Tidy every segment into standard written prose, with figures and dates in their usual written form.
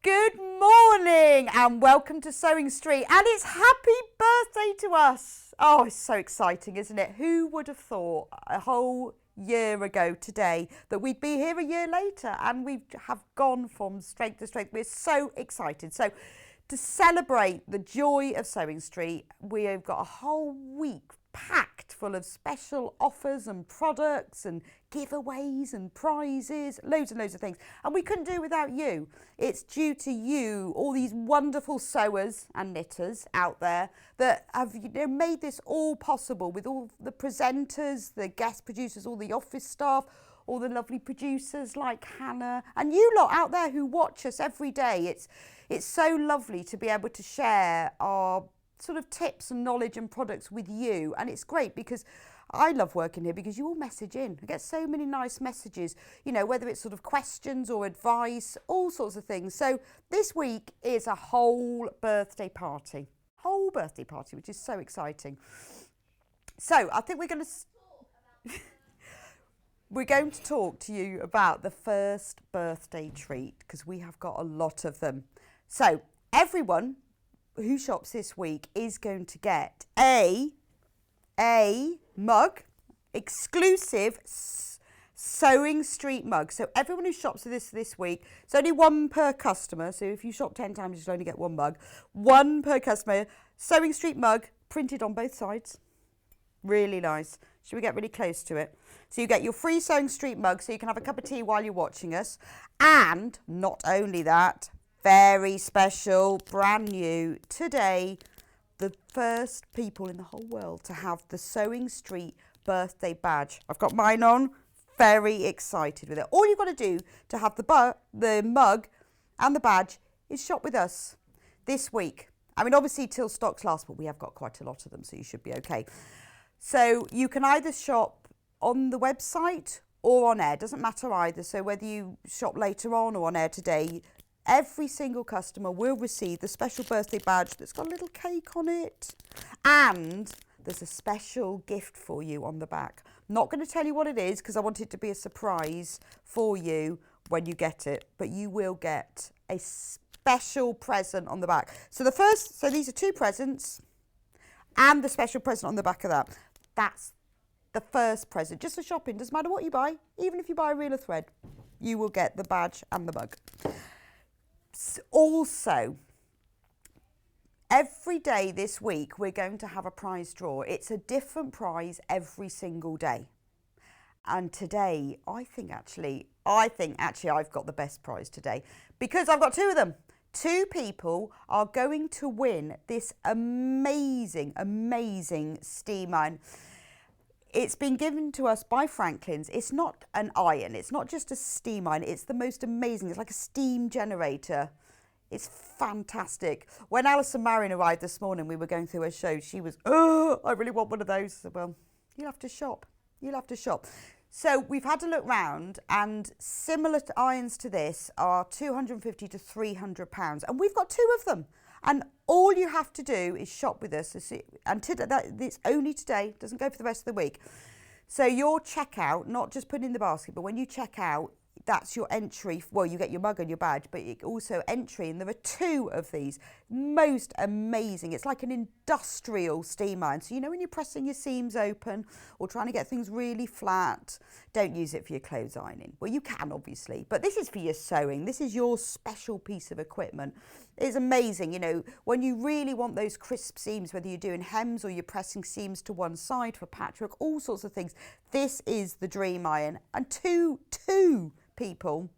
Good morning and welcome to Sewing Street, and it's happy birthday to us. Oh, it's so exciting, isn't it? Who would have thought a whole year ago today that we'd be here a year later, and we have gone from strength to strength. We're so excited. So to celebrate the joy of Sewing Street, we have got a whole week packed full of special offers and products and giveaways and prizes, loads and loads of things. And we couldn't do it without you. It's due to you, all these wonderful sewers and knitters out there that have made this all possible, with all the presenters, the guest producers, all the office staff, all the lovely producers like Hannah, and you lot out there who watch us every day. It's so lovely to be able to share our sort of tips and knowledge and products with you, and it's great because I love working here because you all message in. I get so many nice messages, whether it's sort of questions or advice, all sorts of things. So this week is a whole birthday party, which is so exciting. So I think we're going to talk to you about the first birthday treat, because we have got a lot of them. So everyone who shops this week is going to get a mug, exclusive Sewing Street mug. So everyone who shops this week, it's only one per customer. So if you shop 10 times, you should only get one mug. One per customer. Sewing Street mug, printed on both sides. Really nice. Should we get really close to it? So you get your free Sewing Street mug, so you can have a cup of tea while you're watching us. And not only that, very special, brand new today, the first people in the whole world to have the Sewing Street birthday badge. I've got mine on, very excited with it. All you've got to do to have the mug and the badge is shop with us this week. I mean, obviously till stocks last, but we have got quite a lot of them, so you should be okay. So you can either shop on the website or on air, doesn't matter either. So whether you shop later on or on air today, every single customer will receive the special birthday badge that's got a little cake on it. And there's a special gift for you on the back. I'm not going to tell you what it is because I want it to be a surprise for you when you get it. But you will get a special present on the back. So these are two presents and the special present on the back of that. That's the first present. Just for shopping, doesn't matter what you buy. Even if you buy a reel of thread, you will get the badge and the mug. Also, every day this week we're going to have a prize draw. It's a different prize every single day. And today, I think actually I've got the best prize today because I've got two of them. Two people are going to win this amazing steam iron. It's been given to us by Franklin's. It's not an iron. It's not just a steam iron. It's the most amazing. It's like a steam generator. It's fantastic. When Allison Maryon arrived this morning, we were going through her show. She was, I really want one of those. I said, well, you'll have to shop. So we've had a look round, and similar to irons to this are £250 to £300. And we've got two of them. And all you have to do is shop with us. And it's only today, doesn't go for the rest of the week. So your checkout, not just put in the basket, but when you check out, that's your entry. Well, you get your mug and your badge, but also entry. And there are two of these. Most amazing. It's like an industrial steam iron. So, when you're pressing your seams open or trying to get things really flat, don't use it for your clothes ironing. Well, you can, obviously, but this is for your sewing. This is your special piece of equipment. It's amazing, when you really want those crisp seams, whether you're doing hems or you're pressing seams to one side for patchwork, all sorts of things. This is the dream iron. And two people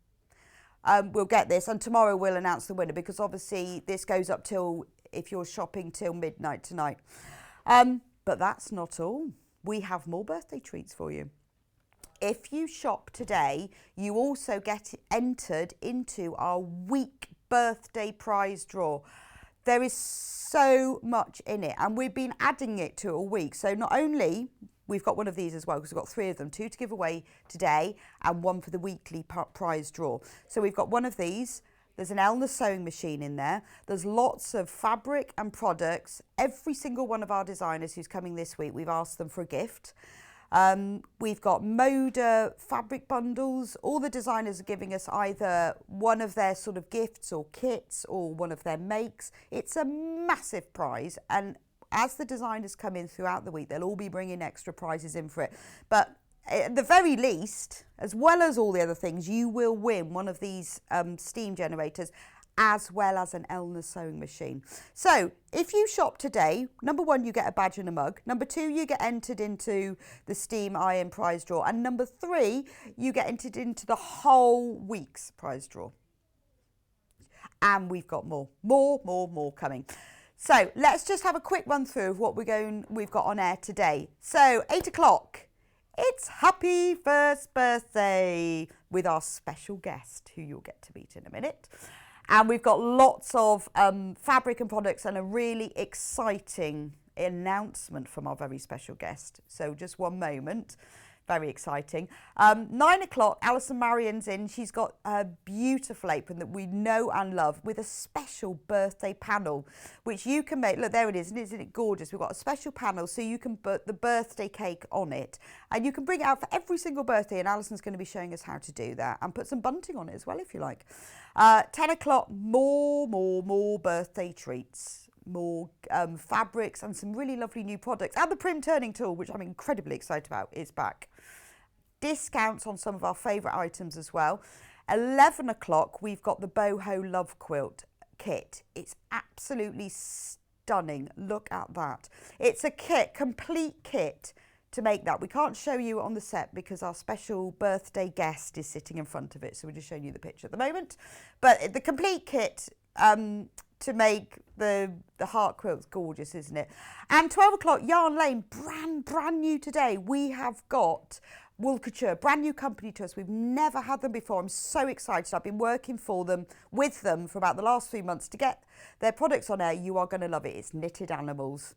will get this, and tomorrow we'll announce the winner, because obviously this goes up till, if you're shopping, till midnight tonight. But that's not all. We have more birthday treats for you. If you shop today, you also get entered into our week birthday prize draw. There is so much in it, and we've been adding it to a week. So not only we've got one of these as well, because we've got three of them, two to give away today and one for the weekly prize draw. So we've got one of these. There's an Elna sewing machine in there. There's lots of fabric and products. Every single one of our designers who's coming this week, we've asked them for a gift. We've got Moda fabric bundles. All the designers are giving us either one of their sort of gifts or kits or one of their makes. It's a massive prize, and as the designers come in throughout the week, they'll all be bringing extra prizes in for it. But at the very least, as well as all the other things, you will win one of these steam generators, as well as an Elna sewing machine. So if you shop today, number one, you get a badge and a mug. Number two, you get entered into the Steam Iron prize draw. And number three, you get entered into the whole week's prize draw. And we've got more coming. So let's just have a quick run through of what we've got on air today. So 8 o'clock, it's Happy First Birthday with our special guest, who you'll get to meet in a minute. And we've got lots of fabric and products and a really exciting announcement from our very special guest. So just one moment. Very exciting. 9 o'clock, Allison Maryon's in. She's got a beautiful apron that we know and love with a special birthday panel, which you can make. Look, there it is. Isn't it gorgeous? We've got a special panel so you can put the birthday cake on it. And you can bring it out for every single birthday. And Alison's going to be showing us how to do that. And put some bunting on it as well, if you like. 10 o'clock, more birthday treats. More fabrics and some really lovely new products. And the prim turning tool, which I'm incredibly excited about, is back. Discounts on some of our favourite items as well. 11 o'clock, we've got the Boho Love Quilt kit. It's absolutely stunning. Look at that. It's a kit, complete kit to make that. We can't show you on the set because our special birthday guest is sitting in front of it. So we're just showing you the picture at the moment. But the complete kit to make the heart quilt's gorgeous, isn't it? And 12 o'clock, Yarn Lane, brand new today. We have got Wool Couture, brand new company to us. We've never had them before. I'm so excited. I've been working with them for about the last 3 months to get their products on air. You are going to love it. It's knitted animals.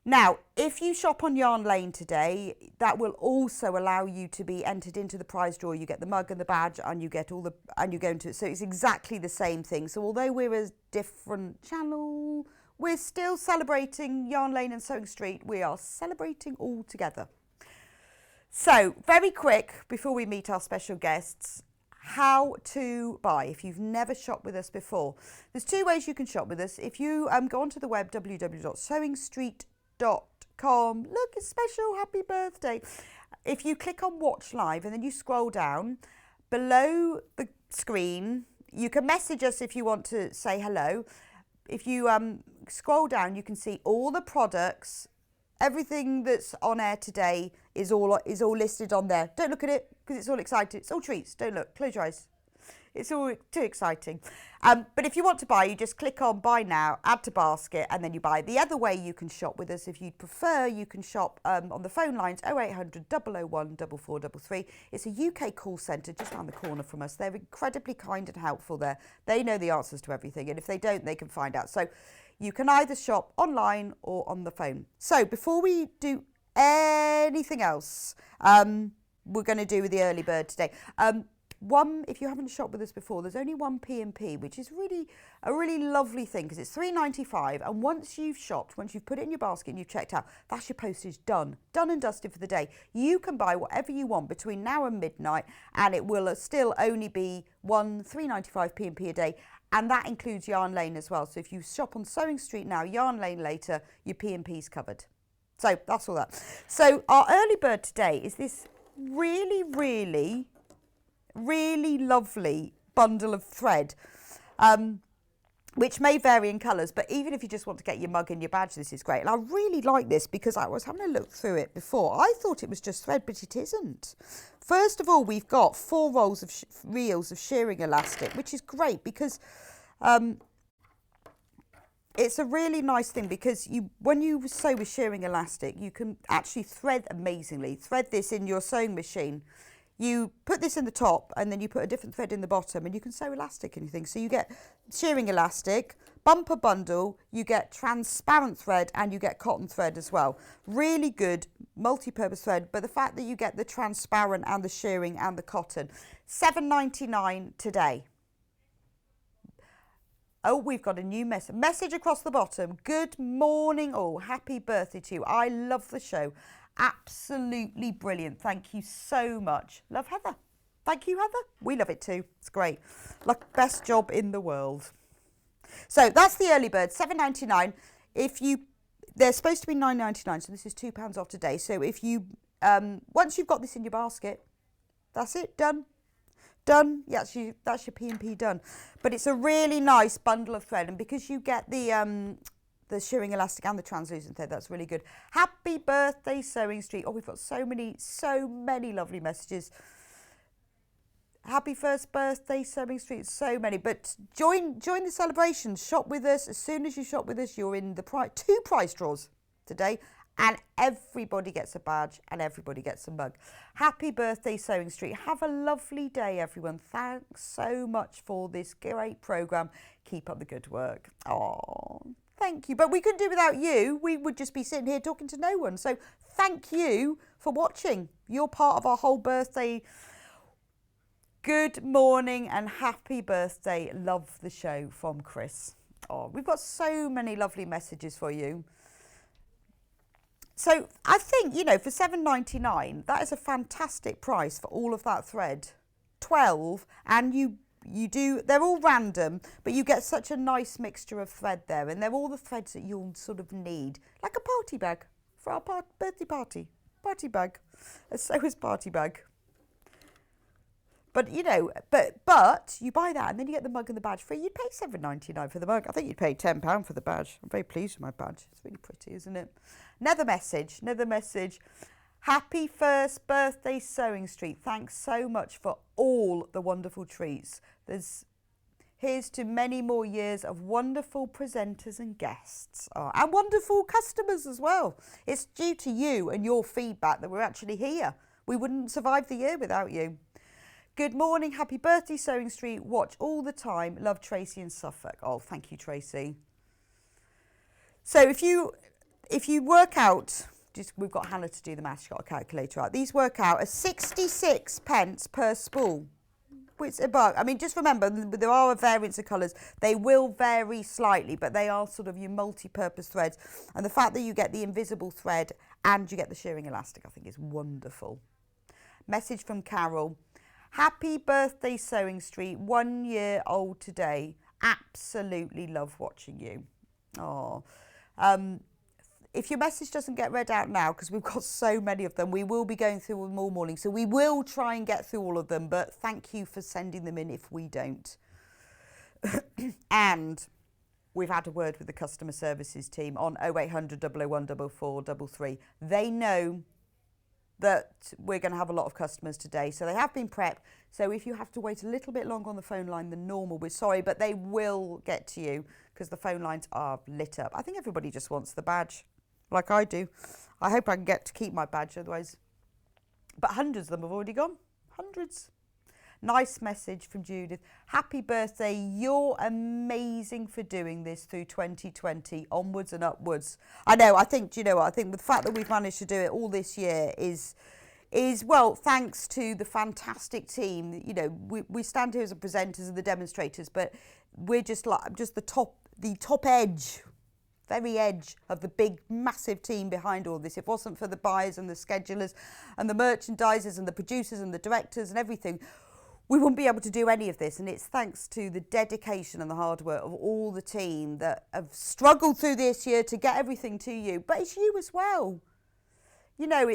Now, if you shop on Yarn Lane today, that will also allow you to be entered into the prize draw. You get the mug and the badge, and you get and you go into it. So it's exactly the same thing. So although we're a different channel, we're still celebrating Yarn Lane and Sewing Street. We are celebrating all together. So very quick, before we meet our special guests, how to buy if you've never shopped with us before. There's two ways you can shop with us. If you go onto the web, www.sewingstreet.com, look, it's special, happy birthday. If you click on watch live and then you scroll down below the screen, you can message us if you want to say hello. If you scroll down, you can see all the products. Everything that's on air today is all listed on there. Don't look at it because it's all exciting. It's all treats. Don't look. Close your eyes. It's all too exciting. But if you want to buy, you just click on buy now, add to basket, and then you buy. The other way you can shop with us, if you'd prefer, you can shop on the phone lines 0800 001 4433. It's a UK call centre just around the corner from us. They're incredibly kind and helpful there. They know the answers to everything, and if they don't, they can find out. So you can either shop online or on the phone. So before we do anything else, we're going to do the early bird today. If you haven't shopped with us before, there's only one P&P, which is a really lovely thing because it's £3.95. And once you've shopped, once you've put it in your basket and you've checked out, that's your postage done and dusted for the day. You can buy whatever you want between now and midnight, and it will still only be £3.95 P&P a day. And that includes Yarn Lane as well. So if you shop on Sewing Street now, Yarn Lane later, your P&P's covered. So that's all that. So our early bird today is this really lovely bundle of thread, which may vary in colours, but even if you just want to get your mug and your badge, this is great. And I really like this because I was having a look through it before. I thought it was just thread, but it isn't. First of all, we've got 4 rolls of reels of shearing elastic, which is great because it's a really nice thing because when you sew with shearing elastic, you can actually thread amazingly. Thread this in your sewing machine. You put this in the top and then you put a different thread in the bottom and you can sew elastic and anything. So you get shearing elastic, bumper bundle, you get transparent thread and you get cotton thread as well. Really good multi-purpose thread, but the fact that you get the transparent and the shearing and the cotton. £7.99 today. Oh, we've got a new message across the bottom. Good morning all. Happy birthday to you. I love the show Absolutely brilliant. Thank you so much. Love, Heather. Thank you, Heather. We love it too. It's great. Like, best job in the world. So that's the early bird, £7.99. They're supposed to be £9.99, so this is £2 off today. So if you, once you've got this in your basket, that's it, done. Done. Yeah, that's your P&P done. But it's a really nice bundle of thread, and because you get the shirring elastic and the translucent thread, that's really good. Happy birthday, Sewing Street. Oh, we've got so many lovely messages. Happy first birthday, Sewing Street. So many. But join the celebration. Shop with us. As soon as you shop with us, you're in the two prize draws today. And everybody gets a badge and everybody gets a mug. Happy birthday, Sewing Street. Have a lovely day, everyone. Thanks so much for this great programme. Keep up the good work. Oh, thank you. But we couldn't do without you. We would just be sitting here talking to no one. So thank you for watching. You're part of our whole birthday. Good morning and happy birthday. Love the show from Chris. Oh, we've got so many lovely messages for you. So I think, you know, for £7.99, that is a fantastic price for all of that thread. 12, and you do, they're all random, but you get such a nice mixture of thread there, and they're all the threads that you'll sort of need, like a party bag for our birthday party. Party bag, a sewer's party bag. But, you know, but you buy that and then you get the mug and the badge free. You'd pay £7.99 for the mug. I think you'd pay £10 for the badge. I'm very pleased with my badge. It's really pretty, isn't it? Another message. Happy first birthday, Sewing Street. Thanks so much for all the wonderful treats. Here's to many more years of wonderful presenters and guests. And wonderful customers as well. It's due to you and your feedback that we're actually here. We wouldn't survive the year without you. Good morning, happy birthday, Sewing Street. Watch all the time. Love, Tracy in Suffolk. Oh, thank you, Tracy. So if you work out, we've got Hannah to do the maths, she's got a calculator out. These work out as 66 pence per spool. Which, I mean, just remember, there are a variance of colours. They will vary slightly, but they are sort of your multi-purpose threads. And the fact that you get the invisible thread and you get the shirring elastic, I think is wonderful. Message from Carol. Happy birthday, Sewing Street. 1 year old today. Absolutely love watching you. Oh, if your message doesn't get read out now, because we've got so many of them, we will be going through them all morning. So we will try and get through all of them, but thank you for sending them in if we don't. And we've had a word with the customer services team on 0800 001 4433. They know that we're going to have a lot of customers today, so they have been prepped. So if you have to wait a little bit longer on the phone line than normal, we're sorry, but they will get to you because the phone lines are lit up. I think everybody just wants the badge, like I do. I hope I can get to keep my badge, otherwise. But hundreds of them have already gone. Hundreds. Nice message from Judith. Happy birthday. You're amazing for doing this through 2020, onwards and upwards. I know, I think, do you know what? I think the fact that we've managed to do it all this year is well, thanks to the fantastic team. You know, we stand here as the presenters and the demonstrators, but we're just the top edge, very edge of the big, massive team behind all this. If it wasn't for the buyers and the schedulers and the merchandisers and the producers and the directors and everything, we wouldn't be able to do any of this, and it's thanks to the dedication and the hard work of all the team that have struggled through this year to get everything to you. But it's you as well. You know,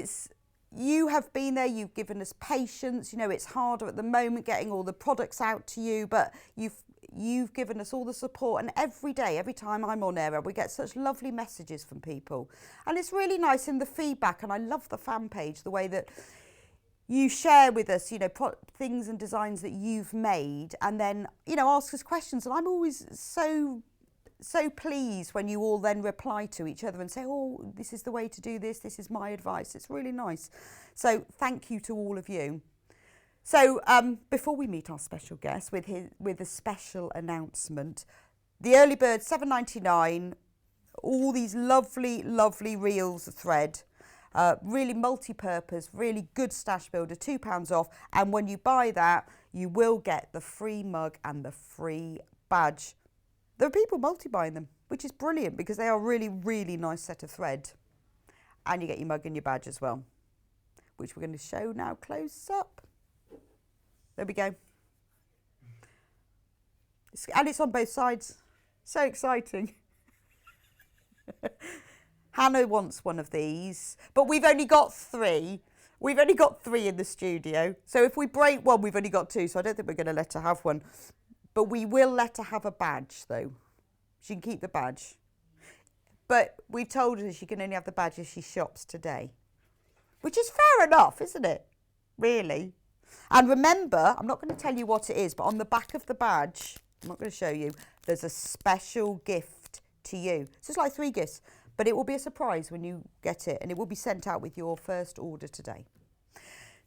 you have been there, you've given us patience. You know, it's harder at the moment getting all the products out to you, but you've given us all the support, and every day, every time I'm on air, we get such lovely messages from people. And it's really nice in the feedback, and I love the fan page, the way that you share with us, you know, things and designs that you've made, and then, you know, ask us questions. And I'm always so pleased when you all then reply to each other and say, oh, this is the way to do this. This is my advice. It's really nice. So thank you to all of you. So before we meet our special guest with a special announcement, the early bird, £7.99, all these lovely, lovely reels of thread. Really multi-purpose, really good stash builder, £2 off. And when you buy that, you will get the free mug and the free badge. There are people multi-buying them, which is brilliant because they are really, really nice set of thread. and you get your mug and your badge as well, which we're going to show now close up. There we go. And it's on both sides. So exciting. Hannah wants one of these, but we've only got 3. We've only got 3 in the studio. So if we break one, we've only got 2. So I don't think we're going to let her have one. But we will let her have a badge, though. She can keep the badge. But we've told her she can only have the badge if she shops today. Which is fair enough, isn't it? Really. And remember, I'm not going to tell you what it is, but on the back of the badge, I'm not going to show you, there's a special gift to you. So it's like 3 gifts. But it will be a surprise when you get it, and it will be sent out with your first order today.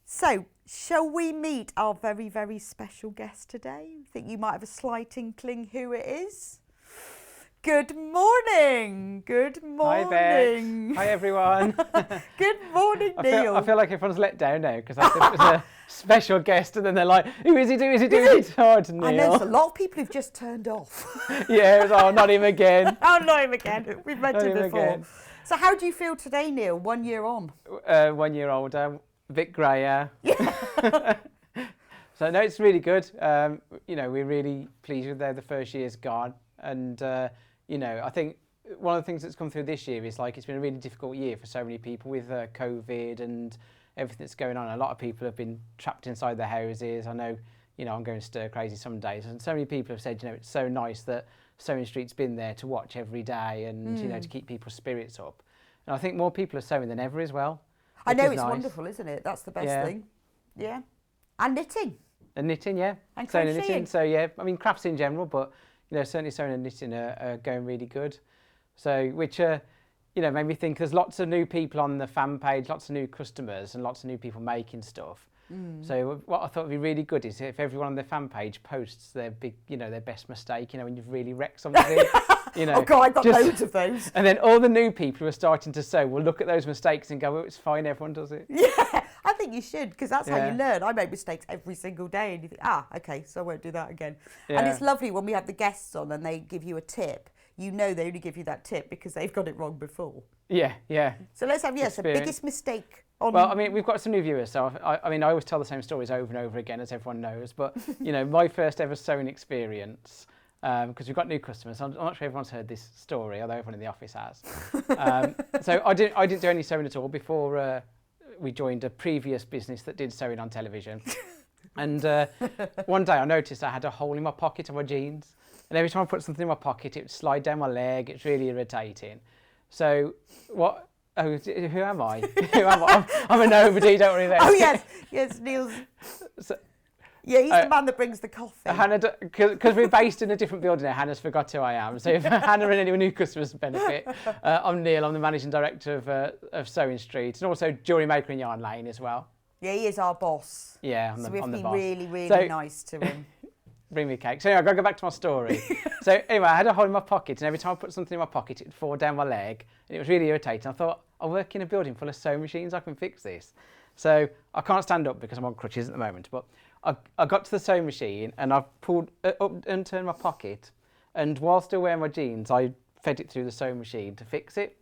So, shall we meet our very, very special guest today? I think you might have a slight inkling who it is. Good morning. Good morning. Hi, Beck. Hi, everyone. Good morning, Neil. I feel like everyone's let down now because I said it was a special guest, and then they're like, "Who is it? Who is it? Who is it?" Oh, it's Neil. I know there's a lot of people who've just turned off. Yeah, it was, oh, not him again. Oh, not him again. We've met Not him him before. again. So, how do you feel today, Neil? 1 year on. 1 year older, a bit grayer. Yeah. So no, it's really good. You know, we're really pleased with how the first year's gone, and you know, I think one of the things that's come through this year is like it's been a really difficult year for so many people with COVID and everything that's going on. A lot of people have been trapped inside their houses. I know, you know, I'm going stir crazy some days, and so many people have said, you know, it's so nice that Sewing Street's been there to watch every day and you know, to keep people's spirits up. And I think more people are sewing than ever as well. I know, it's nice. Wonderful, isn't it? That's the best thing. Yeah. And knitting. And knitting, yeah. And sewing crocheting. And knitting. So yeah, I mean crafts in general, but you know, certainly sewing and knitting are going really good. So, which, you know, made me think there's lots of new people on the fan page, lots of new customers and lots of new people making stuff. So what I thought would be really good is if everyone on their fan page posts their big, you know, their best mistake, you know, when you've really wrecked something, you know. Oh God, I've got loads of those. And then all the new people who are starting to sew will look at those mistakes and go, well, it's fine, everyone does it. Yeah, I think you should, because that's how you learn. I make mistakes every single day and you think, okay, so I won't do that again. Yeah. And it's lovely when we have the guests on and they give you a tip. You know they only give you that tip because they've got it wrong before. Yeah, yeah. So let's have, the biggest mistake on... Well, I mean, we've got some new viewers, so I mean, I always tell the same stories over and over again, as everyone knows, but, you know, my first ever sewing experience, because we've got new customers. I'm not sure everyone's heard this story, although everyone in the office has. So I didn't do any sewing at all before we joined a previous business that did sewing on television. And one day I noticed I had a hole in my pocket of my jeans. And every time I put something in my pocket, it would slide down my leg. It's really irritating. So what? Oh, who am I? Who am I? I'm a nobody. Don't worry about it. Oh yes, Neil's. So, yeah, he's the man that brings the coffee. Hannah, because we're based in a different building now, Hannah's forgot who I am. So if Hannah and any new customers benefit, I'm Neil. I'm the managing director of Sewing Street and also jewellery maker in Yarn Lane as well. Yeah, he is our boss. Yeah, I'm the boss. So we have to be really nice to him. Bring me cake. So anyway, I've got to go back to my story. So anyway, I had a hole in my pocket, and every time I put something in my pocket, it would fall down my leg, and it was really irritating. I thought, I work in a building full of sewing machines, I can fix this. So I can't stand up because I'm on crutches at the moment, but I got to the sewing machine, and I pulled up and turned my pocket, and while still wearing my jeans, I fed it through the sewing machine to fix it.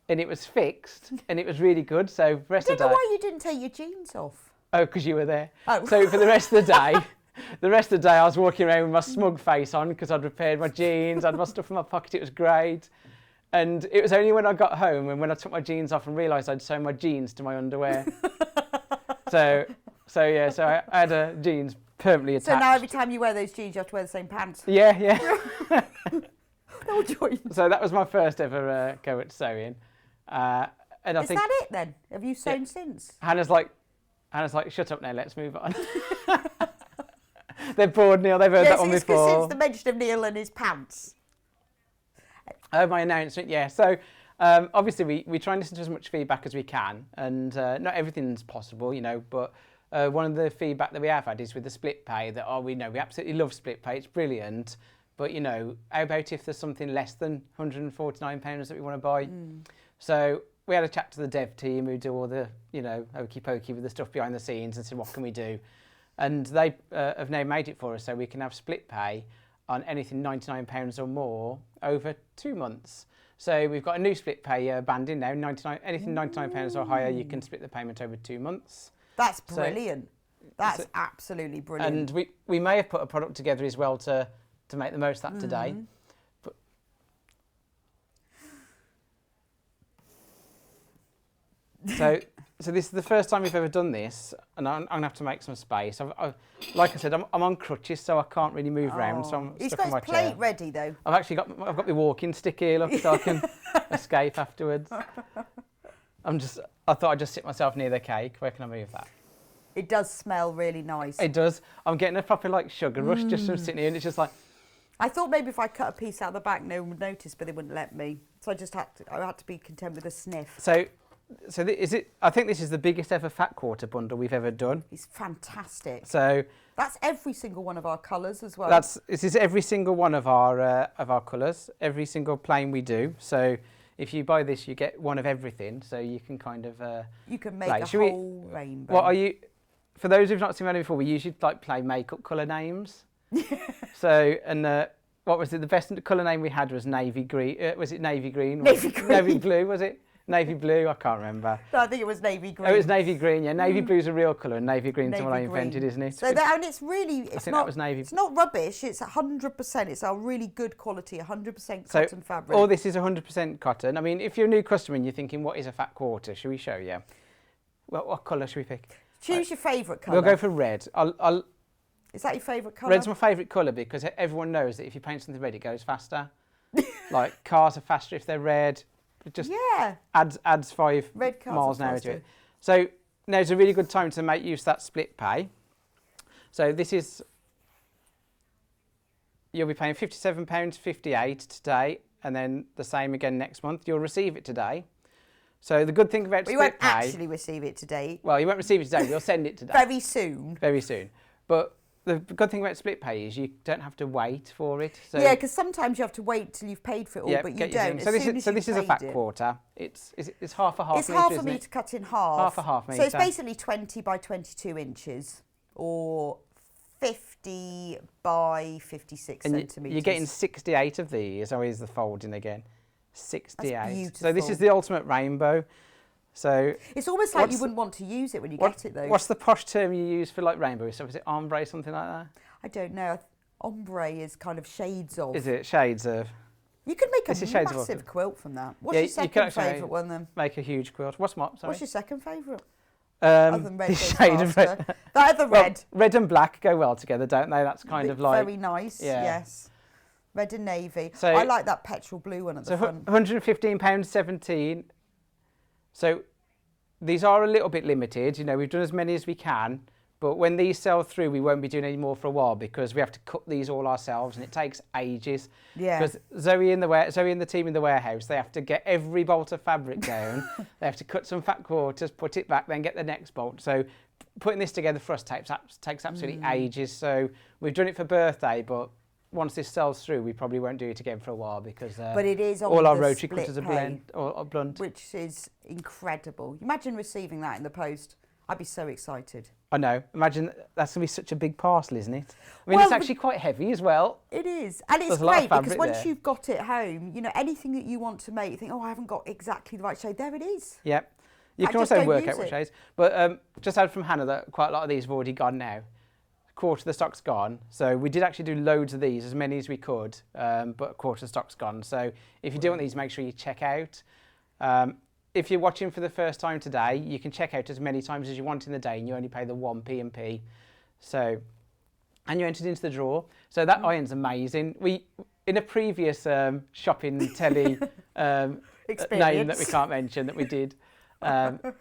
And it was fixed, and it was really good. So the rest of the day... I don't know why you didn't take your jeans off. Oh, because you were there. Oh. So for the rest of the day... The rest of the day I was walking around with my smug face on because I'd repaired my jeans, I had my stuff in my pocket, it was great. And it was only when I got home and when I took my jeans off and realised I'd sewn my jeans to my underwear. So I had jeans permanently attached. So now every time you wear those jeans you have to wear the same pants? Yeah. No joint. So that was my first ever go at sewing. And Is that it then? Have you sewn since? Hannah's like, shut up now, let's move on. They're bored, Neil. They've heard that one before. Since the mention of Neil and his pants. My announcement, yeah. So obviously we try and listen to as much feedback as we can, and not everything's possible, you know. But one of the feedback that we have had is with the split pay that we absolutely love split pay. It's brilliant, but you know, how about if there's something less than £149 that we want to buy? So we had a chat to the dev team who do all the hokey pokey with the stuff behind the scenes and said, what can we do? And they have now made it for us so we can have split pay on anything £99 or more over 2 months. So we've got a new split pay banding now. 99, anything £99 or higher, you can split the payment over 2 months. That's brilliant. That's absolutely brilliant. And we may have put a product together as well to make the most of that today. But so this is the first time we've ever done this, and I'm going to have to make some space. Like I said, I'm on crutches, so I can't really move around, so I'm stuck in my chair. He's got his plate ready, though. I've got my walking stick here, look, so I can escape afterwards. I thought I'd just sit myself near the cake. Where can I move that? It does smell really nice. It does. I'm getting a proper sugar rush just from sitting here, and it's just like. I thought maybe if I cut a piece out the back, no one would notice, but they wouldn't let me. So I had to be content with a sniff. So I think this is the biggest ever fat quarter bundle we've ever done. It's fantastic. So that's every single one of our colours as well. This is every single one of our colours, every single plane we do. So if you buy this, you get one of everything. So you can kind of you can make a whole rainbow. For those who've not seen it before, we usually play makeup colour names. So what was it? The best colour name we had was navy green. Was it navy green? Navy green. Navy blue, was it? Navy blue, I can't remember. No, I think it was navy green. Oh, it was navy green, yeah. Navy blue's a real colour, and navy green's the one I invented, isn't it? So and it's really, it's not rubbish. It's 100%. It's a really good quality, 100% cotton fabric. All this is 100% cotton. I mean, if you're a new customer and you're thinking, what is a fat quarter? Should we show you? Well, what colour should we pick? Choose your favourite colour. We'll go for red. Is that your favourite colour? Red's my favourite colour because everyone knows that if you paint something red, it goes faster. Like cars are faster if they're red. It just adds 5 miles an hour to it. So now's a really good time to make use of that split pay. So you'll be paying £57.58 today, and then the same again next month. You'll receive it today. So the good thing about split pay... We won't actually receive it today. Well, you won't receive it today. We'll send it today. Very soon. Very soon. But the good thing about split pay is you don't have to wait for it. So yeah, because sometimes you have to wait till you've paid for it all, but you don't. So this is a fat quarter. It's half a half metre, half a metre cut in half. Half a half metre. So it's basically 20 by 22 inches or 50 by 56 centimetres. You're getting 68 of these. Oh, here's the folding again. 68. That's beautiful. So this is the ultimate rainbow. So it's almost like you wouldn't want to use it when you get it, though. What's the posh term you use for rainbow? So is it ombre, something like that? I don't know. Ombre is kind of shades of. Is it shades of? You could make a massive quilt from that. What's your second favourite one then? Make a huge quilt. What's your second favourite? Other than red shade of red. That other red. Red and black go well together, don't they? That's kind of like very nice. Yeah. Yes. Red and navy. So I like that petrol blue one at the front. £115.17. So these are a little bit limited. We've done as many as we can, but when these sell through, we won't be doing any more for a while because we have to cut these all ourselves, and it takes ages. Yeah. Because Zoe and the team in the warehouse, they have to get every bolt of fabric down. They have to cut some fat quarters, put it back, then get the next bolt. So putting this together for us takes absolutely ages. So we've done it for birthday, but once this sells through, we probably won't do it again for a while because but it is all our rotary cutters are blunt. Which is incredible. Imagine receiving that in the post. I'd be so excited. I know. Imagine that's going to be such a big parcel, isn't it? I mean, it's actually quite heavy as well. It is. And it's great because once you've got it home, anything that you want to make, you think, I haven't got exactly the right shade. There it is. Yep. You can also work out what shades. But just heard from Hannah that quite a lot of these have already gone now. Quarter of the stock's gone. So we did actually do loads of these, as many as we could, but a quarter of the stock's gone. So if you do want these, make sure you check out. If you're watching for the first time today, you can check out as many times as you want in the day and you only pay the 1 P&P. So, and you entered into the draw. So that iron's amazing. In a previous shopping telly name that we can't mention that we did,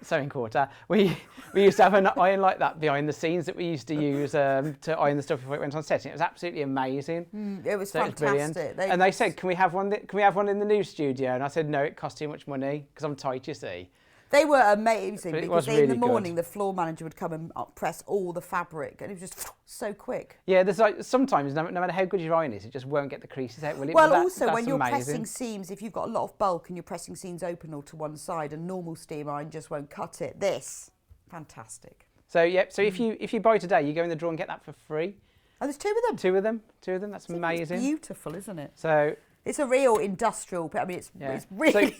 sewing quarter, we used to have an iron like that behind the scenes that we used to use to iron the stuff before it went on set. And it was absolutely amazing. It was fantastic. And they said, "Can we have one? Can we have one in the new studio?" And I said, "No, it costs too much money because I'm tight, you see." They were amazing because in the morning good. the floor manager would come and press all the fabric, and it was just so quick. Yeah, there's sometimes no matter how good your iron is, it just won't get the creases out, will it? Well, also when you're pressing seams, if you've got a lot of bulk and you're pressing seams open or to one side, a normal steam iron just won't cut it. This, fantastic. So if you buy today, you go in the drawer and get that for free. Oh, there's 2 of them. 2 of them. That's amazing. Beautiful, isn't it? So It's a real industrial, I mean, it's really...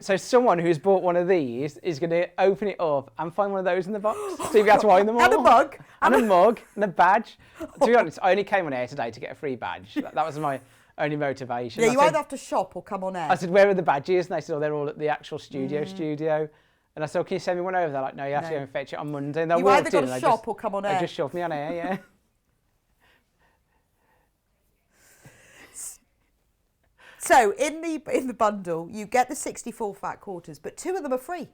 So someone who's bought one of these is going to open it up and find one of those in the box. So you have to iron them all. And a mug. And a mug and a badge. To be honest, I only came on air today to get a free badge. That was my only motivation. Yeah, you either have to shop or come on air. I said, where are the badges? And they said, oh, they're all at the actual studio. And I said, oh, can you send me one over? They're like, no, you have to go and fetch it on Monday. And you either got to shop or come on air. They just shoved me on air, yeah. So in the bundle, you get the 64 fat quarters, but 2 of them are free.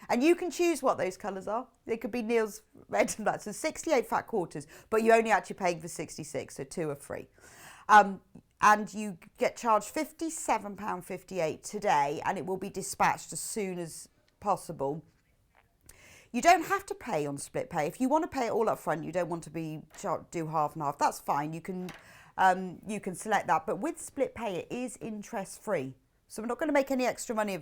And you can choose what those colours are. They could be Neil's red and black. So 68 fat quarters, but you're only actually paying for 66, so 2 are free. And you get charged £57.58 today, and it will be dispatched as soon as possible. You don't have to pay on split pay. If you want to pay it all up front, you don't want to do half and half, that's fine. You can select that. But with split pay, it is interest free. So we're not going to make any extra money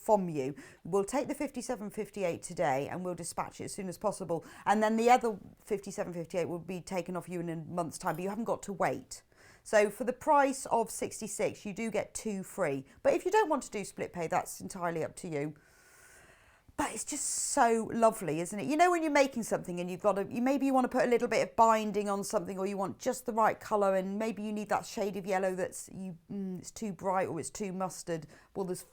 from you. We'll take the £57.58 today and we'll dispatch it as soon as possible. And then the other £57.58 will be taken off you in a month's time, but you haven't got to wait. So for the price of 66, you do get 2 free. But if you don't want to do split pay, that's entirely up to you. But it's just so lovely, isn't it? You know when you're making something and maybe you want to put a little bit of binding on something, or you want just the right colour, and maybe you need that shade of yellow it's too bright or it's too mustard. Well, there's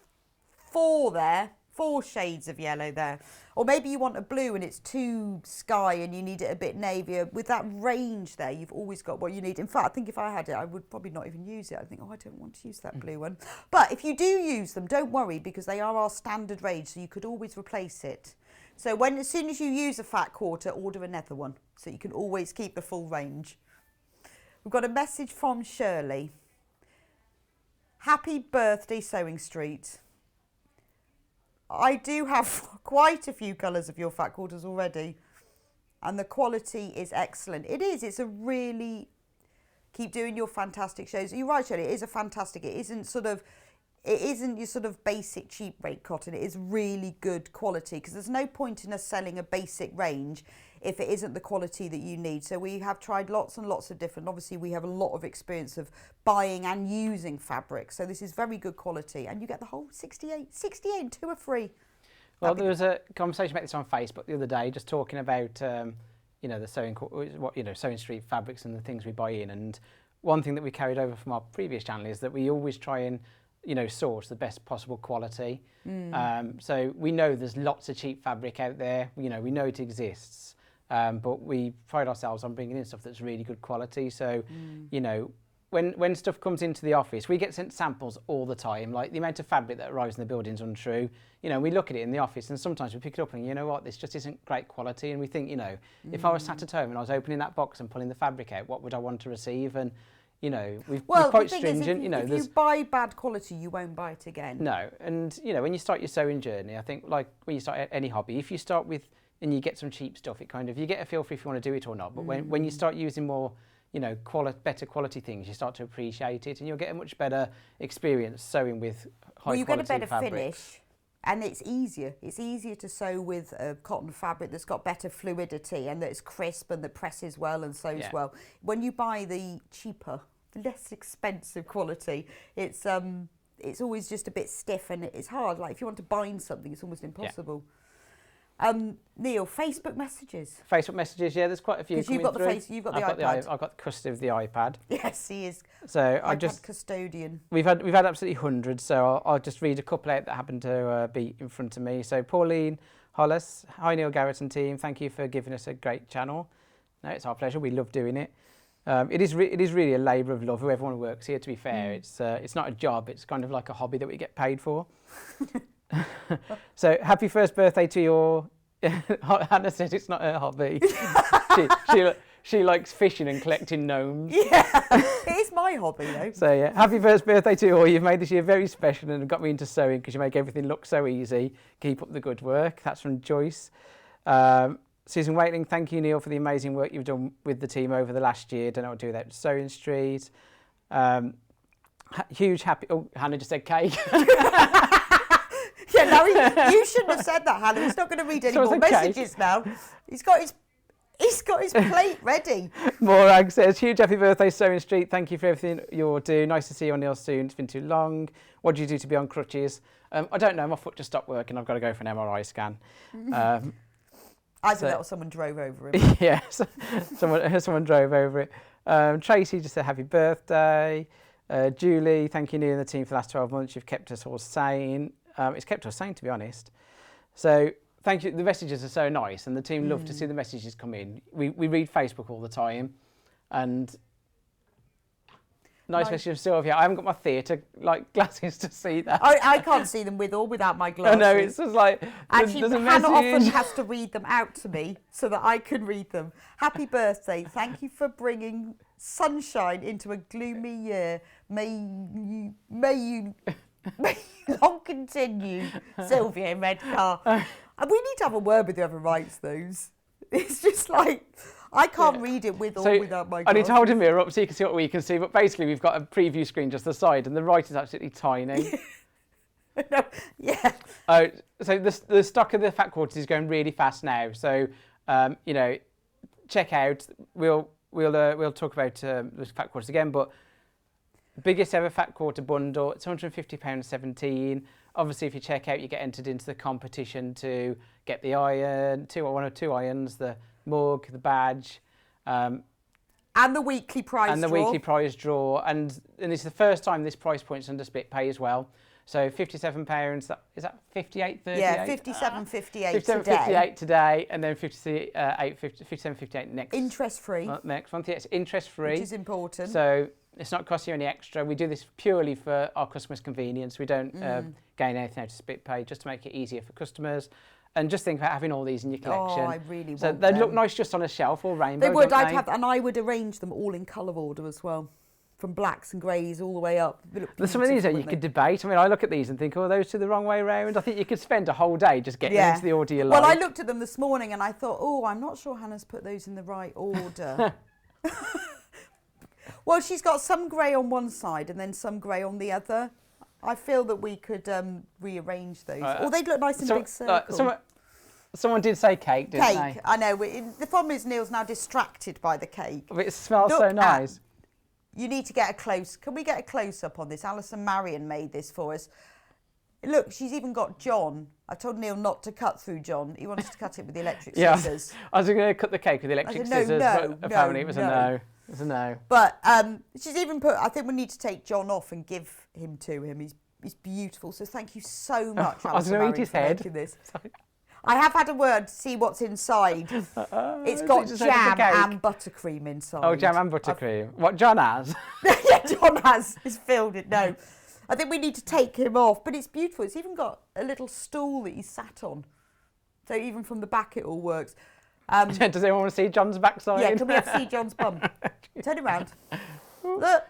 4 shades of yellow there. Or maybe you want a blue and it's too sky and you need it a bit navier. With that range there, you've always got what you need. In fact, I think if I had it, I would probably not even use it. I think, I don't want to use that blue one. But if you do use them, don't worry, because they are our standard range, so you could always replace it. So as soon as you use a fat quarter, order another one, so you can always keep the full range. We've got a message from Shirley. Happy birthday, Sewing Street. I do have quite a few colours of your fat quarters already, and the quality is excellent. It is. It's a really... Keep doing your fantastic shows. You're right, Shirley. It is a fantastic... It isn't your sort of basic cheap rate cotton. It is really good quality, because there's no point in us selling a basic range if it isn't the quality that you need. So we have tried lots and lots of different... Obviously, we have a lot of experience of buying and using fabric. So this is very good quality. And you get the whole 68 and 2 are free. Well, there was a conversation about this on Facebook the other day, just talking about, the Sewing Street fabrics and the things we buy in. And one thing that we carried over from our previous channel is that we always try and, source the best possible quality. So we know there's lots of cheap fabric out there. We know it exists. But we pride ourselves on bringing in stuff that's really good quality. So, when stuff comes into the office, we get sent samples all the time. Like the amount of fabric that arrives in the building is untrue. We look at it in the office and sometimes we pick it up and, you know what, this just isn't great quality. And we think, if I was sat at home and I was opening that box and pulling the fabric out, what would I want to receive? And, we're quite stringent. If you buy bad quality, you won't buy it again. No. And, when you start your sewing journey, I think like when you start any hobby, if you start with... and you get some cheap stuff, you get a feel for if you want to do it or not. But when you start using more, better quality things, you start to appreciate it, and you'll get a much better experience sewing with high quality fabric. Well, you get a better finish, and it's easier. It's easier to sew with a cotton fabric that's got better fluidity and that's crisp and that presses well and sews well. When you buy the cheaper, less expensive quality, it's always just a bit stiff and it's hard. Like if you want to bind something, it's almost impossible. Neil, Facebook messages. Facebook messages, there's quite a few. Because you've got the iPad. I've got custody of the iPad. Yes, he is. So iPad custodian. We've had absolutely hundreds. So I'll just read a couple out that happen to be in front of me. So Pauline Hollis, hi Neil Garrett and team. Thank you for giving us a great channel. No, it's our pleasure. We love doing it. It is really a labour of love. Everyone who works here, to be fair, it's not a job. It's kind of like a hobby that we get paid for. So happy first birthday to your... Hannah says it's not her hobby. she likes fishing and collecting gnomes. Yeah, it is my hobby though. So happy first birthday to you all. You've made this year very special and got me into sewing because you make everything look so easy. Keep up the good work. That's from Joyce. Susan Waitling, thank you Neil for the amazing work you've done with the team over the last year. Don't know what to do without Sewing Street. Huge happy... Oh, Hannah just said cake. Yeah, no, you shouldn't have said that, Hannah. He's not going to read any more messages now. He's got his He's got his plate ready. Morag says, huge happy birthday, Sewing Street. Thank you for everything you're doing. Nice to see you on Neil soon. It's been too long. What do you do to be on crutches? I don't know. My foot just stopped working. I've got to go for an MRI scan. I think that was someone drove over him. Yes, someone drove over it. Tracy just said happy birthday. Julie, thank you, Neil and the team, for the last 12 months. You've kept us all sane. It's kept us sane, to be honest. So thank you. The messages are so nice, and the team love to see the messages come in. We read Facebook all the time, and nice message from Sylvia. I haven't got my theatre glasses to see that. I can't see them with or without my glasses. I know, it's just like actually, there's a Hannah often message. has to read them out to me so that I can read them. Happy birthday! Thank you for bringing sunshine into a gloomy year. May you long continue, Sylvia in red car. And we need to have a word with whoever writes those. It's just like, I can't read it with or without my glasses. I need to hold a mirror up so you can see what we can see, but basically we've got a preview screen just the side, and the right is absolutely tiny. No, yeah. So the stock of the fat quarters is going really fast now. So check out. We'll talk about the fat quarters again, but biggest ever fat quarter bundle. It's £150.17. Obviously, if you check out, you get entered into the competition to get the iron, one or two irons, the mug, the badge, and the weekly prize draw. And the weekly prize draw. And this is the first time this price point's under split pay as well. So £57. Is that 58.38? Yeah, 57.58 57.58 today, and then 57.58 next. Interest free. Next month, yes, interest free, which is important. So it's not costing you any extra. We do this purely for our customers' convenience. We don't gain anything out of split pay, just to make it easier for customers. And just think about having all these in your collection. Oh, I really want them. So they'd look nice just on a shelf, all rainbow. They would. And I would arrange them all in colour order as well, from blacks and greys all the way up. There's some of these that you could debate. I mean, I look at these and think, oh, those two the wrong way round. I think you could spend a whole day just getting into the order you like. Well, I looked at them this morning and I thought, oh, I'm not sure Hannah's put those in the right order. Well, she's got some grey on one side and then some grey on the other. I feel that we could rearrange those. Or they'd look nice in a big circle. Someone did say cake, didn't they? Cake, I know. The problem is Neil's now distracted by the cake. But it smells so nice. You need to get a close. Can we get a close up on this? Allison Maryon made this for us. Look, she's even got John. I told Neil not to cut through John. He wanted to cut it with the electric scissors. I was going to cut the cake with the electric scissors, but apparently it was a no. It was a no. But she's even put, I think we need to take John off and give him to him. He's beautiful. So thank you so much, Allison, I was going to eat his head. This. I have had a word to see what's inside. It's got jam and buttercream inside. Oh, jam and buttercream. What John has? Yeah, John has. He's filled it. No. I think we need to take him off. But it's beautiful. It's even got a little stool that he's sat on. So even from the back, it all works. Does anyone want to see John's backside? Yeah, can we have to see John's bum? Turn him round. Look.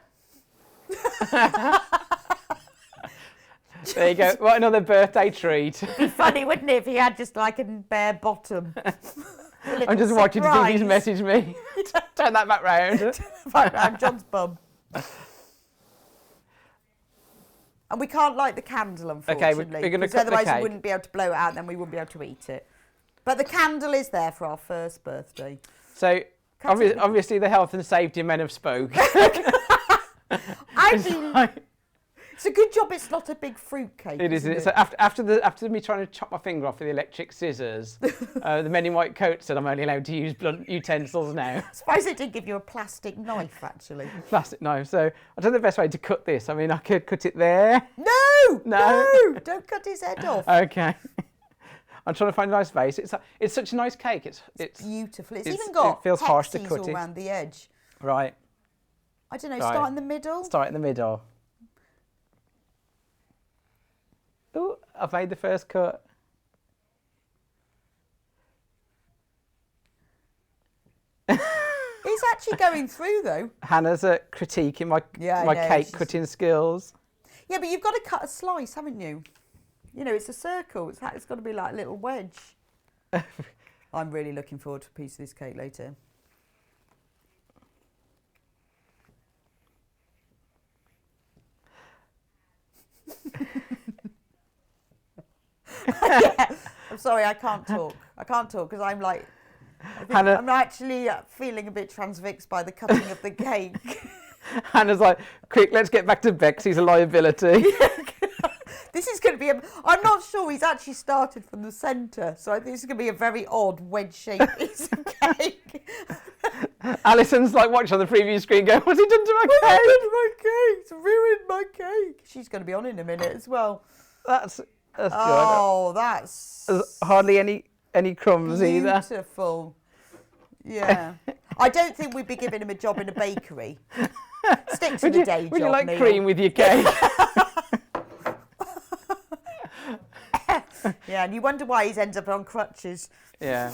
There you go. What another birthday treat. It'd be funny, wouldn't it, if he had just like a bare bottom. I'm just watching to see if he's messaged me. Turn that back round. Back round, John's bum. And we can't light the candle, unfortunately. Okay, we're going to cut otherwise the cake. we wouldn't be able to blow it out and then we wouldn't be able to eat it. But the candle is there for our first birthday. So, obviously the health and safety men have spoke. It's a good job it's not a big fruit cake. It isn't it? So after me trying to chop my finger off with the electric scissors, the men in white coats said I'm only allowed to use blunt utensils now. I suppose it did give you a plastic knife, actually. Plastic knife. So I don't know the best way to cut this. I mean, I could cut it there. No! Don't cut his head off. Okay. I'm trying to find a nice vase. It's such a nice cake. It's beautiful. It's even got it feels harsh to cut all it around the edge. Right. I don't know. Right. Start in the middle. Start in the middle. Oh, I've made the first cut. It's actually going through, though. Hannah's critiquing my cake cutting skills. Yeah, but you've got to cut a slice, haven't you? You know, it's a circle. It's got to be like a little wedge. I'm really looking forward to a piece of this cake later. Yeah. I'm sorry, I can't talk. I can't talk because I'm like Hannah, I'm actually feeling a bit transfixed by the cutting of the cake. Hannah's like, quick, let's get back to Bex. He's a liability. This is going to be I'm not sure he's actually started from the centre, so I think this is going to be a very odd wedge-shaped piece of cake. Alison's like watching on the preview screen going, what's he done to my cake? It's ruined my cake. She's going to be on in a minute as well. That's good. Oh, that's... There's hardly any crumbs either. Beautiful. Yeah. I don't think we'd be giving him a job in a bakery. Stick to the day job, Would you like Neil. cream with your cake? Yeah, and you wonder why he's ended up on crutches. Yeah.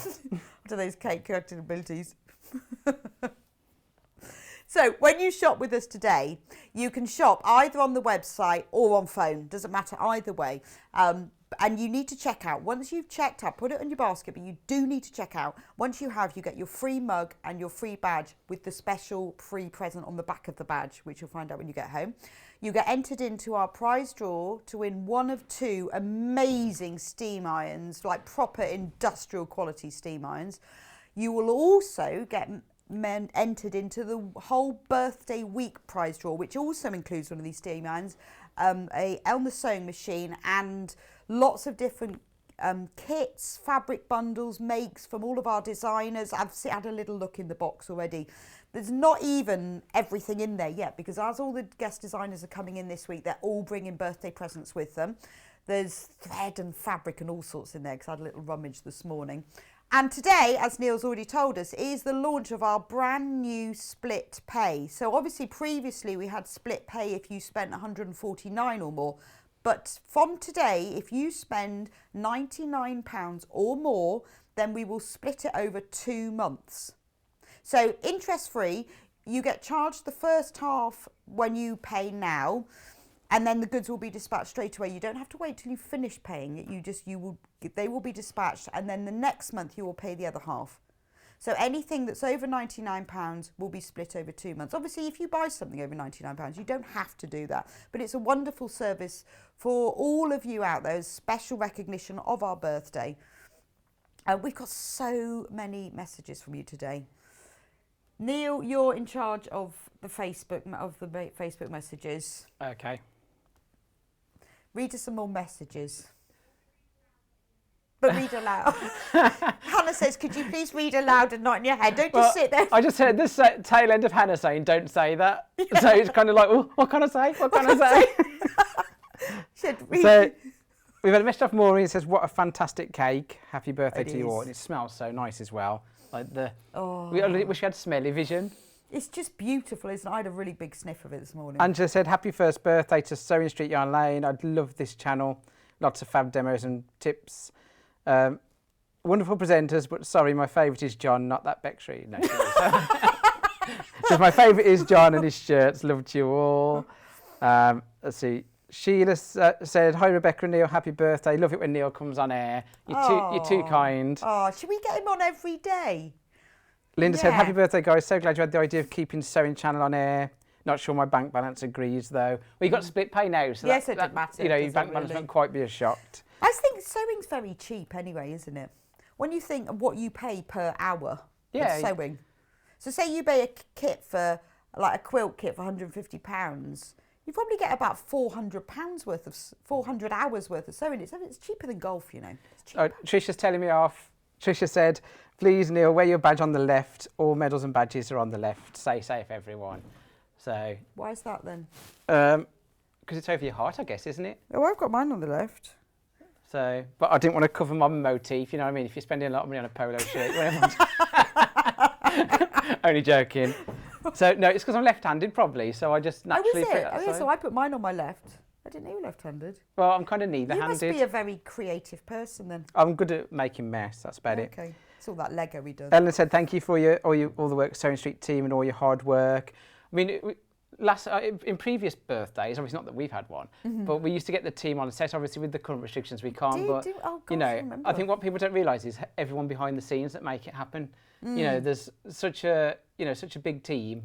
To those cake cutting abilities. So when you shop with us today, you can shop either on the website or on phone. Doesn't matter either way. And you need to check out. Once you've checked out, put it in your basket, but you do need to check out. Once you have, you get your free mug and your free badge with the special free present on the back of the badge, which you'll find out when you get home. You get entered into our prize draw to win one of 2 amazing steam irons, like proper industrial quality steam irons. You will also get entered into the whole birthday week prize draw, which also includes one of these steam irons, a Elmer sewing machine, and lots of different kits, fabric bundles, makes from all of our designers. I've had a little look in the box already. There's not even everything in there yet, because as all the guest designers are coming in this week, they're all bringing birthday presents with them. There's thread and fabric and all sorts in there, because I had a little rummage this morning. And today, as Neil's already told us, is the launch of our brand new split pay. So obviously previously we had split pay if you spent $149 or more. But from today, if you spend £99 or more, then we will split it over 2 months. So interest-free, you get charged the first half when you pay now, and then the goods will be dispatched straight away. You don't have to wait till you finish paying it. They will be dispatched, and then the next month you will pay the other half. So anything that's over £99 will be split over 2 months. Obviously, if you buy something over £99, you don't have to do that. But it's a wonderful service for all of you out there, as special recognition of our birthday. We've got so many messages from you today. Neil, you're in charge of the Facebook messages. Okay. Read us some more messages. But read aloud. Hannah says, could you please read aloud and not in your head? Don't just sit there. I just heard this tail end of Hannah saying, don't say that. Yeah. So it's kind of like, oh, what can I say? What can I say? So we've had a message off Maureen. It says, what a fantastic cake. Happy birthday to you all. And it smells so nice as well. Like we wish we had smelly vision. It's just beautiful, isn't it? I had a really big sniff of it this morning. Angela said, happy first birthday to Sewing Street Yarn Lane. I'd love this channel. Lots of fab demos and tips. Wonderful presenters, but sorry, my favourite is John, not that Beckstreet. No, so my favourite is John and his shirts. Loved you all. Let's see. Sheila said, hi Rebecca and Neil, happy birthday. Love it when Neil comes on air. You're too kind. Oh, should we get him on every day? Linda said, happy birthday guys. So glad you had the idea of keeping Sewing Channel on air. Not sure my bank balance agrees though. Well, you got split pay now, so yes, it doesn't matter. You know, your bank balance won't quite be as shocked. I think sewing's very cheap anyway, isn't it? When you think of what you pay per hour of sewing. So say you buy a kit for, like a quilt kit for £150, you probably get about £400 worth of, 400 hours worth of sewing. It's cheaper than golf, you know. Trisha's telling me off. Trisha said, please Neil, wear your badge on the left. All medals and badges are on the left. Stay safe, everyone. So. Why is that then? Because it's over your heart, I guess, isn't it? Oh, I've got mine on the left. So, but I didn't want to cover my motif, you know what I mean? If you're spending a lot of money on a polo shirt, only joking. So, no, it's because I'm left-handed probably, so I just naturally... So I put mine on my left. I didn't know you were left-handed. Well, I'm kind of neither-handed. You must be a very creative person then. I'm good at making mess, that's about it. Okay, it's all that Lego we do. Ellen said, thank you for all the work, Sewing Street team, and all your hard work. I mean, in previous birthdays, obviously not that we've had one, but we used to get the team on set. Obviously, with the current restrictions, we can't. You know, I think what people don't realise is everyone behind the scenes that make it happen. You know, there's such a big team,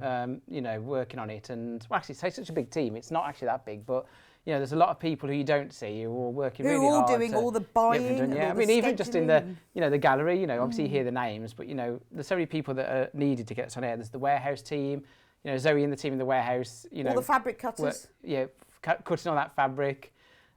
you know, working on it, and well, actually, say such a big team. It's not actually that big, but you know, there's a lot of people who you don't see who are all working Who really are all hard. doing all the buying. Yeah, and I all mean, the even just in the, scheduling. you know, the gallery, you know, obviously you hear the names, but, you know, there's so many people that are needed to get us on air. There's the warehouse team, you know, Zoe and the team in the warehouse, you know. All the fabric cutters. Cutting all that fabric.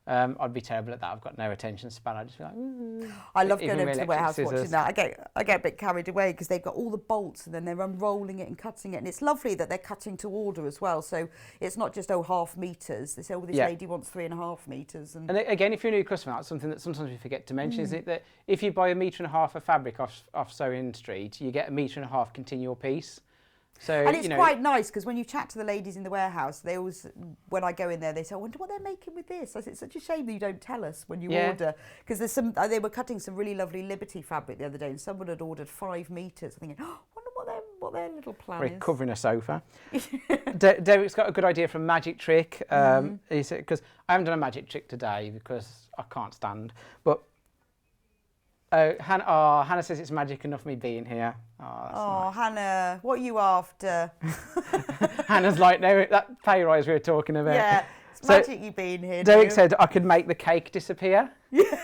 I'd be terrible at that. I've got no attention span. I'd just be like, ooh. I love Even going over with to the warehouse electric watching scissors. that. I get a bit carried away because they've got all the bolts and then they're unrolling it and cutting it. And it's lovely that they're cutting to order as well. So it's not just, half metres. They say, this lady wants 3.5 metres. And again, if you're a new customer, that's something that sometimes we forget to mention, is it that if you buy 1.5 metres of fabric off Sewing Street, you get 1.5 metres continual piece. So, and it's you know, quite nice because when you chat to the ladies in the warehouse, they always, when I go in there, they say, I wonder what they're making with this. I said, it's such a shame that you don't tell us when you order. Because there's they were cutting some really lovely Liberty fabric the other day and someone had ordered 5 metres. I'm thinking, wonder what their little plan is. Covering a sofa. Derek's got a good idea from Magic Trick. He said, because I haven't done a magic trick today because I can't stand. But Hannah says it's magic enough me being here. Oh, that's nice. Hannah, what are you after? Hannah's like, no, that pay rise we were talking about. Yeah, it's magic you being here. Derek said I could make the cake disappear. Yeah,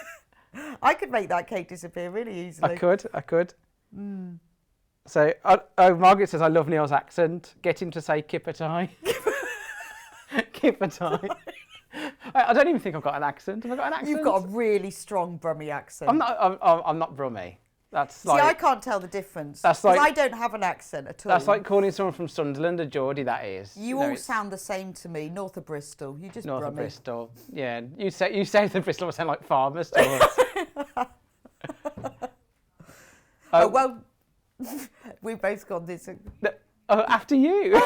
I could make that cake disappear really easily. I could. So, Margaret says, I love Neil's accent. Get him to say kippertie. Kippertie. I don't even think I've got an accent. Have I got an accent? You've got a really strong Brummie accent. I'm not Brummie. That's See, like, I can't tell the difference. That's because like, I don't have an accent at all. That's like calling someone from Sunderland a Geordie, that is. You all sound the same to me. North of Bristol. You just North Brummie. of Bristol. Yeah, you south of Bristol sound like farmers to us. Well, we've both got this. After you.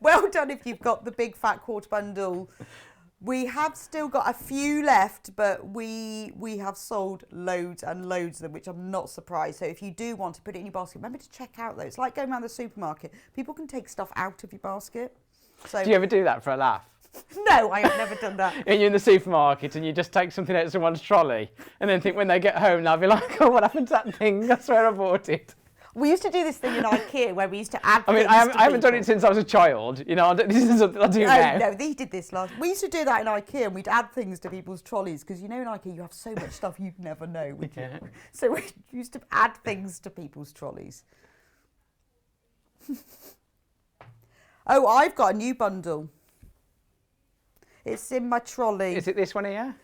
Well done if you've got the big fat quarter bundle. We have still got a few left, but we have sold loads and loads of them, which I'm not surprised. So if you do want to put it in your basket, remember to check out those. It's like going around the supermarket. People can take stuff out of your basket. So Do you ever do that for a laugh? No, I have never done that. And you're in the supermarket and you just take something out of someone's trolley and then think when they get home they'll be like, oh, what happened to that thing? I swear I bought it. We used to do this thing in IKEA where we used to add I haven't done it since I was a child. You know, this is something I do now. No, they did this last. We used to do that in IKEA and we'd add things to people's trolleys because you know in IKEA you have so much stuff you'd never know, would you? So we used to add things to people's trolleys. Oh, I've got a new bundle. It's in my trolley. Is it this one here?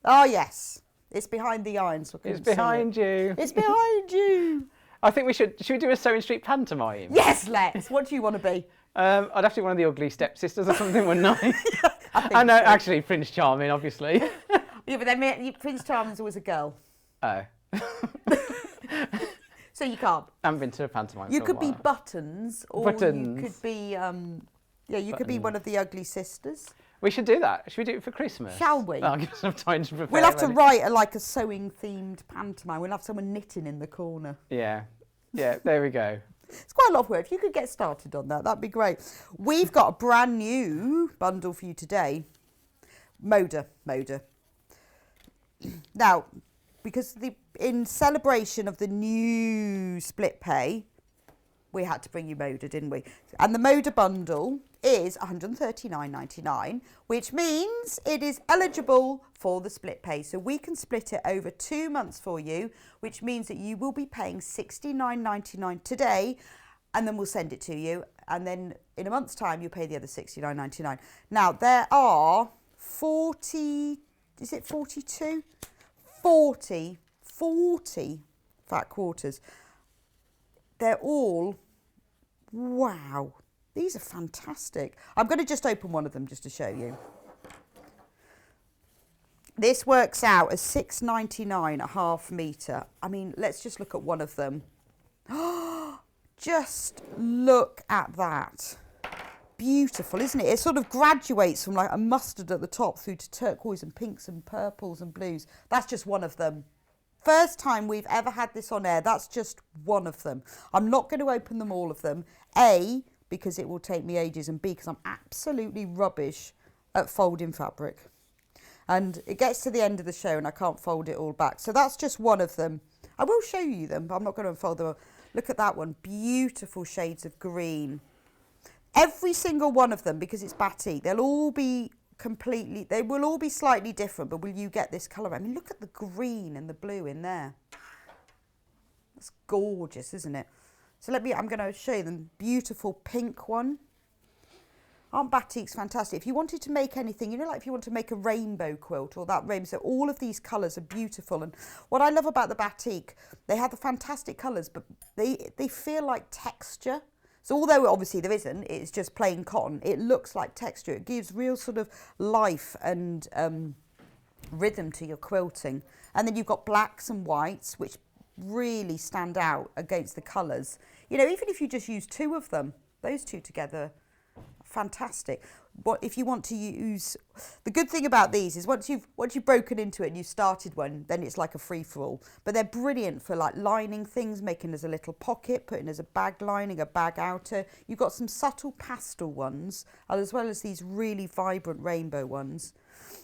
Oh, yes. It's behind the iron. So It's behind you. It's behind you. I think should we do a Sewing Street pantomime? Yes, let's. What do you want to be? I'd have to be one of the ugly stepsisters or something, wouldn't I? I know, so. actually, Prince Charming, obviously. Yeah, but then Prince Charming's always a girl. Oh. So you can't. I haven't been to a pantomime. You for could a be while. Buttons, or Buttons. you could be, you could be one of the ugly sisters. We should do that. Should we do it for Christmas? Shall we? I'll give us enough time to prepare. We'll have to write a sewing themed pantomime. We'll have someone knitting in the corner. Yeah, there we go. It's quite a lot of work. If you could get started on that, that'd be great. We've got a brand new bundle for you today. Moda. Now, because in celebration of the new split pay, we had to bring you Moda, didn't we? And the Moda bundle is £139.99, which means it is eligible for the split pay. So we can split it over 2 months for you, which means that you will be paying £69.99 today, and then we'll send it to you. And then in a month's time, you'll pay the other £69.99. Now, there are 40 fat quarters. They're all, wow, these are fantastic. I'm going to just open one of them just to show you. This works out as £6.99 a half metre. I mean, let's just look at one of them. Just look at that. Beautiful, isn't it? It sort of graduates from like a mustard at the top through to turquoise and pinks and purples and blues. That's just one of them. First time we've ever had this on air. That's just one of them. I'm not going to open them all of them. A, because it will take me ages, and B, because I'm absolutely rubbish at folding fabric. And it gets to the end of the show and I can't fold it all back. So that's just one of them. I will show you them, but I'm not going to unfold them. Look at that one. Beautiful shades of green. Every single one of them, because it's batik, they'll all be completely, they will all be slightly different, but will you get this colour? I mean, look at the green and the blue in there. That's gorgeous, isn't it? So I'm going to show you the beautiful pink one. Aren't batiks fantastic? If you wanted to make anything, you know, like if you want to make a rainbow quilt or that rainbow, so all of these colours are beautiful. And what I love about the batik, they have the fantastic colours, but they feel like texture. So although obviously there isn't, it's just plain cotton, it looks like texture. It gives real sort of life and rhythm to your quilting. And then you've got blacks and whites, which really stand out against the colours. You know, even if you just use two of them, those two together, fantastic. What if you want to use, the good thing about these is once you've broken into it and you started one, then it's like a free-for-all. But they're brilliant for like lining things, making as a little pocket, putting as a bag lining, a bag outer. You've got some subtle pastel ones, as well as these really vibrant rainbow ones.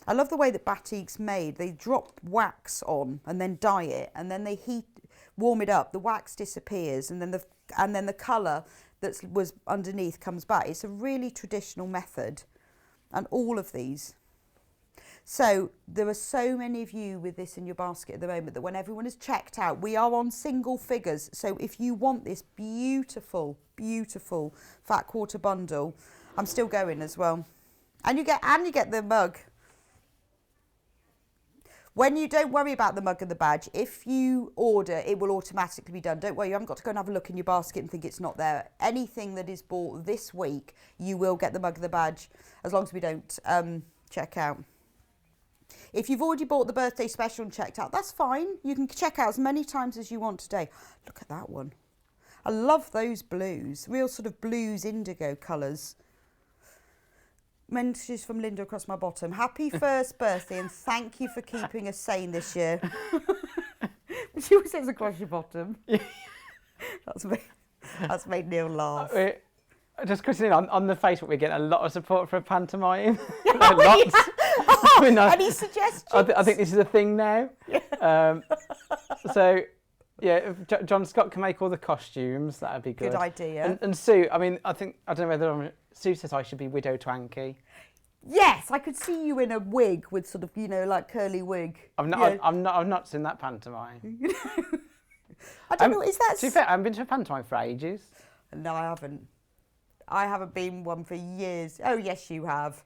I love the way that batik's made. They drop wax on and then dye it, and then they warm it up. The wax disappears, and then the colour that was underneath comes back. It's a really traditional method, and all of these. So there are so many of you with this in your basket at the moment that when everyone is checked out, we are on single figures. So if you want this beautiful, beautiful fat quarter bundle, I'm still going as well. And you get the mug. When you don't worry about the mug and the badge, if you order, it will automatically be done. Don't worry, you haven't got to go and have a look in your basket and think it's not there. Anything that is bought this week, you will get the mug and the badge, as long as we don't check out. If you've already bought the birthday special and checked out, that's fine. You can check out as many times as you want today. Look at that one. I love those blues, real sort of blues indigo colours. Messages from Linda across my bottom. Happy first birthday and thank you for keeping us sane this year. She always says across your bottom. That's made Neil laugh. Just quickly on the Facebook, we get a lot of support for a pantomime. Lots. Oh, any suggestions? I think this is a thing now. Yeah. So, yeah, if John Scott can make all the costumes, that would be good. Good idea. And Sue, I mean, I don't know whether Sue says I should be Widow Twanky. Yes, I could see you in a wig with sort of, you know, like curly wig. I'm not seen that pantomime. I don't know, is that... To be fair, I haven't been to a pantomime for ages. No, I haven't. I haven't been one for years. Oh, yes, you have.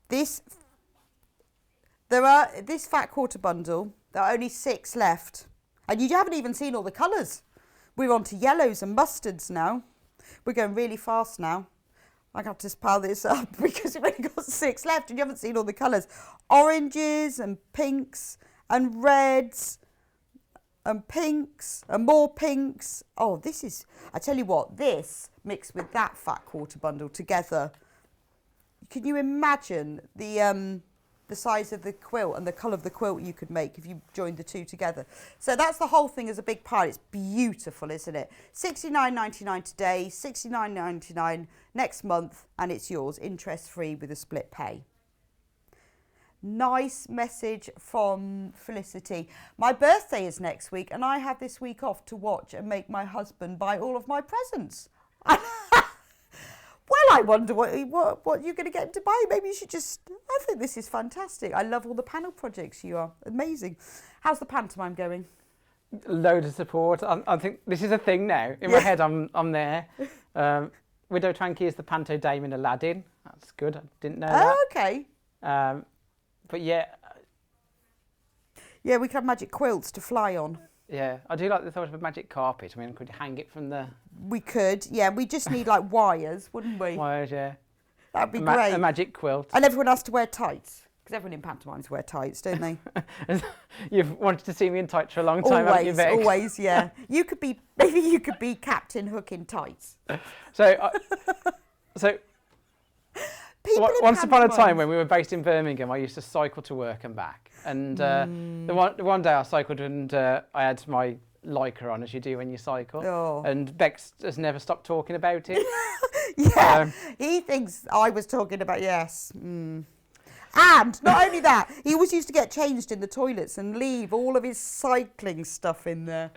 This fat quarter bundle, there are only 6 left. And you haven't even seen all the colours. We're on to yellows and mustards now. We're going really fast now. I have to pile this up because we've only got 6 left and you haven't seen all the colours. Oranges and pinks and reds and pinks and more pinks. Oh, this is, I tell you what, this mixed with that fat quarter bundle together. Can you imagine the size of the quilt and the colour of the quilt you could make if you joined the two together? So that's the whole thing as a big pile. It's beautiful, isn't it? $69.99 today, $69.99 next month, and it's yours, interest-free with a split pay. Nice message from Felicity. My birthday is next week, and I have this week off to watch and make my husband buy all of my presents. Well, I wonder what you're going to get him to buy. Maybe you should just... I think this is fantastic. I love all the panel projects you are. Amazing. How's the pantomime going? Load of support. I think this is a thing now. In my head, I'm there. Widow Twanky is the panto dame in Aladdin. That's good. I didn't know that. Okay. But yeah. Yeah, we could have magic quilts to fly on. Yeah, I do like the thought of a magic carpet. I mean, could you hang it from the... We could, yeah. We just need like wires, wouldn't we? Wires, yeah. That'd be great. A magic quilt. And everyone has to wear tights. Because everyone in pantomimes wear tights, don't they? You've wanted to see me in tights for a long time, haven't you, Vic? Always, yeah. Maybe you could be Captain Hook in tights. So once upon a time when we were based in Birmingham, I used to cycle to work and back. And the one day I cycled and I had my Lycra on, as you do when you cycle. Oh. And Bex has never stopped talking about it. Yeah, he thinks I was talking about, yes. And not only that, he always used to get changed in the toilets and leave all of his cycling stuff in there.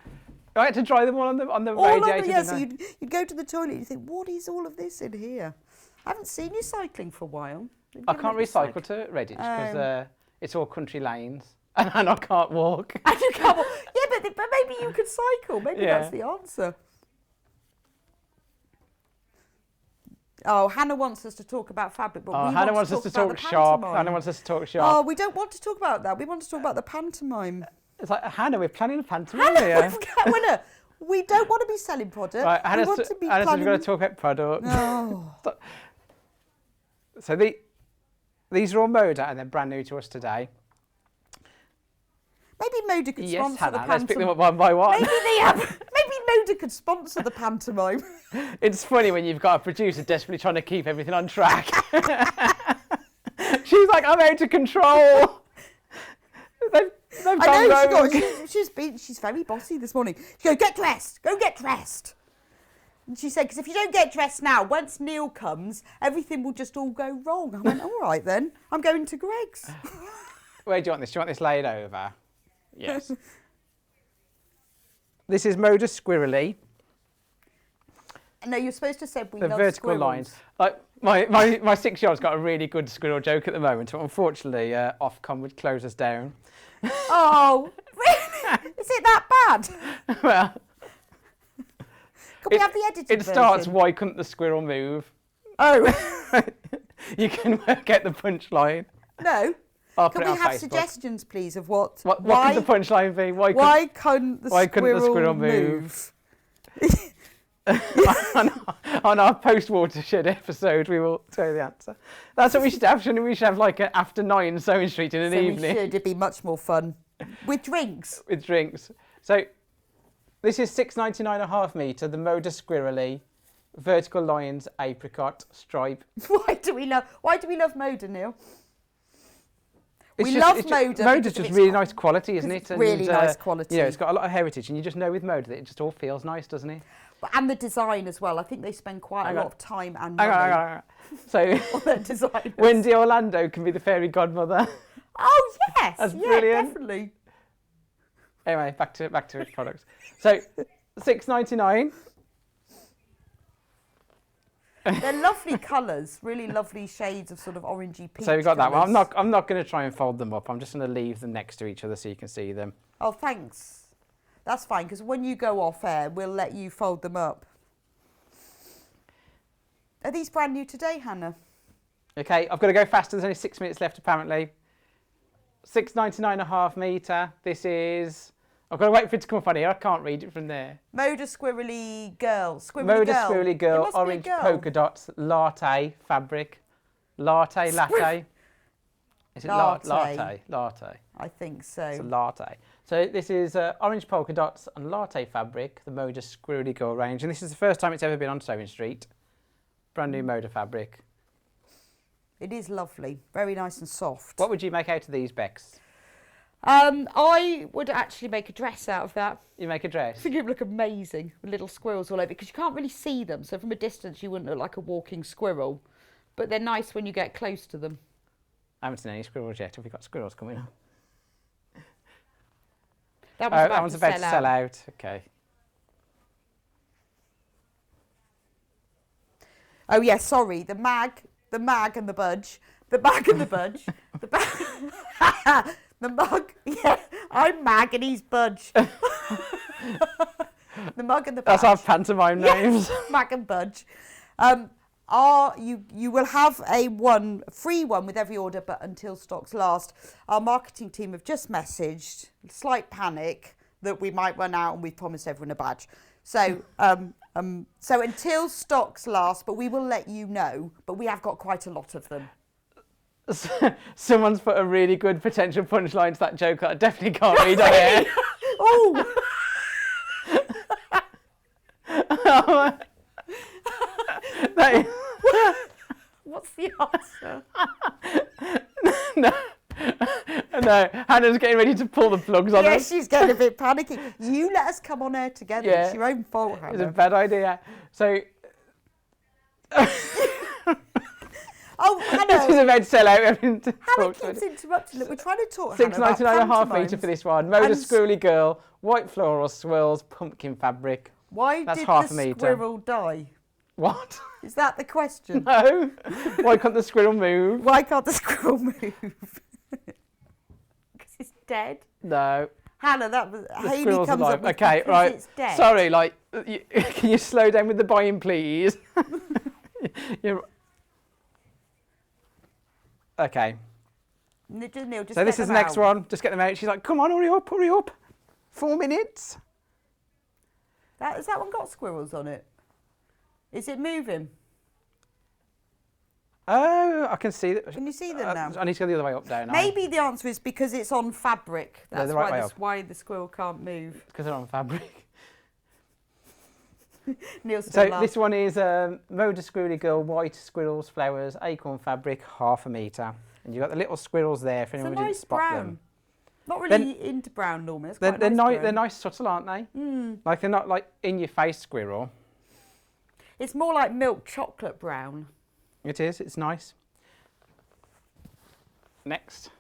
I had to dry them all on the All radiator. over, yeah, so didn't you'd go to the toilet and you think, what is all of this in here? I haven't seen you cycling for a while. I can't recycle to Redditch because it's all country lanes and I can't walk. And you can't walk. Yeah, but maybe you could cycle. Maybe that's the answer. Oh, Hannah wants us to talk about fabric, but Hannah wants us to talk shop. Hannah wants us to talk shop. Oh, we don't want to talk about that. We want to talk about the pantomime. It's like, Hannah, we're planning a pantomime here. Hannah, we don't want to be selling product. Right, we want to be planning... we've got to talk about product. Oh. So these are all Moda and they're brand new to us today. Maybe Moda could sponsor Hannah, the pantomime. let's pick them up one by one. Maybe Moda could sponsor the pantomime. It's funny when you've got a producer desperately trying to keep everything on track. She's like, I'm out of control. I know, she's very bossy this morning. She goes, get dressed. And she said, because if you don't get dressed now, once Neil comes, everything will just all go wrong. I went, all right then, I'm going to Greg's. Where do you want this? Do you want this laid over? Yes. This is Moda Squirrely. No, you're supposed to say we the love vertical squirrels. lines. Like my 6-year-old's got a really good squirrel joke at the moment, but unfortunately, Ofcom would close us down. Oh, really? Is it that bad? Well, can we have the edited It starts, version? why couldn't the squirrel move? Oh. You can work out the punchline. No. I'll Can put it we on have Facebook. suggestions, please, of what What could the punchline be? Why couldn't the squirrel move? on our post-watershed episode, we will tell you the answer. That's what we should have, shouldn't we? We should have like an after 9 sewing street in an evening. We should. It'd be much more fun. With drinks. With drinks. So this is 6.99 a half metre, the Moda Squirrely, vertical lines, apricot, stripe. Why do we love Moda, Neil? We love Moda. Moda's just really nice quality, isn't it? Really nice quality. You know, it's got a lot of heritage, and you just know with Moda that it just all feels nice, doesn't it? And the design as well. I think they spend quite a lot of time and money hang on. So on their designers. Wendy Orlando can be the fairy godmother. Oh yes, That's brilliant. Definitely. Anyway, back to its products. So $6.99. They're lovely colours, really lovely shades of sort of orangey peach. So we've got that colours. one. I'm not going to try and fold them up. I'm just going to leave them next to each other so you can see them. Oh, thanks. That's fine, because when you go off air, we'll let you fold them up. Are these brand new today, Hannah? Okay, I've got to go faster. There's only 6 minutes left, apparently. $6.99 a half metre. This is... I've got to wait for it to come up on here. I can't read it from there. Moda Squirrely Girl. Moda Squirrely Girl, orange polka dots, latte fabric. Latte. Is it latte? Latte. I think so. It's a latte. So this is orange polka dots and latte fabric, the Moda Squirrely Girl range. And this is the first time it's ever been on Sewing Street. Brand new Moda fabric. It is lovely. Very nice and soft. What would you make out of these, Bex? I would actually make a dress out of that. You make a dress? I think it would look amazing with little squirrels all over it, because you can't really see them. So from a distance, you wouldn't look like a walking squirrel. But they're nice when you get close to them. I haven't seen any squirrels yet. Have we got squirrels coming up? That one's about to sell out. Okay. Oh, yeah, sorry. The mag and the budge. The bag and the budge. The mug. Yeah, I'm Mag and he's Budge. The mug and the budge. That's our pantomime names. Yes, Mag and Budge. You will have a free one with every order, but until stocks last. Our marketing team have just messaged, slight panic, that we might run out, and we've promised everyone a badge. So so until stocks last, but we will let you know. But we have got quite a lot of them. Someone's put a really good potential punchline to that joke that I definitely can't read on air. Oh! What's the answer? No, Hannah's getting ready to pull the plugs on us. Yes, she's getting a bit panicky. You let us come on air together. Yeah. It's your own fault, Hannah. It's a bad idea. So... Oh, This is Hannah. a red sellout. Having to Hannah talk to keeps it. interrupting. Look, we're trying to talk, Hannah, about £6.99 and a half pantomimes. metre for this one. Mode And of Squirrely Girl, white floral swirls, pumpkin fabric. Why That's did half the a metre. squirrel die? What? Is that the question? No. Why can't the squirrel move? Why can't the squirrel move? Because it's dead. No. Hannah, that was The Hayley squirrel's comes alive. up with Okay, because right. it's dead. Sorry, like, can you slow down with the buying, please? You're... Okay. Neil, just So this get is the them next out. one. Just get them out. She's like, come on, hurry up, hurry up. 4 minutes. Has that one got squirrels on it? Is it moving? Oh, I can see that. Can you see them now? I need to go the other way up, don't I? Maybe the answer is because it's on fabric. No, That's the right way why the squirrel can't move. Because they're on fabric. Neil's So still this one is Mode of Squirrely Girl, white squirrels, flowers, acorn fabric, half a metre. And you've got the little squirrels there if It's a anyone didn't nice spot brown. them. Not really into brown normally. It's They're, quite a nice brown. they're nice, subtle, aren't they? Mm. Like they're not like in your face squirrel. It's more like milk chocolate brown. It is, it's nice. Next.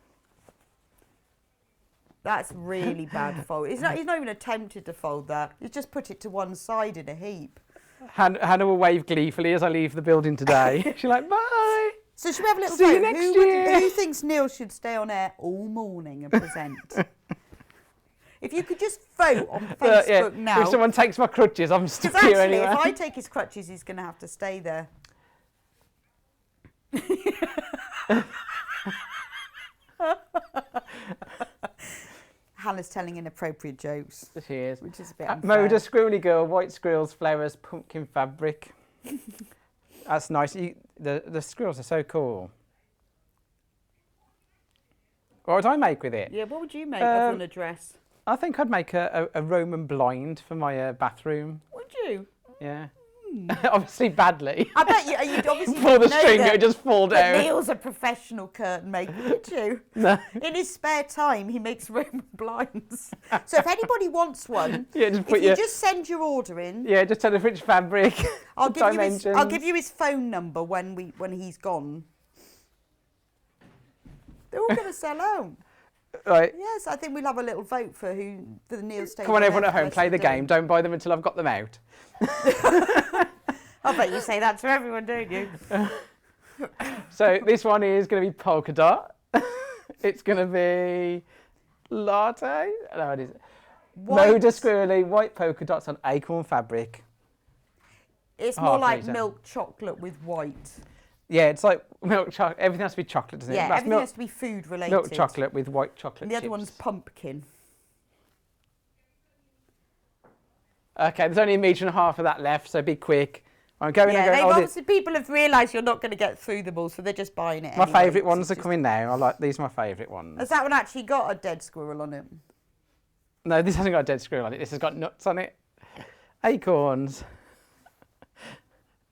That's really bad fold. He's not even attempted to fold that. He's just put it to one side in a heap. Hannah will wave gleefully as I leave the building today. She's like, bye. So should we have a little See you vote? next year. Who thinks Neil should stay on air all morning and present? If you could just vote on Facebook now. If someone takes my crutches, I'm stuck Because here actually, anyway. if I take his crutches, he's going to have to stay there. Hannah's telling inappropriate jokes, She is. which is a bit unfair. Mode of Squirrely Girl, white squirrels, flowers, pumpkin fabric. That's nice. The squirrels are so cool. What would I make with it? Yeah, what would you make of an address? I think I'd make a Roman blind for my bathroom. Would you? Yeah. Obviously badly. I bet you'd obviously Pull the know string, that, it would just fall that down. Neil's a professional curtain maker, would you? No. In his spare time, he makes Roman blinds. So if anybody wants one, Yeah, just put if you just send your order in, Yeah, just tell us which fabric. I'll give dimensions. you his phone number when he's gone. They're all going to sell out. Right. Yes, I think we'll have a little vote for the Neil State. Come on, everyone at home, play the game. Don't buy them until I've got them out. I bet you say that to everyone, don't you? So this one is going to be polka dot. It's going to be latte. No, it is. Mode of Squirrely, white polka dots on acorn fabric. It's more like freezer. milk chocolate with white. Yeah, it's like milk chocolate. Everything has to be chocolate, doesn't it? Yeah, That's everything has to be food related. milk chocolate with white chocolate And the other chips. one's pumpkin. Okay, there's only a metre and a half of that left, so be quick. I'm going Yeah, and going. obviously people have realised you're not going to get through them all, so they're just buying it My anyway, favourite which ones is are just- coming now. These are my favourite ones. Has that one actually got a dead squirrel on it? No, this hasn't got a dead squirrel on it. This has got nuts on it. Acorns.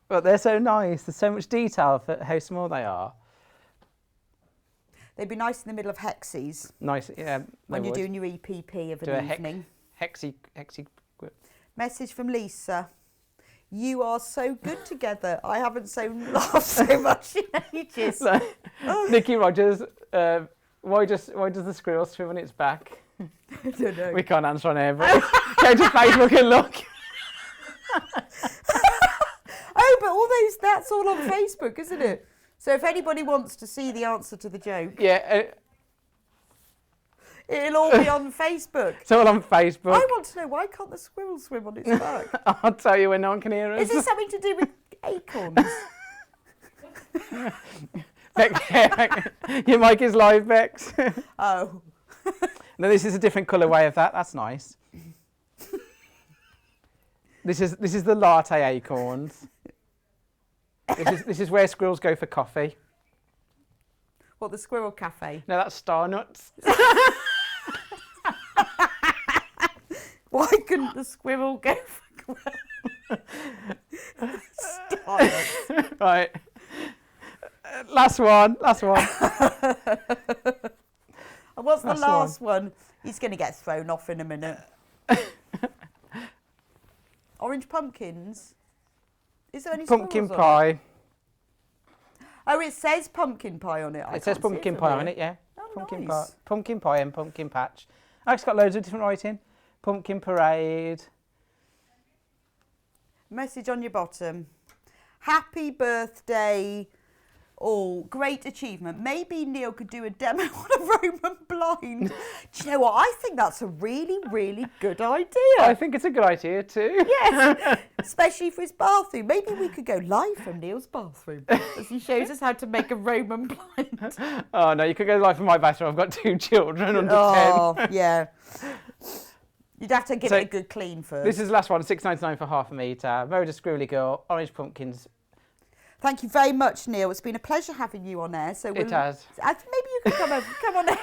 But they're so nice. There's so much detail for how small they are. They'd be nice in the middle of hexes Nice, yeah. when they you're would. doing your EPP of Do an a evening. hexy. Message from Lisa. You are so good together. I haven't laughed so much in ages. So, Nicky Rogers, why does the squirrel swim on its back? I don't know. We can't answer on air, but go to Facebook and look. Oh, but that's all on Facebook, isn't it? So if anybody wants to see the answer to the joke, Yeah, it'll all be on Facebook. it's all on Facebook. I want to know, why can't the squirrel swim on its back? I'll tell you when no one can hear us. Is it something to do with acorns? Your mic is live, Bex. Oh. No, this is a different colourway of that. That's nice. This is the latte acorns. This is where squirrels go for coffee. What, the squirrel cafe? No, that's star nuts. Why couldn't the squirrel go for Stars. Right. Last one. And what's the That's last one? He's going to get thrown off in a minute. Orange pumpkins. Is there any Pumpkin squirrels on it? pie. Oh, it says pumpkin pie on it. It says pumpkin pie on it, yeah. Oh, Pumpkin nice. pie, pumpkin pie and pumpkin patch. Oh, it's got loads of different writing. Pumpkin parade. Message on your bottom. Happy birthday. Oh, great achievement. Maybe Neil could do a demo on a Roman blind. Do you know what? I think that's a really, really good idea. I think it's a good idea too. Yes, especially for his bathroom. Maybe we could go live from Neil's bathroom as he shows us how to make a Roman blind. Oh no, you could go live from my bathroom. I've got 2 children under 10. Oh, yeah. You'd have to give it a good clean first. This is the last one, $6.99 for half a metre. Meredith Screwley Girl, orange pumpkins. Thank you very much, Neil. It's been a pleasure having you on air. So It has. Maybe you could come on air.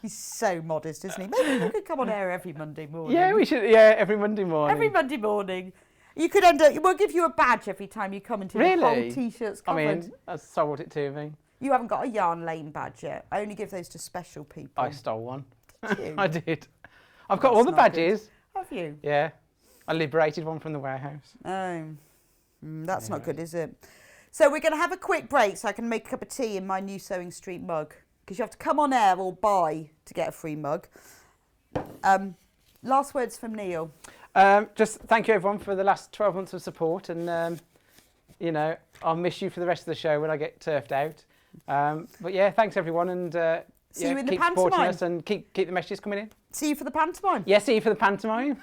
He's so modest, isn't he? Maybe you could come on air every Monday morning. Yeah, we should. Yeah, every Monday morning. Every Monday morning. You could end up. We'll give you a badge every time you come into the whole t-shirts covered. I mean, sold it to me. You haven't got a Yarn Lane badge yet. I only give those to special people. I stole one. Did you? I did. I've got all the badges. Have you? Yeah. I liberated one from the warehouse. Oh, that's not good, is it? So we're going to have a quick break so I can make a cup of tea in my new Sewing Street mug. Because you have to come on air or buy to get a free mug. Last words from Neil. Just thank you everyone for the last 12 months of support, and you know, I'll miss you for the rest of the show when I get turfed out. But yeah, thanks everyone, and see you in the keep supporting pantomime. us and keep the messages coming in. See you for the pantomime. Yeah, see you for the pantomime.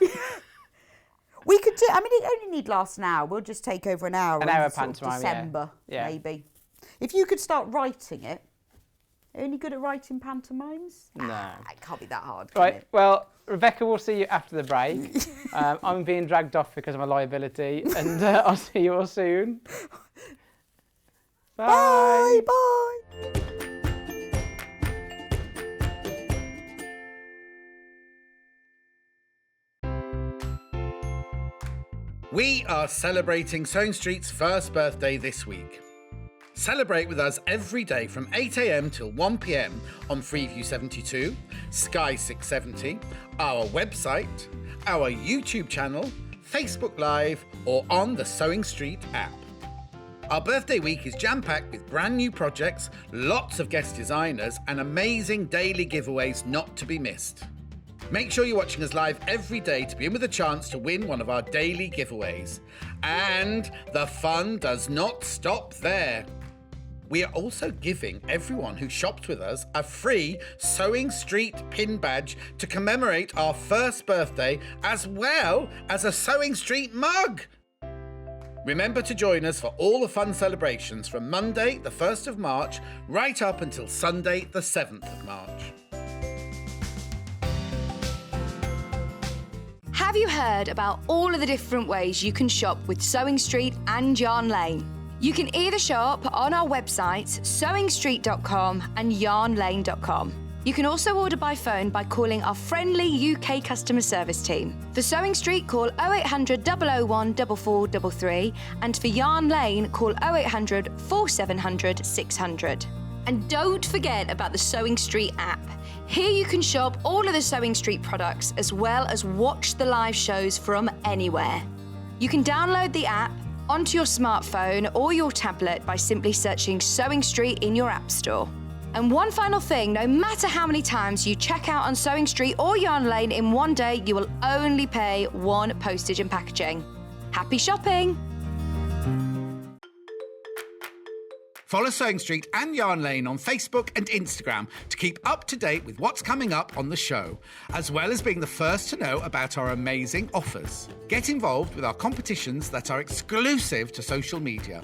We could do. I mean, it only need last an hour. We'll just take over an hour. An hour sort of pantomime, December, yeah. maybe. If you could start writing it. Only good at writing pantomimes? No. It can't be that hard, Right, it? well, Rebecca, we'll see you after the break. I'm being dragged off because of my liability, and I'll see you all soon. Bye. Bye. We are celebrating Sewing Street's first birthday this week. Celebrate with us every day from 8 a.m. till 1 p.m. on Freeview 72, Sky 670, our website, our YouTube channel, Facebook Live, or on the Sewing Street app. Our birthday week is jam-packed with brand new projects, lots of guest designers, and amazing daily giveaways not to be missed. Make sure you're watching us live every day to be in with a chance to win one of our daily giveaways. And the fun does not stop there. We are also giving everyone who shops with us a free Sewing Street pin badge to commemorate our first birthday, as well as a Sewing Street mug. Remember to join us for all the fun celebrations from Monday, the 1st of March, right up until Sunday, the 7th of March. Have you heard about all of the different ways you can shop with Sewing Street and Yarn Lane? You can either shop on our websites, sewingstreet.com and yarnlane.com. You can also order by phone by calling our friendly UK customer service team. For Sewing Street, call 0800 001 4433, and for Yarn Lane, call 0800 4700 600. And don't forget about the Sewing Street app. Here you can shop all of the Sewing Street products as well as watch the live shows from anywhere. You can download the app onto your smartphone or your tablet by simply searching Sewing Street in your app store. And one final thing, no matter how many times you check out on Sewing Street or Yarn Lane in one day, you will only pay one postage and packaging. Happy shopping! Follow Sewing Street and Yarn Lane on Facebook and Instagram to keep up to date with what's coming up on the show, as well as being the first to know about our amazing offers. Get involved with our competitions that are exclusive to social media.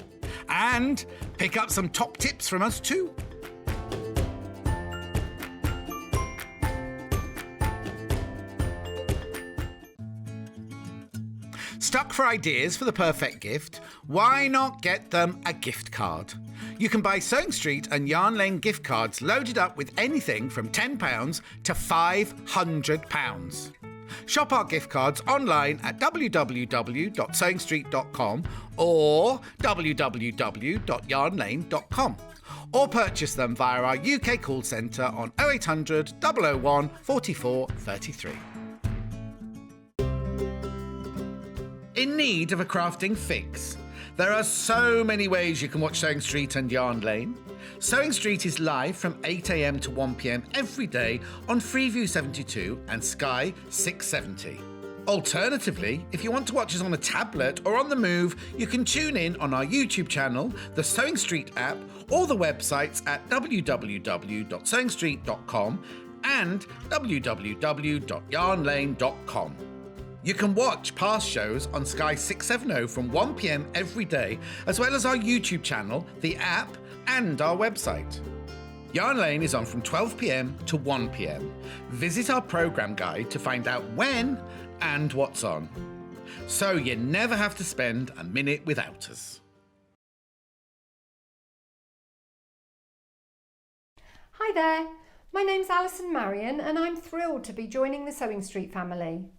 And pick up some top tips from us too. Stuck for ideas for the perfect gift? Why not get them a gift card? You can buy Sewing Street and Yarn Lane gift cards loaded up with anything from £10 to £500. Shop our gift cards online at www.sewingstreet.com or www.yarnlane.com, or purchase them via our UK call centre on 0800 001 44 33. In need of a crafting fix? There are so many ways you can watch Sewing Street and Yarn Lane. Sewing Street is live from 8 a.m. to 1 p.m. every day on Freeview 72 and Sky 670. Alternatively, if you want to watch us on a tablet or on the move, you can tune in on our YouTube channel, the Sewing Street app, or the websites at www.sewingstreet.com and www.yarnlane.com. You can watch past shows on Sky 670 from 1 p.m. every day, as well as our YouTube channel, the app, and our website. Yarn Lane is on from 12 p.m. to 1 p.m. Visit our programme guide to find out when and what's on. So you never have to spend a minute without us. Hi there, my name's Allison Maryon and I'm thrilled to be joining the Sewing Street family.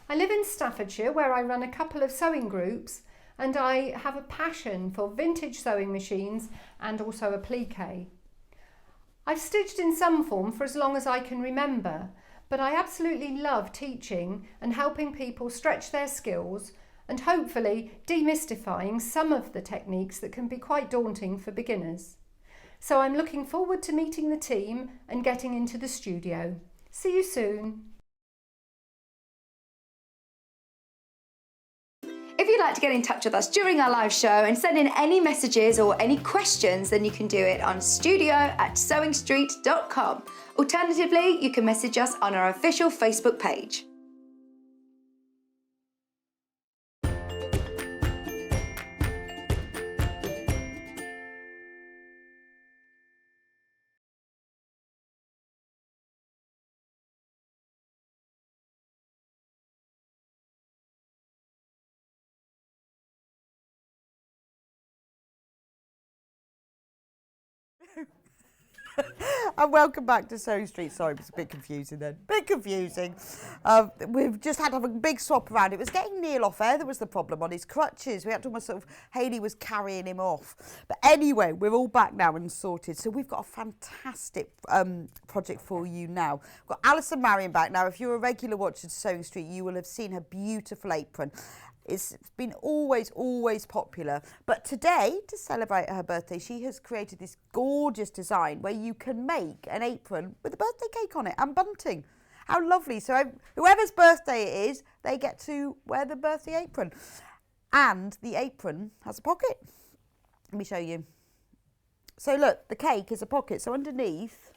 I live in Staffordshire where I run a couple of sewing groups and I have a passion for vintage sewing machines and also applique. I've stitched in some form for as long as I can remember, but I absolutely love teaching and helping people stretch their skills and hopefully demystifying some of the techniques that can be quite daunting for beginners. So I'm looking forward to meeting the team and getting into the studio. See you soon. If you'd like to get in touch with us during our live show and send in any messages or any questions, then you can do it on studio@sewingstreet.com. Alternatively, you can message us on our official Facebook page. And welcome back to Sewing Street. Sorry, it was a bit confusing then. Bit confusing. We've just had to have a big swap around. It was getting Neil off air. There was the problem on his crutches. We had to almost sort of, Hayley was carrying him off. But anyway, we're all back now and sorted. So we've got a fantastic project for you now. We've got Allison Maryon back now. If you're a regular watcher to Sewing Street, you will have seen her beautiful apron. It's been always popular. But today, to celebrate her birthday, she has created this gorgeous design where you can make an apron with a birthday cake on it and bunting. How lovely. So whoever's birthday it is, they get to wear the birthday apron. And the apron has a pocket. Let me show you. So look, the cake is a pocket. So underneath,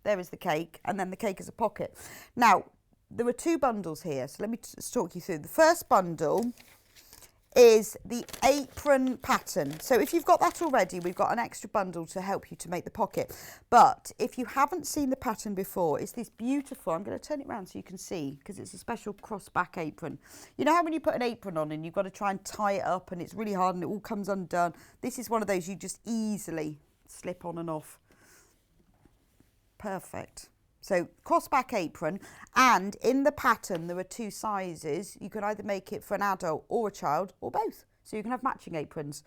there is the cake, and then the cake is a pocket. Now, there are two bundles here, so let me just talk you through. The first bundle is the apron pattern. So if you've got that already, we've got an extra bundle to help you to make the pocket. But if you haven't seen the pattern before, it's this beautiful, I'm going to turn it around so you can see, because it's a special cross back apron. You know how when you put an apron on and you've got to try and tie it up and it's really hard and it all comes undone? This is one of those you just easily slip on and off. Perfect. So crossback apron, and in the pattern there are two sizes. You can either make it for an adult or a child or both. So you can have matching aprons.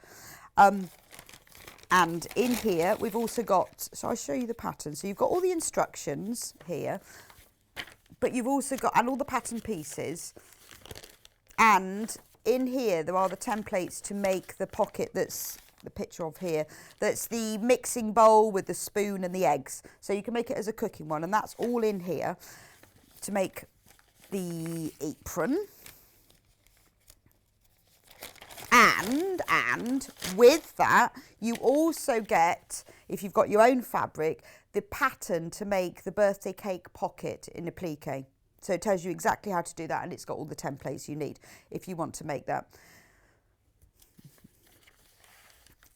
And in here we've also got, so I'll show you the pattern. So you've got all the instructions here, but you've also got, and all the pattern pieces. And in here there are the templates to make the pocket that's the picture of here, that's the mixing bowl with the spoon and the eggs, so you can make it as a cooking one, and that's all in here to make the apron. And with that you also get, if you've got your own fabric, the pattern to make the birthday cake pocket in applique. So it tells you exactly how to do that, and it's got all the templates you need if you want to make that.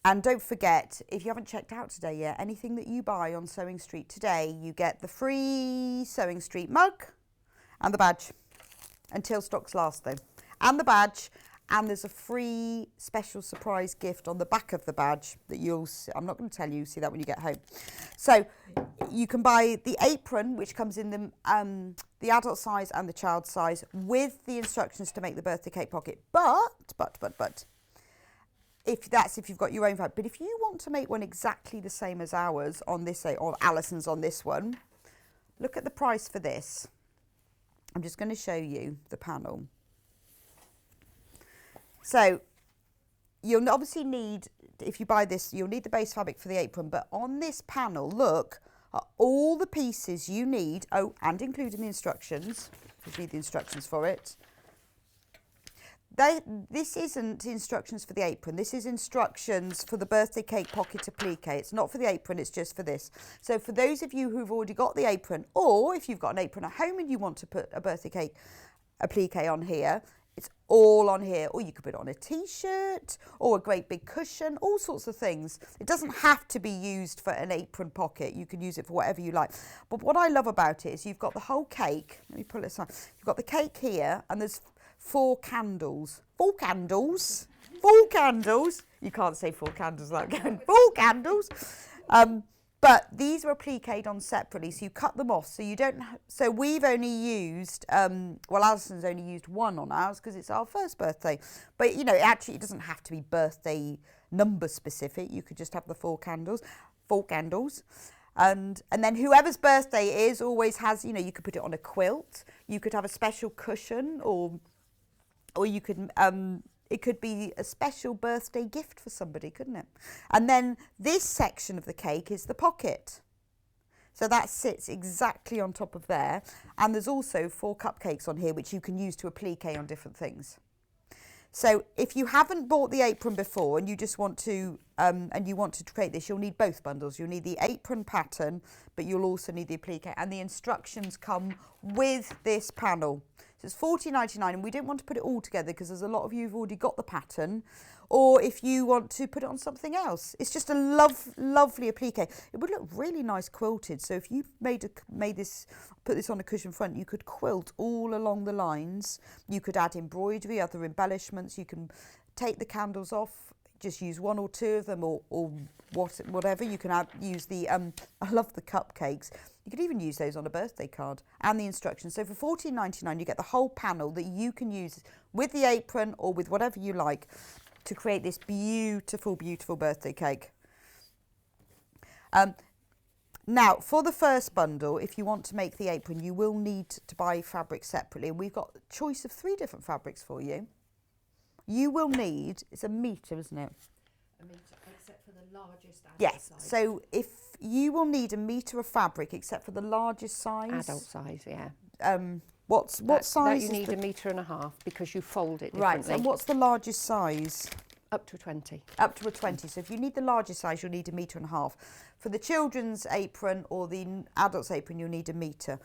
And don't forget, if you haven't checked out today yet, anything that you buy on Sewing Street today, you get the free Sewing Street mug and the badge, until stocks last though. And the badge, and there's a free special surprise gift on the back of the badge that you'll see. I'm not going to tell you, you'll see that when you get home. So you can buy the apron, which comes in the adult size and the child size, with the instructions to make the birthday cake pocket. But if you've got your own fabric. But if you want to make one exactly the same as ours on this, or Allison's on this one, look at the price for this. I'm just going to show you the panel. So you'll obviously need, if you buy this, you'll need the base fabric for the apron, but on this panel, look at all the pieces you need, and including the instructions, if you need the instructions for it. This isn't instructions for the apron, this is instructions for the birthday cake pocket applique. It's not for the apron, it's just for this. So for those of you who've already got the apron, or if you've got an apron at home and you want to put a birthday cake applique on here, it's all on here. Or you could put it on a t-shirt or a great big cushion, all sorts of things. It doesn't have to be used for an apron pocket. You can use it for whatever you like. But what I love about it is you've got the whole cake. Let me pull this on. You've got the cake here and there's 4 candles. 4 candles. 4 candles. You can't say 4 candles without going 4 candles. But these were appliqued on separately, so you cut them off. So you don't. So we've only used. Well, Allison's only used 1 on ours because it's our first birthday. But you know, actually, it doesn't have to be birthday number specific. You could just have the 4 candles. 4 candles. And then whoever's birthday it is always has. You know, you could put it on a quilt. You could have a special cushion, or you could. It could be a special birthday gift for somebody, couldn't it? And then this section of the cake is the pocket. So that sits exactly on top of there. And there's also 4 cupcakes on here, which you can use to applique on different things. So if you haven't bought the apron before and you just want to, create this, you'll need both bundles. You'll need the apron pattern, but you'll also need the applique. And the instructions come with this panel. So it's $14.99, and we don't want to put it all together because there's a lot of you who've already got the pattern, or if you want to put it on something else. It's just a lovely applique. It would look really nice quilted. So if you put this on a cushion front, you could quilt all along the lines. You could add embroidery, other embellishments. You can take the candles off, just use 1 or 2 of them, or whatever. You can use the, I love the cupcakes. You could even use those on a birthday card and the instructions. So for $14.99, you get the whole panel that you can use with the apron or with whatever you like to create this beautiful, beautiful birthday cake. Now, for the first bundle, if you want to make the apron, you will need to buy fabric separately. And we've got a choice of 3 different fabrics for you. You will need, it's a metre, isn't it? A metre, except for the largest adult yes, size. so if you will need a metre of fabric, except for the largest size. Adult size, yeah. What size? That you need a metre and a half because you fold it differently. Right, and what's the largest size? Up to 20. Up to a 20. So if you need the largest size, you'll need a metre and a half. For the children's apron or the adult's apron, you'll need a metre.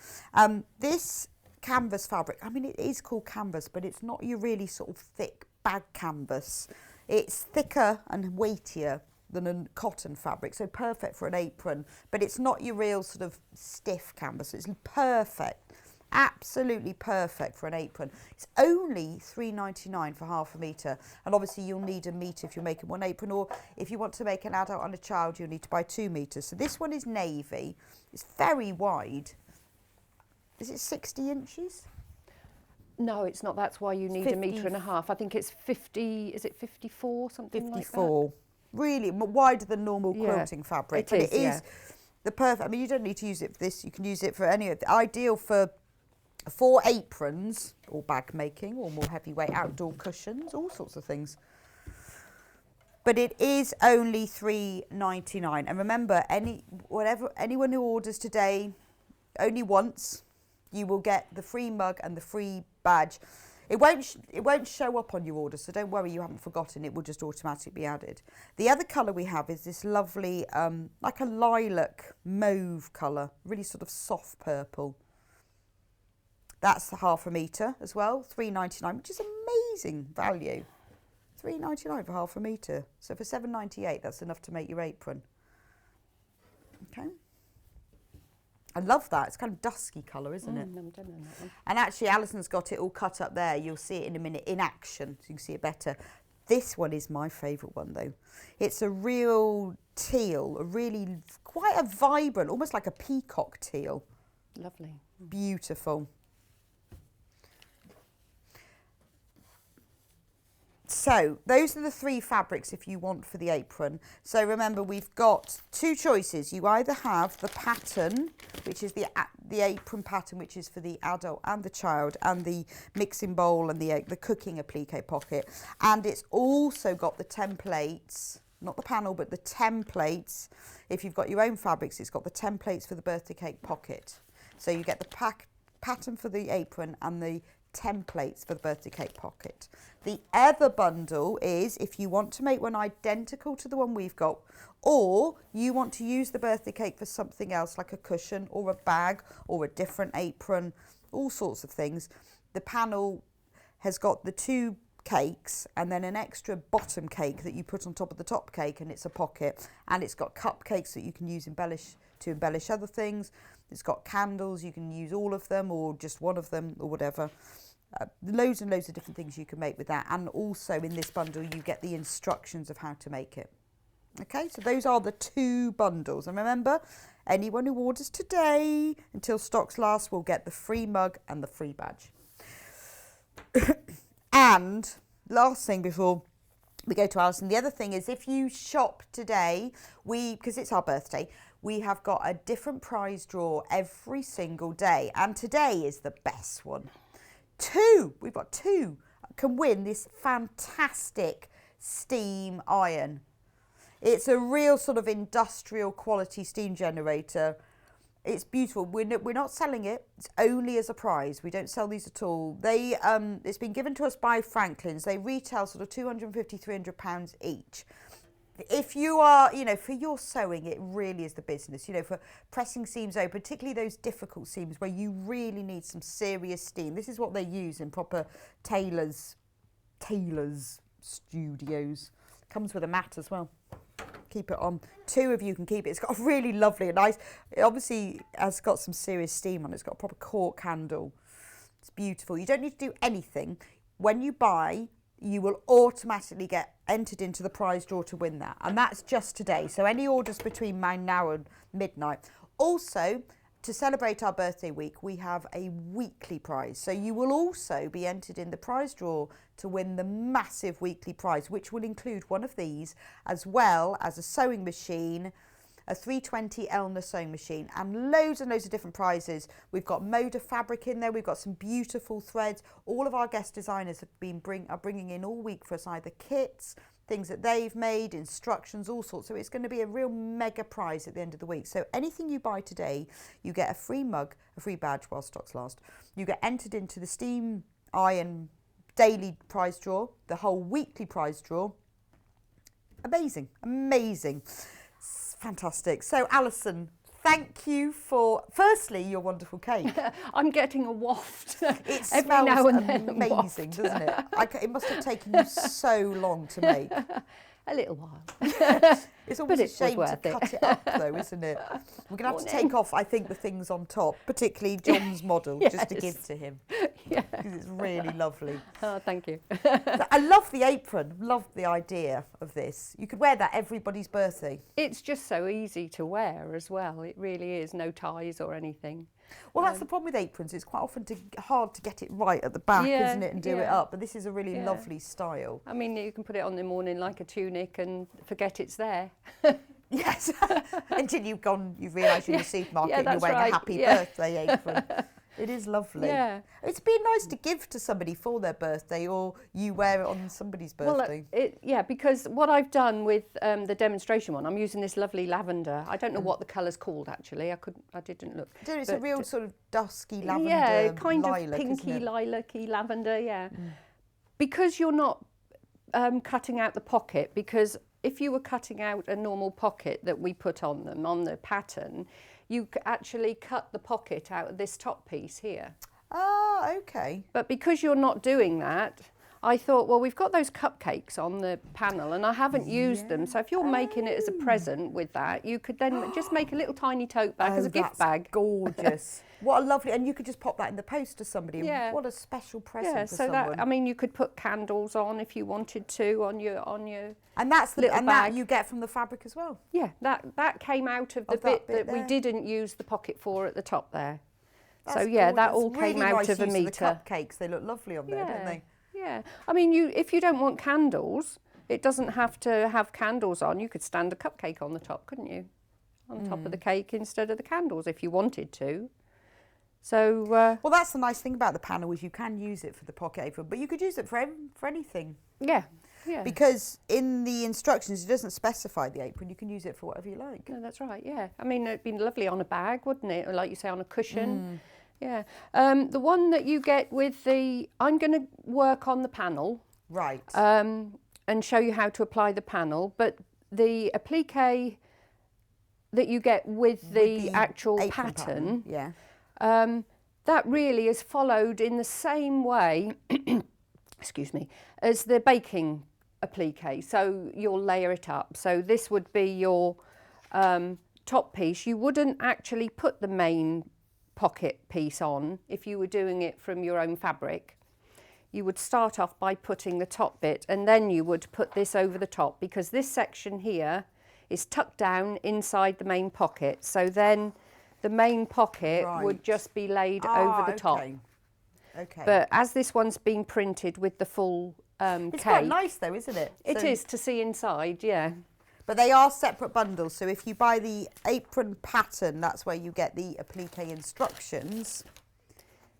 This canvas fabric, I mean, it is called canvas, but it's not your really sort of thick bag canvas. It's thicker and weightier than a cotton fabric, so perfect for an apron, but it's not your real sort of stiff canvas. It's perfect, absolutely perfect for an apron. It's only $3.99 for half a metre, and obviously you'll need a metre if you're making 1 apron, or if you want to make an adult and a child, you'll need to buy 2 metres. So this one is navy. It's very wide. Is it 60 inches? No, it's not. That's why you need 50. a metre and a half. I think it's 50, is it 54, something 54. like that? Really wider than normal quilting fabric. It is the perfect. I mean, you don't need to use it for this. You can use it for any of the ideal for aprons or bag making or more heavyweight outdoor cushions, all sorts of things. But it is only $3.99. And remember, anyone who orders today only once, you will get the free mug and the free badge. It won't show up on your order, so don't worry, you haven't forgotten. It will just automatically be added. The other colour we have is this lovely, like a lilac mauve colour, really sort of soft purple. That's half a metre as well, $3.99, which is amazing value. $3.99 for half a metre. So for $7.98, that's enough to make your apron. Okay. I love that. It's kind of dusky colour, isn't it? I don't know that one. And actually, Allison's got it all cut up there. You'll see it in a minute in action, so you can see it better. This one is my favourite one, though. It's a real teal, quite a vibrant, almost like a peacock teal. Lovely. So those are the 3 fabrics if you want for the apron. So remember, we've got 2 choices. You either have the pattern, which is the apron pattern, which is for the adult and the child, and the mixing bowl and the cooking applique pocket. And it's also got the templates, not the panel, but the templates. If you've got your own fabrics, it's got the templates for the birthday cake pocket. So you get the pattern for the apron and the templates for the birthday cake pocket. The other bundle is if you want to make one identical to the one we've got, or you want to use the birthday cake for something else like a cushion or a bag or a different apron, all sorts of things. The panel has got the 2 cakes and then an extra bottom cake that you put on top of the top cake, and it's a pocket, and it's got cupcakes that you can use to embellish other things. It's got candles, you can use all of them or just one of them or whatever. Loads and loads of different things you can make with that, and also in this bundle you get the instructions of how to make it. Okay, so those are the 2 bundles, and remember, anyone who orders today until stocks last will get the free mug and the free badge. And last thing before we go to Allison, the other thing is if you shop today, because it's our birthday, we have got a different prize draw every single day, and today is the best one. 2, we've got 2 can win this fantastic steam iron. It's a real sort of industrial quality steam generator. It's beautiful. We're not selling it. It's only as a prize. We don't sell these at all. It's been given to us by Franklin's. They retail sort of £250, £300 each. If you are, for your sewing, it really is the business, for pressing seams open, particularly those difficult seams where you really need some serious steam. This is what they use in proper tailors' studios. Comes with a mat as well. Keep it on. 2 of you can keep it. It's got a really lovely and nice, it obviously has got some serious steam on it. It's got a proper cork handle. It's beautiful. You don't need to do anything. When you buy, you will automatically get entered into the prize draw to win that. And that's just today. So any orders between now and midnight. Also, to celebrate our birthday week, we have a weekly prize. So you will also be entered in the prize draw to win the massive weekly prize, which will include one of these, as well as a sewing machine, a 320 Elna sewing machine, and loads of different prizes. We've got Moda fabric in there. We've got some beautiful threads. All of our guest designers are bringing in all week for us either kits, things that they've made, instructions, all sorts. So it's going to be a real mega prize at the end of the week. So anything you buy today, you get a free mug, a free badge while stocks last. You get entered into the steam iron daily prize draw, the whole weekly prize draw. Amazing, amazing. Fantastic. So, Alison, thank you for, firstly, your wonderful cake. I'm getting a waft. It every smells now and then amazing, doesn't it? It must have taken you so long to make. A little while. It's almost a shame to cut it up, though, isn't it? We're going to have to take off, I think, the things on top, particularly John's model, just to give to him. Yeah. Because it's really lovely. Oh, thank you. I love the apron, love the idea of this. You could wear that everybody's birthday. It's just so easy to wear as well. It really is. No ties or anything. Well, that's the problem with aprons. It's quite often hard to get it right at the back, Yeah, isn't it, and do it yeah. up. But this is a really lovely style. I mean, you can put it on in the morning like a tunic and forget it's there. Yes, until you've realised you're in the supermarket Yeah, and you're that's wearing right. a happy Yeah. birthday apron. It is lovely. Yeah. It's been nice to give to somebody for their birthday, or you wear it on somebody's birthday. Well, because what I've done with the demonstration one, I'm using this lovely lavender. I don't know what the colour's called actually. I didn't look. It's a real sort of dusky lavender, yeah, kind lilac, of pinky isn't it? lilac-y lavender. Yeah, because you're not cutting out the pocket. Because if you were cutting out a normal pocket that we put on them on the pattern, you actually cut the pocket out of this top piece here. Ah, okay. But because you're not doing that, I thought, well, we've got those cupcakes on the panel and I haven't used them. So if you're making it as a present with that, you could then just make a little tiny tote bag as a gift bag. Gorgeous. What a lovely, and you could just pop that in the post to somebody. Yeah. What a special present Yeah, for so someone. that, I mean, you could put candles on if you wanted to on your and that's little that bag. you get from the fabric as well. Yeah, that came out of the Of that bit that we there. didn't use the pocket for at the top there. That's so yeah, that gorgeous. all Really came out nice of a use metre. the cupcakes, they look lovely on there, don't they? Yeah. I mean, if you don't want candles, it doesn't have to have candles on. You could stand a cupcake on the top, couldn't you? On top of the cake instead of the candles if you wanted to. So well, that's the nice thing about the panel is you can use it for the pocket apron, but you could use it for anything. Yeah. Because in the instructions it doesn't specify the apron. You can use it for whatever you like. No, that's right. Yeah. I mean, it'd be lovely on a bag, wouldn't it? Or like you say, on a cushion. Yeah. The one that you get with I'm going to work on the panel. Right. And show you how to apply the panel, but the applique that you get with the actual pattern, that really is followed in the same way, excuse me, as the baking applique. So you'll layer it up. So this would be your top piece. You wouldn't actually put the main pocket piece on if you were doing it from your own fabric. You would start off by putting the top bit, and then you would put this over the top, because this section here is tucked down inside the main pocket. So then the main pocket would just be laid over the top. Okay. But as this one's been printed with the full it's cake, quite nice though, isn't it? It is to see inside, yeah. But they are separate bundles. So if you buy the apron pattern, that's where you get the applique instructions.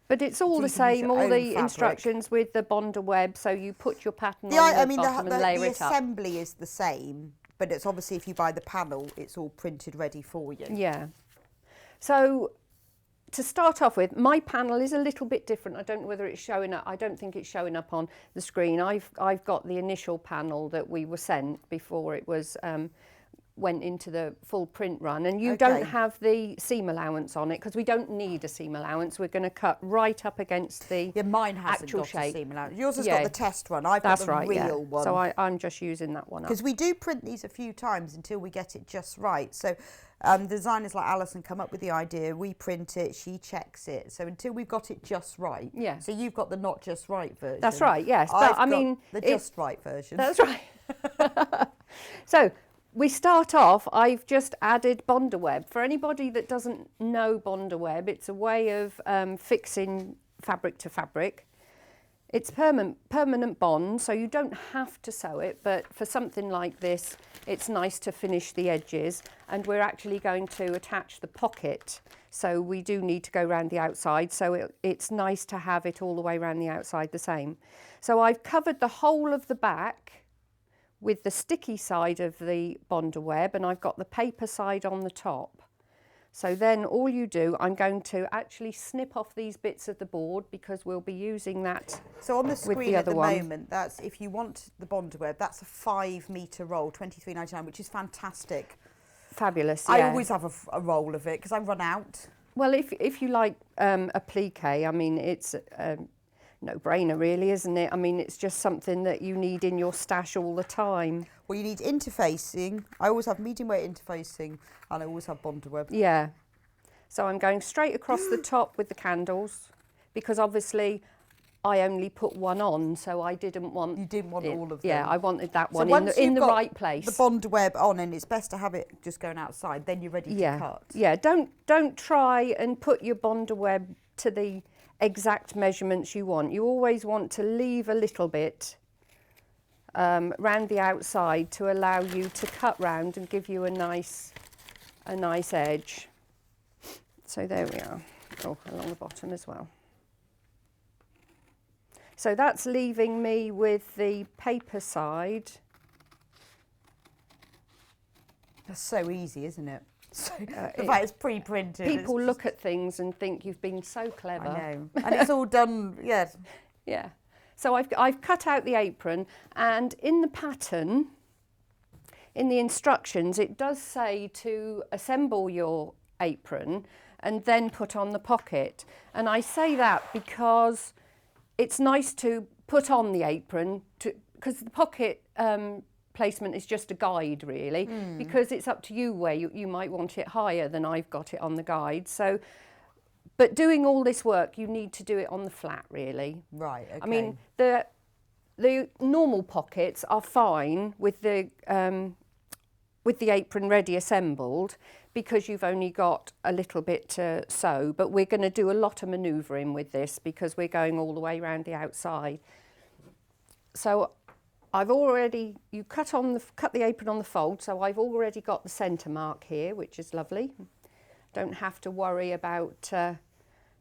But it's all the same, all the instructions with the bonder web. So you put your pattern on the bottom and layer it up. The assembly is the same, but it's obviously if you buy the panel, it's all printed ready for you. Yeah. So to start off with, my panel is a little bit different. I don't know whether it's showing up. I don't think it's showing up on the screen. I've got the initial panel that we were sent before it was went into the full print run, and you don't have the seam allowance on it because we don't need a seam allowance. We're going to cut right up against the mine hasn't actual got shape. A seam allowance. Yours has got the test one. I've got the real one. So I'm just using that one up. Because we do print these a few times until we get it just right. So designers like Allison come up with the idea, we print it, she checks it. So until we've got it just right. Yeah. So you've got the not just right version. That's right, yes. But I've I mean, got the just right version. That's right. So we start off, I've just added bonder web. For anybody that doesn't know bonder web, it's a way of fixing fabric to fabric. It's permanent bond, so you don't have to sew it, but for something like this, it's nice to finish the edges, and we're actually going to attach the pocket, so we do need to go around the outside, so it's nice to have it all the way around the outside the same. So I've covered the whole of the back with the sticky side of the bonder web, and I've got the paper side on the top. So then all you do, I'm going to actually snip off these bits of the board because we'll be using that. So on the screen at the moment, that's if you want the bonder web, that's a 5 metre roll, $23.99, which is fantastic. Fabulous, yeah. I always have a roll of it because I run out. Well, if you like applique, I mean, it's a no-brainer really, isn't it? I mean, it's just something that you need in your stash all the time. Well, you need interfacing. I always have medium weight interfacing, and I always have bonder web. Yeah. So I'm going straight across the top with the candles, because obviously I only put one on, so I didn't want... You didn't want all of them. Yeah, I wanted that one in the right place. The bonder web on, and it's best to have it just going outside, then you're ready to cut. Yeah, don't try and put your bonder web to the exact measurements you want. You always want to leave a little bit round the outside to allow you to cut round and give you a nice edge. So there we are. Oh, along the bottom as well. So that's leaving me with the paper side. That's so easy, isn't it? So, the fact it's pre-printed. People look at things and think you've been so clever. I know. And it's all done, yeah. Yeah. So I've cut out the apron, and in the pattern, in the instructions, it does say to assemble your apron and then put on the pocket. And I say that because it's nice to put on the apron, because the pocket placement is just a guide really, because it's up to you where you might want it higher than I've got it on the guide. So, but doing all this work, you need to do it on the flat really. Right, okay. I mean, the normal pockets are fine with the apron ready assembled, because you've only got a little bit to sew, but we're going to do a lot of manoeuvring with this because we're going all the way around the outside. So you cut the apron on the fold, so I've already got the centre mark here, which is lovely. Don't have to worry about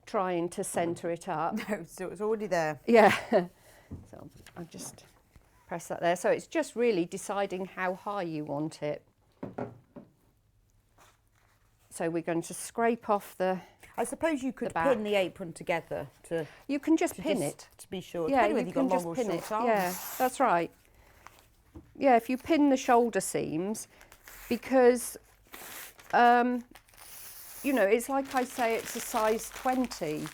trying to centre it up. No, so it's already there. Yeah, so I'll just press that there. So it's just really deciding how high you want it. So we're going to scrape off the... I suppose you could pin the apron together to... You can just pin it. To be sure. Yeah, Depending you whether can you've got just long or pin short it. arms. Yeah, that's right. Yeah, if you pin the shoulder seams, because, you know, it's like I say, it's a size 20,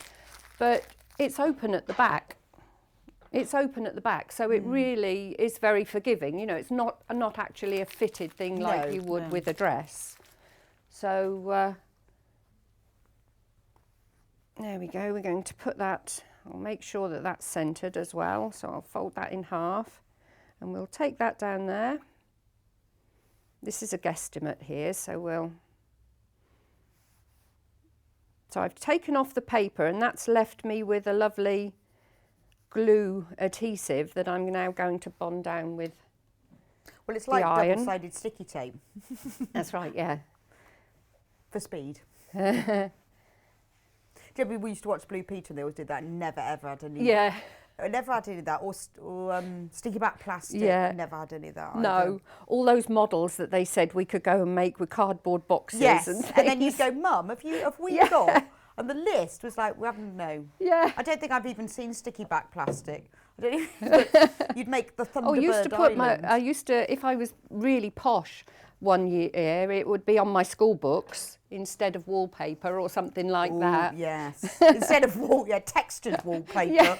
but it's open at the back. It's open at the back, so it really is very forgiving. You know, it's not actually a fitted thing like you would with a dress. So there we go. We're going to put that. I'll make sure that that's centred as well. So I'll fold that in half, and we'll take that down there. This is a guesstimate here, so I've taken off the paper, and that's left me with a lovely glue adhesive that I'm now going to bond down with. Well, it's like iron. double-sided sticky tape. That's right, yeah. For speed. We used to watch Blue Peter and they always did that and never ever had any. Yeah. I never had any of that. Or sticky back plastic. Yeah. Never had any of that. No, either. all those models that they said we could go and make with cardboard boxes. Yes. And then you'd go, Mum, have we got? And the list was like, we haven't, no. Yeah. I don't think I've even seen sticky back plastic. I don't even, you'd make the Thunderbird I used to, if I was really posh one year, it would be on my school books instead of wallpaper or something like that. Yes. Instead of textured wallpaper. Yeah.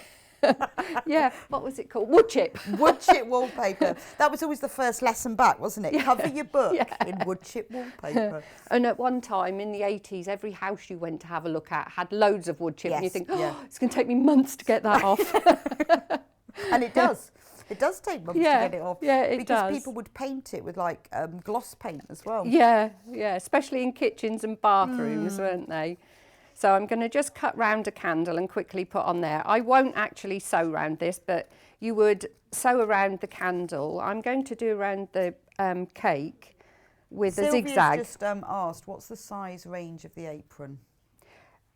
Yeah, what was it called? Wood chip. Wood chip wallpaper. That was always the first lesson back, wasn't it? Yeah. Cover your book in wood chip wallpaper. And at one time in the 80s, every house you went to have a look at had loads of wood chip, and you think, it's going to take me months to get that off. And it does. It does take months to get it off. Yeah, it does. Because people would paint it with like gloss paint as well. Yeah, especially in kitchens and bathrooms, weren't they? So I'm going to just cut round a candle and quickly put on there. I won't actually sew round this, but you would sew around the candle. I'm going to do around the cake with a zigzag. Sylvia's just asked, what's the size range of the apron?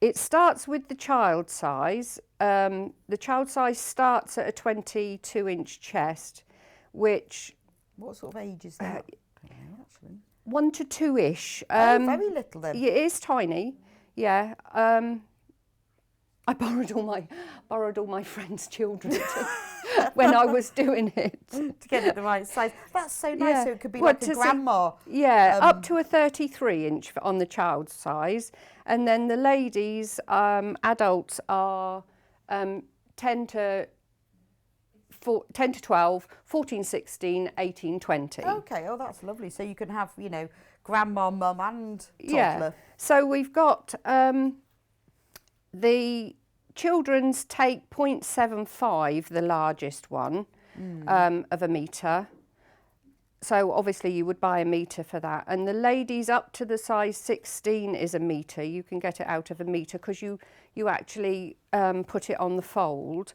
It starts with the child size. The child size starts at a 22-inch chest, which... What sort of age is that? Actually. 1 to 2-ish. Very little then. It is tiny. Yeah, I borrowed all my friends' children when I was doing it to get it the right size. That's so nice. Yeah. So it could be like a grandma. Up to a 33-inch on the child size, and then the ladies, adults are 10 to 12, 14, 16, 18, 20. Okay, that's lovely. So you can have, grandma, mum and toddler. Yeah. So we've got the children's take 0.75, the largest one, of a metre. So obviously you would buy a metre for that. And the ladies up to the size 16 is a metre. You can get it out of a metre because you actually put it on the fold.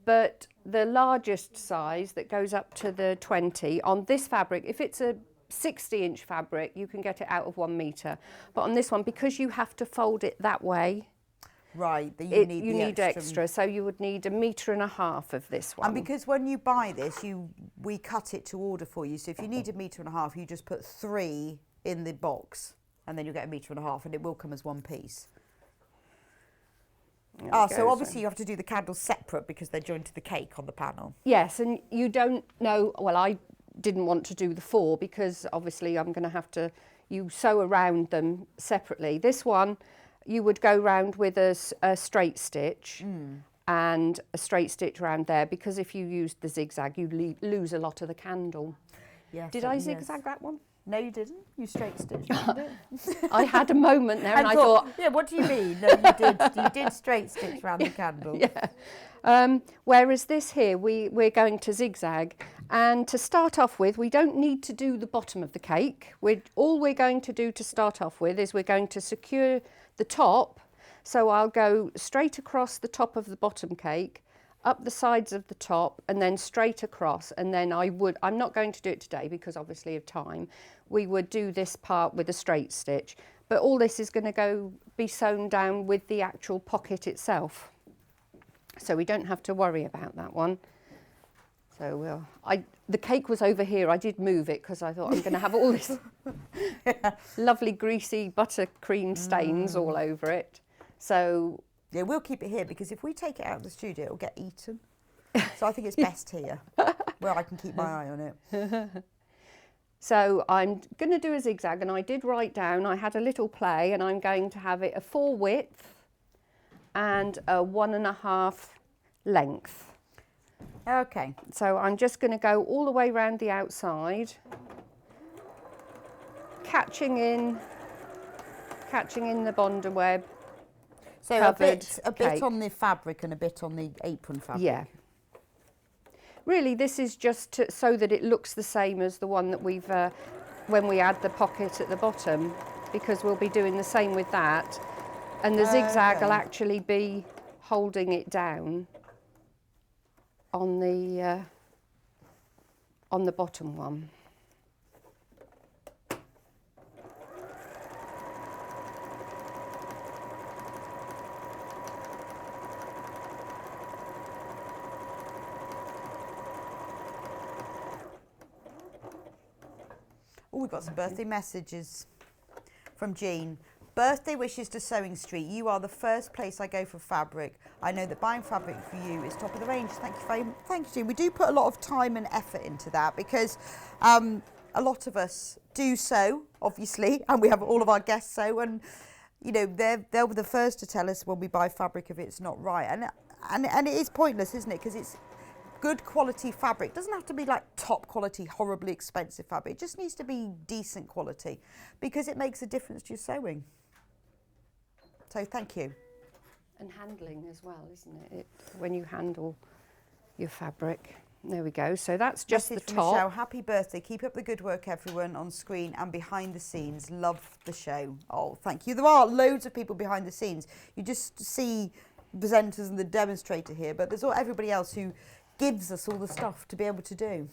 But the largest size that goes up to the 20 on this fabric, if it's a 60-inch fabric, you can get it out of 1 metre. But on this one, because you have to fold it that way, right, you need extra. So you would need 1.5 meters of this one. And because when you buy this, we cut it to order for you. So if you need 1.5 meters, you just put 3 in the box, and then you get 1.5 meters, and it will come as one piece. So obviously you have to do the candles separate because they're joined to the cake on the panel. Yes, and you don't know. Well, I didn't want to do the 4 because obviously I'm going to have to. You sew around them separately. This one, you would go round with a straight stitch and a straight stitch around there, because if you used the zigzag, you lose a lot of the candle. Yes. Did I zigzag that one? No, you didn't. You straight stitched it. I had a moment there and I thought... Yeah, what do you mean? No, you did. You did straight stitch around the candle. Yeah. Whereas this here, we're going to zigzag. And to start off with, we don't need to do the bottom of the cake. All we're going to do to start off with is we're going to secure the top. So I'll go straight across the top of the bottom cake, up the sides of the top and then straight across, and then I'm not going to do it today because obviously of time, we would do this part with a straight stitch, but all this is going to be sewn down with the actual pocket itself, so we don't have to worry about that one. So the cake was over here. I did move it because I thought I'm going to have all this lovely greasy buttercream stains all over it. So yeah, we'll keep it here because if we take it out of the studio, it'll get eaten. So I think it's best here, where I can keep my eye on it. So I'm going to do a zigzag, and I did write down, I had a little play, and I'm going to have it a 4 width and a 1.5 length. Okay. So I'm just going to go all the way around the outside, catching in the Bonder web. So a bit on the fabric and a bit on the apron fabric. Yeah. Really, this is just so that it looks the same as the one that we've, when we add the pocket at the bottom, because we'll be doing the same with that. And the zigzag will actually be holding it down on the bottom one. Oh, we've got some birthday messages from Jean. Birthday wishes to Sewing Street. You are the first place I go for fabric. I know that buying fabric for you is top of the range. Thank you, Jean. We do put a lot of time and effort into that because a lot of us do sew, obviously, and we have all of our guests sew, and you know they'll be the first to tell us when we buy fabric if it's not right, and it is pointless, isn't it? Because it's good quality fabric. It doesn't have to be like top quality, horribly expensive fabric. It just needs to be decent quality because it makes a difference to your sewing. So thank you. And handling as well, isn't it? When you handle your fabric. There we go. So that's just Message the from top. Michelle. Happy birthday. Keep up the good work, everyone, on screen and behind the scenes. Love the show. Oh, thank you. There are loads of people behind the scenes. You just see presenters and the demonstrator here, but there's everybody else who gives us all the stuff to be able to do.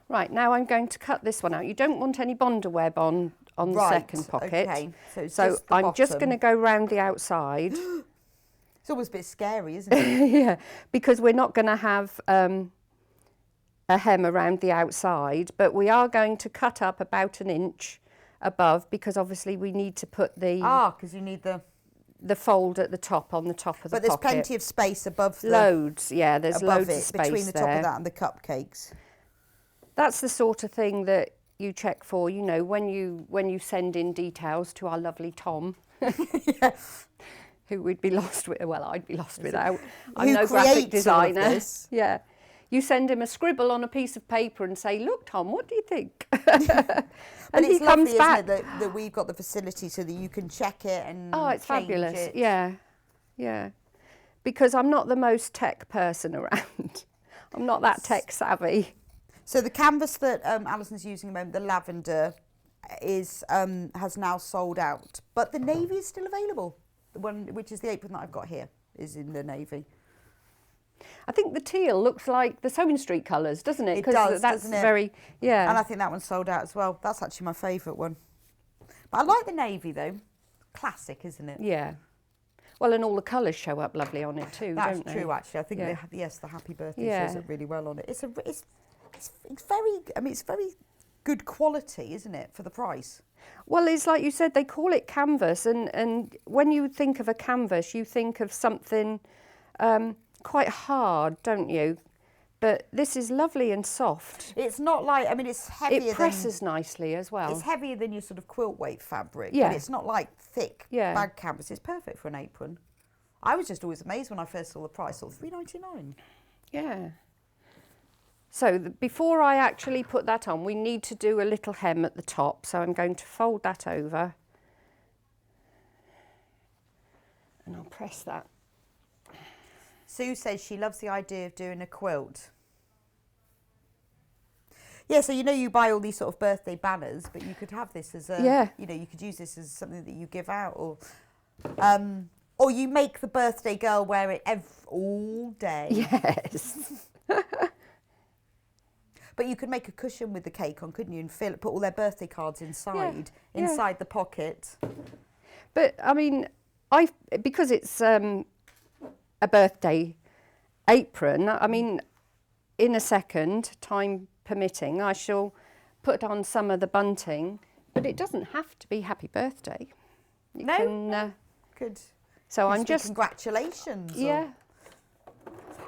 Right, now I'm going to cut this one out. You don't want any Bonder web on the second pocket. Okay. So, it's So just the I'm just bottom. going to go round the outside. It's always a bit scary, isn't it? Yeah, because we're not going to have a hem around the outside, but we are going to cut up about 1 inch above because obviously we need to put the because you need the fold at the top on the top of the But there's pocket. plenty of space above the Loads, yeah, there's above loads it, of space between the there. top of that and the cupcakes. That's the sort of thing that you check for, you know, when you send in details to our lovely Tom, Yeah. who we'd be lost with. Well, I'd be lost without. I'm Who no graphic creates all of designer. this? Yeah, you send him a scribble on a piece of paper and say, "Look, Tom, what do you think?" But and he it's lovely, comes back. isn't it, that we've got the facility so that you can check it and Oh, it's change fabulous. it. Yeah, yeah. Because I'm not the most tech person around. I'm not that tech savvy. So the canvas that Alison's using at the moment, the lavender, is has now sold out, but the navy is still available. The one which is the apron that I've got here is in the navy. I think the teal looks like the Sewing Street colours, doesn't it? It 'Cause does, that's doesn't it? very, yeah. And I think that one's sold out as well. That's actually my favourite one. But I like the navy though. Classic, isn't it? Yeah. Well, and all the colours show up lovely on it too, That's don't they? true, actually. I think Yeah. yes, the happy birthday Yeah. shows up really well on it. It's very. I mean, it's very good quality, isn't it, for the price? Well, it's like you said, they call it canvas, and when you think of a canvas, you think of something quite hard, don't you? But this is lovely and soft. It's not like, I mean, it's heavier. It presses nicely as well. It's heavier than your sort of quilt weight fabric, Yeah. but it's not like thick Yeah. bag canvas. It's perfect for an apron. I was just always amazed when I first saw the price, of $3.99. Yeah. So before I actually put that on, we need to do a little hem at the top. So I'm going to fold that over. And I'll press that. Sue says she loves the idea of doing a quilt. Yeah, so you know you buy all these sort of birthday banners, but you could have this as a, Yeah. you know, you could use this as something that you give out, Or you make the birthday girl wear it all day. Yes. But you could make a cushion with the cake on, couldn't you? And put all their birthday cards inside the pocket. But I mean, because it's a birthday apron, I mean, in a second, time permitting, I shall put on some of the bunting, but it doesn't have to be happy birthday. Good. So I'm just... Congratulations. Yeah.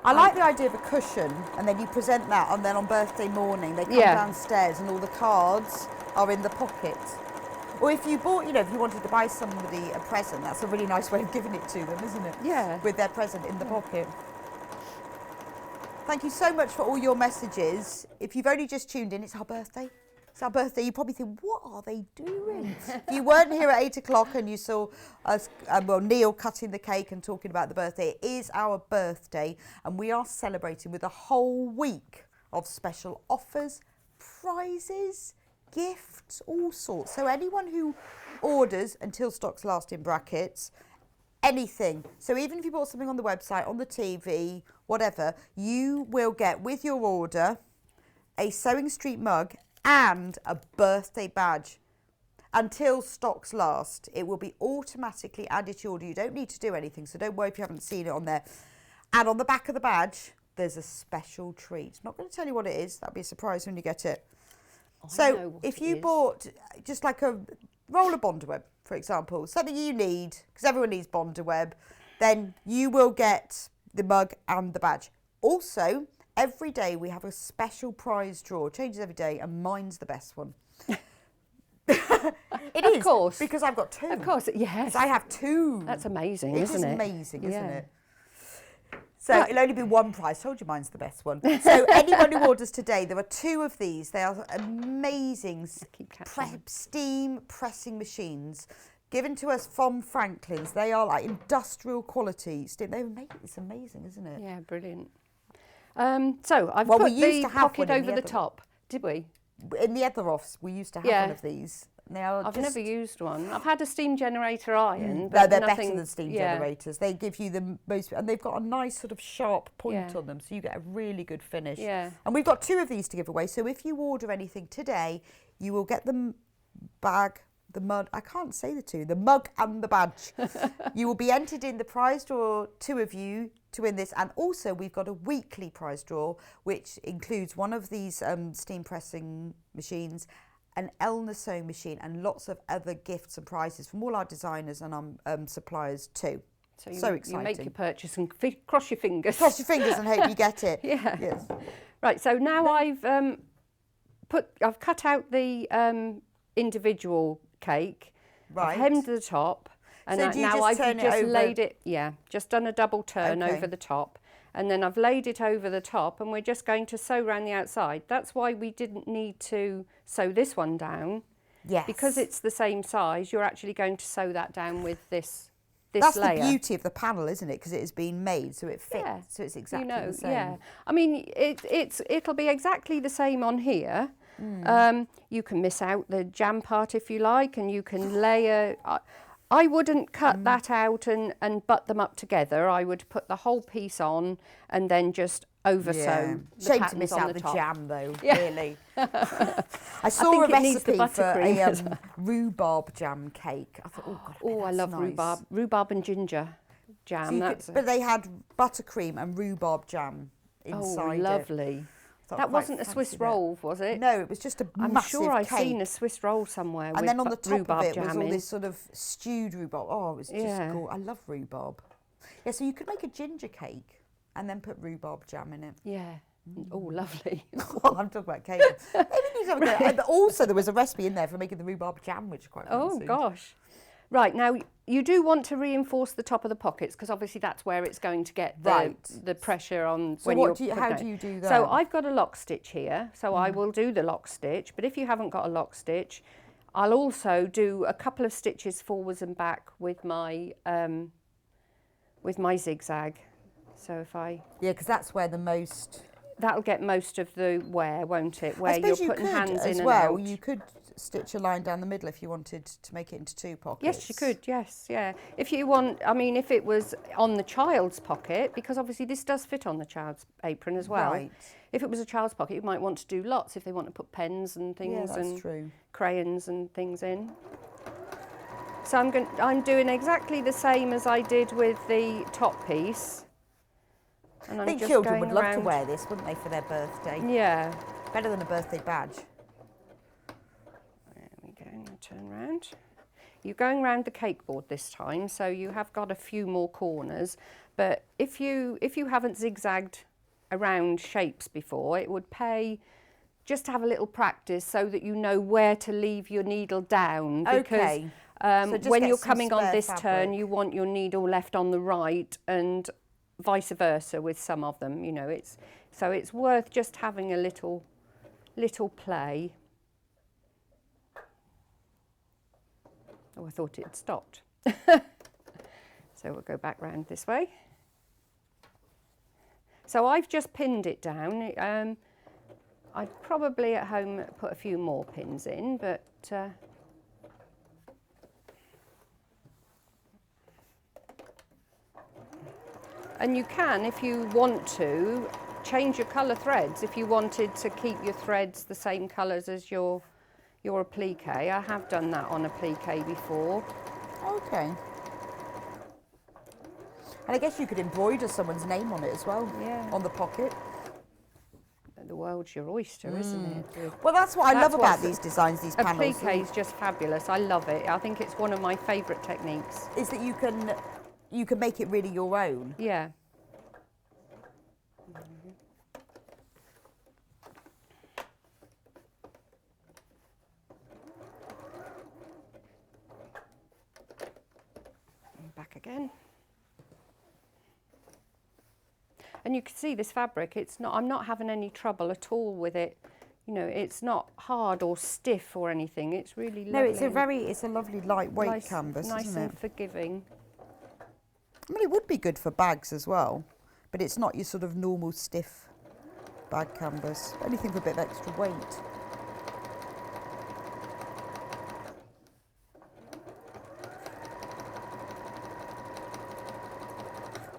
I like the idea of a cushion, and then you present that, and then on birthday morning they come downstairs and all the cards are in the pocket. Or if you bought, if you wanted to buy somebody a present, that's a really nice way of giving it to them, isn't it? Yeah. With their present in the pocket. Thank you so much for all your messages. If you've only just tuned in, it's our birthday. It's our birthday. You probably think, what are they doing? If you weren't here at 8 o'clock and you saw us, Neil cutting the cake and talking about the birthday, it is our birthday, and we are celebrating with a whole week of special offers, prizes, gifts, all sorts. So anyone who orders until stocks last in brackets, anything. So even if you bought something on the website, on the TV, whatever, you will get with your order a Sewing Street mug and a birthday badge. Until stocks last, it will be automatically added to your order. You don't need to do anything, so don't worry if you haven't seen it on there. And on the back of the badge, there's a special treat. Not going to tell you what it is. That'll be a surprise when you get it. So if you bought just like a roll of Bondaweb, for example, something you need, because everyone needs Bondaweb, then you will get the mug and the badge. Also, every day we have a special prize draw. It changes every day, and mine's the best one. It is. Of course. Because I've got two. Of course, yes. I have two. That's amazing, It isn't is it? amazing, isn't Yeah. it? So it'll only be one prize. Told you mine's the best one. So anyone who orders today, there are two of these. They are amazing steam pressing machines given to us from Franklin's. They are like industrial quality steam. It's amazing, isn't it? Yeah, brilliant. So I've put the pocket over the top. Did we? In the other offs, we used to have one of these. I've never used one. I've had a steam generator iron. No, But they're nothing, better than steam generators. They give you the most, and they've got a nice sort of sharp point on them, so you get a really good finish. Yeah. And we've got two of these to give away. So if you order anything today, you will get the bag, the mug. I can't say the two. The mug and the badge. You will be entered in the prize draw. Two of you to win this, and also we've got a weekly prize draw, which includes one of these steam pressing machines, an Elna sewing machine, and lots of other gifts and prizes from all our designers and suppliers too. So exciting. You make your purchase and cross your fingers. Cross your fingers and hope you get it. Yeah. Yes. Right. So now I've cut out the individual cake. Right. I've hemmed the top, and So do you now just I've turn it just over? laid it. Yeah. Just done a double turn Okay. over the top. And then I've laid it over the top, and we're just going to sew around the outside. That's why we didn't need to sew this one down. Yes. Because it's the same size, you're actually going to sew that down with this That's layer. the beauty of the panel, isn't it? Because it has been made, so it fits. Yeah. So it's exactly the same. Yeah. I mean, it'll be exactly the same on here. You can miss out the jam part if you like, and you can layer. I wouldn't cut that out and butt them up together. I would put the whole piece on and then just over sew the Shame to patterns miss on out the the top. jam, though. Yeah. Really. I saw a think it needs the recipe for buttercream a as well. rhubarb jam cake. I thought, oh God, Oh, I love nice. rhubarb and ginger So jam. you That's but they had buttercream and rhubarb jam inside it. lovely. Thought That quite wasn't a fancy Swiss that. roll, was it? No, it was just a I'm massive sure I've cake. seen a Swiss roll somewhere with And then on the top rhubarb of it jam was all in. this sort of stewed rhubarb. Oh, it was just Yeah. cool. I love rhubarb. Yeah, so you could make a ginger cake and then put rhubarb jam in it. Yeah. Oh, lovely. Oh, I'm talking about cake. Maybe we need to have a go. But also, there was a recipe in there for making the rhubarb jam, which is quite Oh, fancy. gosh. Right, now you do want to reinforce the top of the pockets because obviously that's where it's going to get the pressure on So when what you're how putting do you it. do that? So I've got a lock stitch here, so I will do the lock stitch, but if you haven't got a lock stitch, I'll also do a couple of stitches forwards and back with my zigzag. So if Yeah, because that's where the most... that'll get most of the wear, won't it? Where I you're suppose you putting could hands as in well. and out. You could stitch a line down the middle if you wanted to make it into 2 pockets? Yes, you could, yes, yeah. If you want, I mean, if it was on the child's pocket, because obviously this does fit on the child's apron as well. Right. If it was a child's pocket, you might want to do lots if they want to put pens and things and true. crayons and things in. So I'm doing exactly the same as I did with the top piece. And I I'm think just children going would love to around- wear this, wouldn't they, for their birthday? Yeah. Better than a birthday badge. There we go, now turn round. You're going round the cake board this time, so you have got a few more corners. But if you haven't zigzagged around shapes before, it would pay just to have a little practice so that you know where to leave your needle down. Because Okay. So just when get you're some coming on spare this turn, fabric. you want your needle left on the right, and vice versa with some of them. You know, it's worth just having a little play. Oh, I thought it stopped. So we'll go back round this way. So I've just pinned it down. I'd probably at home put a few more pins in, but and you can, if you want to, change your colour threads. If you wanted to keep your threads the same colours as your applique. I have done that on applique before. Okay. And I guess you could embroider someone's name on it as well. Yeah. On the pocket. The world's your oyster, isn't it? Well, that's what I That's love about what's- these designs, these panels. Applique is just fabulous. I love it. I think it's one of my favourite techniques. Is that you can make it really your own. Yeah. And back again. And you can see this fabric, I'm not having any trouble at all with it. You know, it's not hard or stiff or anything. It's really lovely. No, it's a lovely lightweight nice, canvas, nice isn't it? and forgiving. I mean, it would be good for bags as well, but it's not your sort of normal stiff bag canvas. Anything with a bit of extra weight.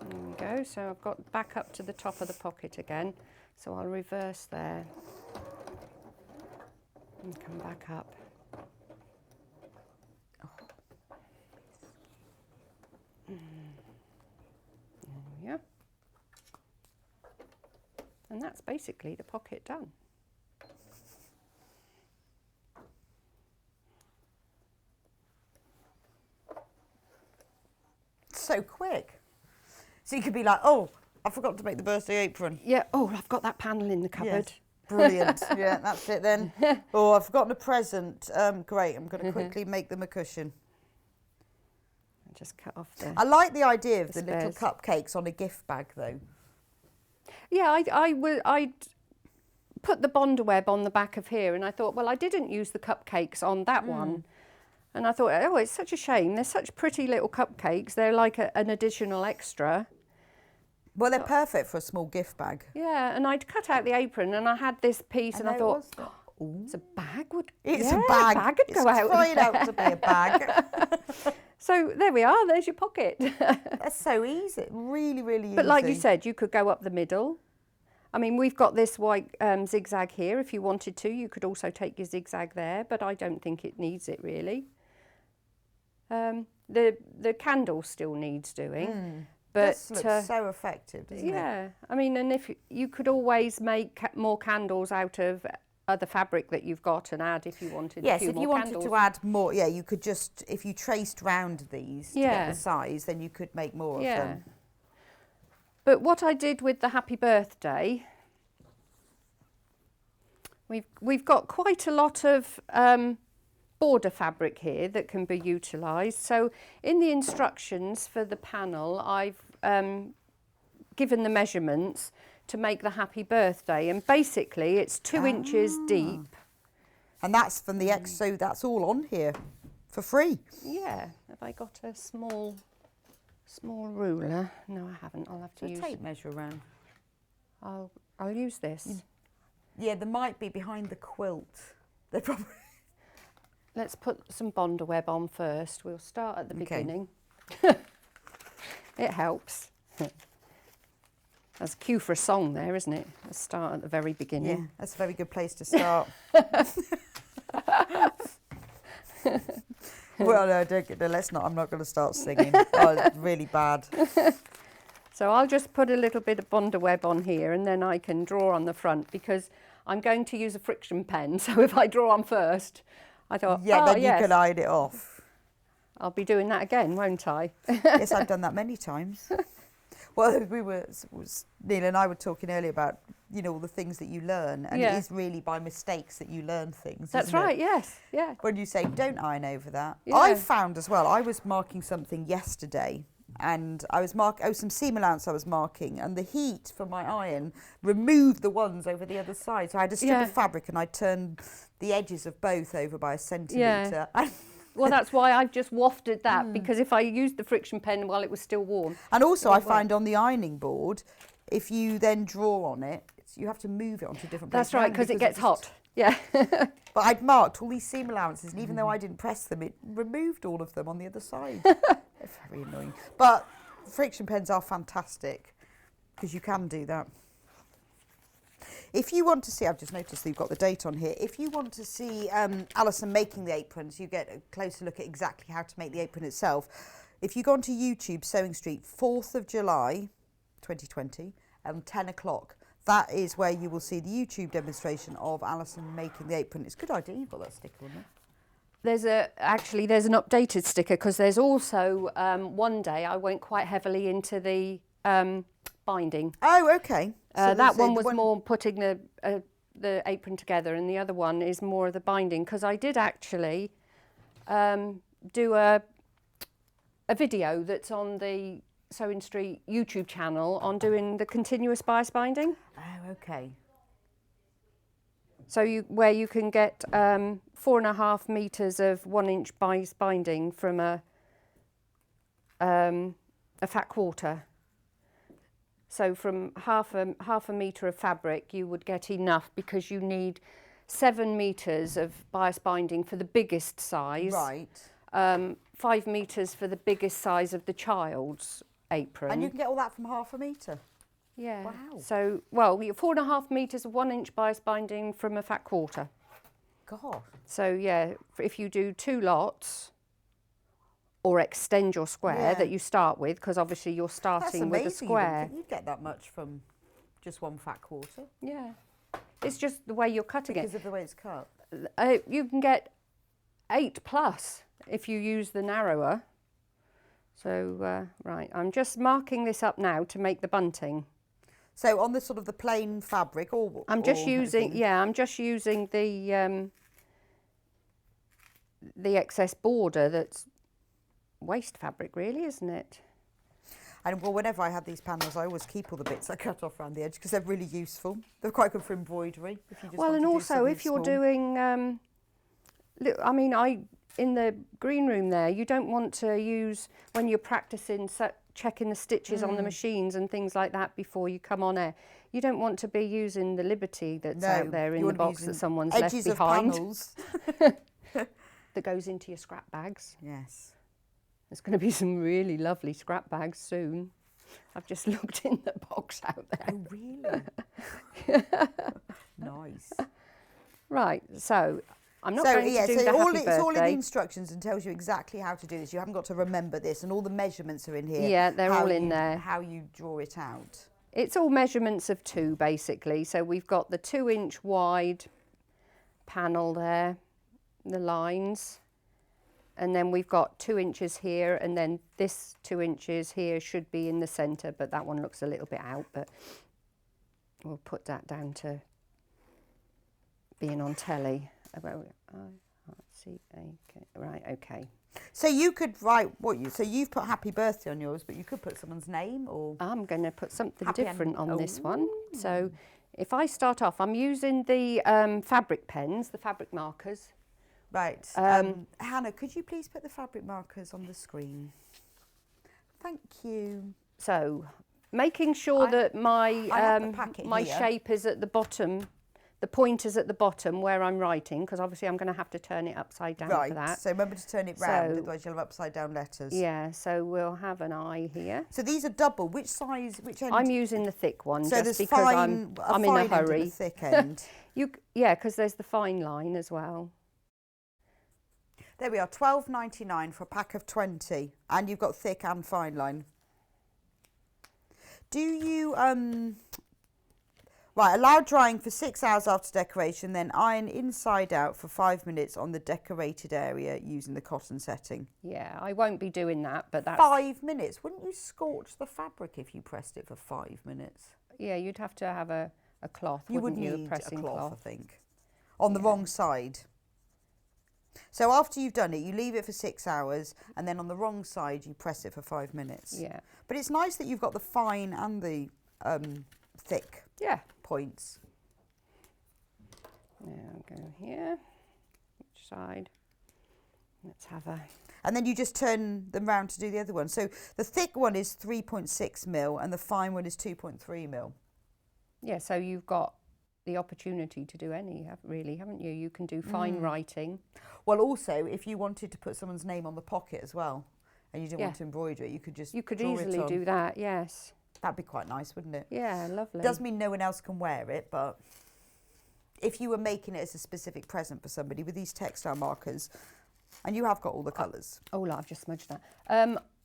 There we go. So I've got back up to the top of the pocket again. So I'll reverse there and come back up. There we go. And that's basically the pocket done. So quick. So you could be like, oh, I forgot to make the birthday apron. Yeah, oh, I've got that panel in the cupboard. Yes. Brilliant. Yeah, that's it then. Oh, I've forgotten a present. Great, I'm going to quickly make them a cushion. I'll just cut off the... I like the idea of the the little spares. cupcakes on a gift bag, though. Yeah, I'd put the Bondaweb on the back of here, and I thought, well, I didn't use the cupcakes on that one. And I thought, oh, it's such a shame. They're such pretty little cupcakes. They're like an additional extra. Well, they're perfect for a small gift bag. Yeah, and I'd cut out the apron, and I had this piece, and I know it thought, was. it's a bag would... It's yeah, a bag. bag would go It's out. crying out to be a bag. So there we are. There's your pocket. That's so easy. Really, really easy. But like you said, you could go up the middle. I mean, we've got this white zigzag here. If you wanted to, you could also take your zigzag there, but I don't think it needs it really. The candle still needs doing. But This looks so effective, doesn't it? yeah, I mean, and if you could always make more candles out of other fabric that you've got and add if you wanted. Yes, a few if more you wanted candles. to add more, yeah, you could just, if you traced round these to get Yeah. the size, then you could make more of Yeah. them. But what I did with the happy birthday, we've got quite a lot of border fabric here that can be utilised. So in the instructions for the panel, I've given the measurements to make the happy birthday, and basically it's 2 inches deep. And that's from the so that's all on here for free. Yeah, have I got a small ruler? No, I haven't. I'll have to So use. tape measure around. I'll use this. Yeah, there might be behind the quilt. They probably. let's put some Bonder web on first. We'll start at the beginning. It helps. That's a cue for a song there, isn't it? Let's start at the very beginning. Yeah, that's a very good place to start. Well, no, don't get, no, let's not. I'm not going to start singing. Oh, it's really bad. So I'll just put a little bit of Bonder web on here, and then I can draw on the front, because I'm going to use a friction pen. So if I draw on first, I thought, Yeah, oh, then yes, you can iron it off. I'll be doing that again, won't I? Yes, I've done that many times. Well, Neil and I were talking earlier about, you know, all the things that you learn, and Yeah. it is really by mistakes that you learn things. That's isn't it? right, yes, yeah. When you say don't iron over that. Yeah. I found as well, I was marking something yesterday, and I was some seam allowance I was marking, and the heat from my iron removed the ones over the other side. So I had a strip Yeah. of fabric, and I turned the edges of both over by a centimetre. Yeah. Well, that's why I've just wafted that, because if I used the friction pen while it was still warm. And also I find on the ironing board, if you then draw on it, you have to move it onto different places. That's right, because it gets hot. Yeah. But I'd marked all these seam allowances, and even though I didn't press them, it removed all of them on the other side. It's very annoying. But friction pens are fantastic, because you can do that. If you want to see, I've just noticed that you've got the date on here. If you want to see Allison making the aprons, you get a closer look at exactly how to make the apron itself. If you go onto YouTube, Sewing Street, 4th of July, 2020, 10 o'clock, that is where you will see the YouTube demonstration of Allison making the apron. It's a good idea you've got that sticker on there. There's an updated sticker, because there's also one day I went quite heavily into the binding. Oh, okay. So That one was more putting the apron together, and the other one is more of the binding, because I did actually do a video that's on the Sewing Street YouTube channel on doing the continuous bias binding. Oh, okay. So where you can get 4.5 metres of 1-inch bias binding from a fat quarter. So from half a metre of fabric, you would get enough, because you need 7 metres of bias binding for the biggest size. Right. 5 metres for the biggest size of the child's apron. And you can get all that from half a metre? Yeah. Wow. So, well, you're 4.5 metres of 1-inch bias binding from a fat quarter. God. So, yeah, if you do 2 lots, or extend your square Yeah. that you start with, because obviously you're starting with a square. You get that much from just one fat quarter Yeah. It's just the way you're cutting because it. of the way it's cut. You can get 8+ if you use the narrower. So, right, I'm just marking this up now to make the bunting. So on the sort of the plain fabric, I'm just using, everything? yeah, I'm just using the excess border that's waste fabric, really, isn't it? And well, whenever I have these panels, I always keep all the bits I cut off around the edge, because they're really useful. They're quite good for embroidery. If you just Well, want and to do also something if you're small. doing, I mean, in the green room there, you don't want to use, when you're practicing checking the stitches on the machines and things like that before you come on air, you don't want to be using the Liberty that's out there in the box that someone's left edges behind. of panels. That goes into your scrap bags. Yes. There's going to be some really lovely scrap bags soon. I've just looked in the box out there. Oh, really? Nice. Right, so I'm not going to do the happy it's all in the birthday. instructions and tells you exactly how to do this. You haven't got to remember this, and all the measurements are in here. Yeah, they're how all in you- there. How you draw it out. It's all measurements of 2, basically. So we've got the 2-inch wide panel there, the lines, and then we've got 2 inches here, and then this 2 inches here should be in the centre, but that one looks a little bit out, but we'll put that down to being on telly. Right, okay. So you could write so you've put happy birthday on yours, but you could put someone's name or. I'm going to put something Happy different on this one. Ooh. So if I start off, I'm using the fabric pens, the fabric markers. Right. Hannah, could you please put the fabric markers on the screen? Thank you. So making sure that I have the my packet my here. shape is at the bottom the pointers at the bottom where I'm writing, because obviously I'm going to have to turn it upside down for that. So remember to turn it round, otherwise you'll have upside down letters. Yeah, so we'll have an I here. So these are double. Which size? Which end? I'm using the thick one so just because I'm in a hurry. End and a thick end. Yeah, because there's the fine line as well. There we are, £12.99 for a pack of 20, and you've got thick and fine line. Do you right, allow drying for 6 hours after decoration, then iron inside out for 5 minutes on the decorated area using the cotton setting? Yeah, I won't be doing that, but that's... 5 minutes? Wouldn't you scorch the fabric if you pressed it for 5 minutes? Yeah, you'd have to have a cloth, You would wouldn't you? need A pressing a cloth, cloth, I think. On the wrong side. So after you've done it, you leave it for 6 hours, and then on the wrong side, you press it for 5 minutes. Yeah. But it's nice that you've got the fine and the thick points. Now I'll go here. Which side? Let's have a... And then you just turn them round to do the other one. So the thick one is 3.6 mil, and the fine one is 2.3 mil. Yeah, so you've got the opportunity to do any, really, haven't you? You can do fine writing. Well, also, if you wanted to put someone's name on the pocket as well, and you didn't want to embroider it, you could just You could draw easily it on. do that, yes. That'd be quite nice, wouldn't it? Yeah, lovely. Does mean no one else can wear it, but if you were making it as a specific present for somebody with these textile markers, and you have got all the colours. Oh, look, I've just smudged that.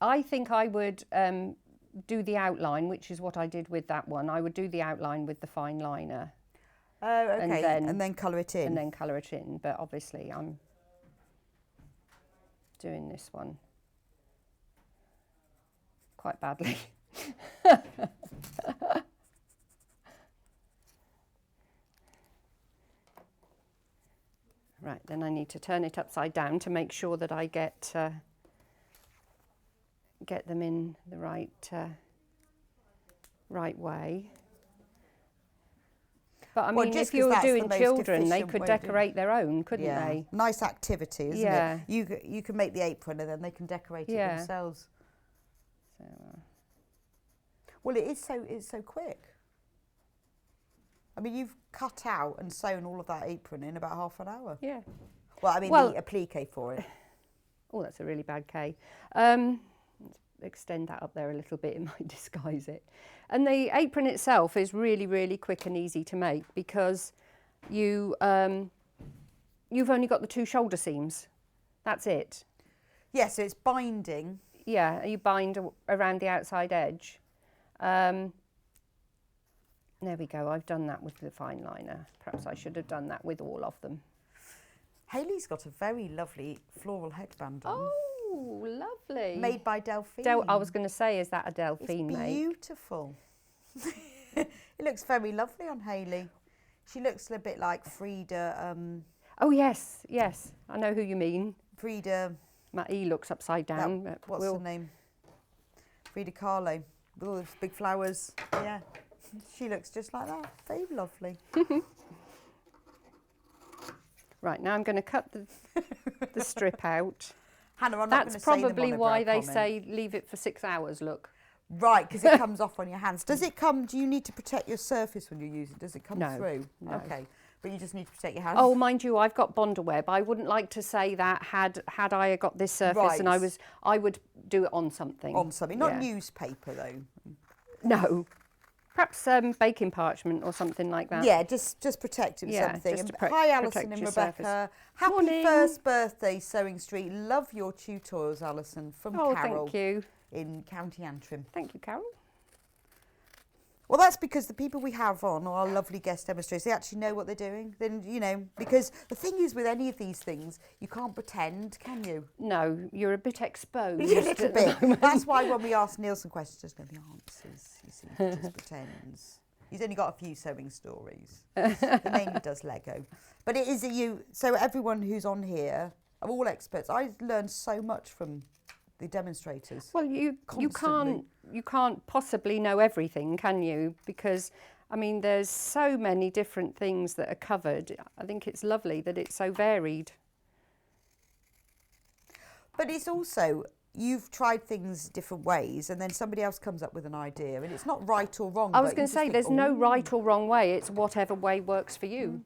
I think I would do the outline, which is what I did with that one. I would do the outline with the fine liner. Oh, okay. And then colour it in. And then colour it in. But obviously I'm doing this one quite badly. Right, then I need to turn it upside down to make sure that I get them in the right way. But I mean, if you were doing children, they could decorate their own, couldn't they? Nice activity, isn't it? You can make the apron and then they can decorate it themselves. So, well, it's so quick. I mean, you've cut out and sewn all of that apron in about half an hour. Yeah. Well, I mean, the applique for it. Oh, that's a really bad K. Let's extend that up there a little bit, it might disguise it. And the apron itself is really, really quick and easy to make because you've only got the 2 shoulder seams. That's it. Yeah, so it's binding. Yeah, you bind around the outside edge. There we go, I've done that with the fine liner. Perhaps I should have done that with all of them. Hayley's got a very lovely floral headband on. Oh, lovely. Made by Delphine. I was going to say, is that a Delphine make? It's beautiful. It looks very lovely on Hayley. She looks a bit like Frida. Oh, yes, yes. I know who you mean. Frida. My E looks upside down. What's her name? Frida Kahlo. With all those big flowers. Yeah. She looks just like that. Very lovely. Right, now I'm going to cut the strip out. Hannah, I'm not going to say them on That's probably why they comment. say leave it for 6 hours, look. Right, because it comes off on your hands. Does it come, do you need to protect your surface when you use it? Does it come through? No. Okay, but you just need to protect your hands. Oh, mind you, I've got Bonder web. I wouldn't like to say that had I got this surface and I would do it on something. On something, not newspaper though. No. Perhaps baking parchment or something like that. Yeah, just protect it with something. Just hi Alison and Rebecca. Surface. Happy Morning. first birthday, Sewing Street. Love your tutorials, Alison, from Carol. Thank you. In County Antrim. Thank you, Carol. Well, that's because the people we have on, our lovely guest demonstrators, they actually know what they're doing. Then, you know, because the thing is with any of these things, you can't pretend, can you? No, you're a bit exposed. A little bit. That's why when we ask Neil some questions, there's no the answers. You see, he just pretends. He's only got a few sewing stories. He mainly does Lego. But it is so everyone who's on here, are all experts. I learned so much from the demonstrators. Well, you can't possibly know everything, can you? Because I mean, there's so many different things that are covered. I think it's lovely that it's so varied. But it's also, you've tried things different ways, and then somebody else comes up with an idea, and it's not right or wrong. I was but going you to just say, think, there's no "Ooh." right or wrong way. It's whatever way works for you.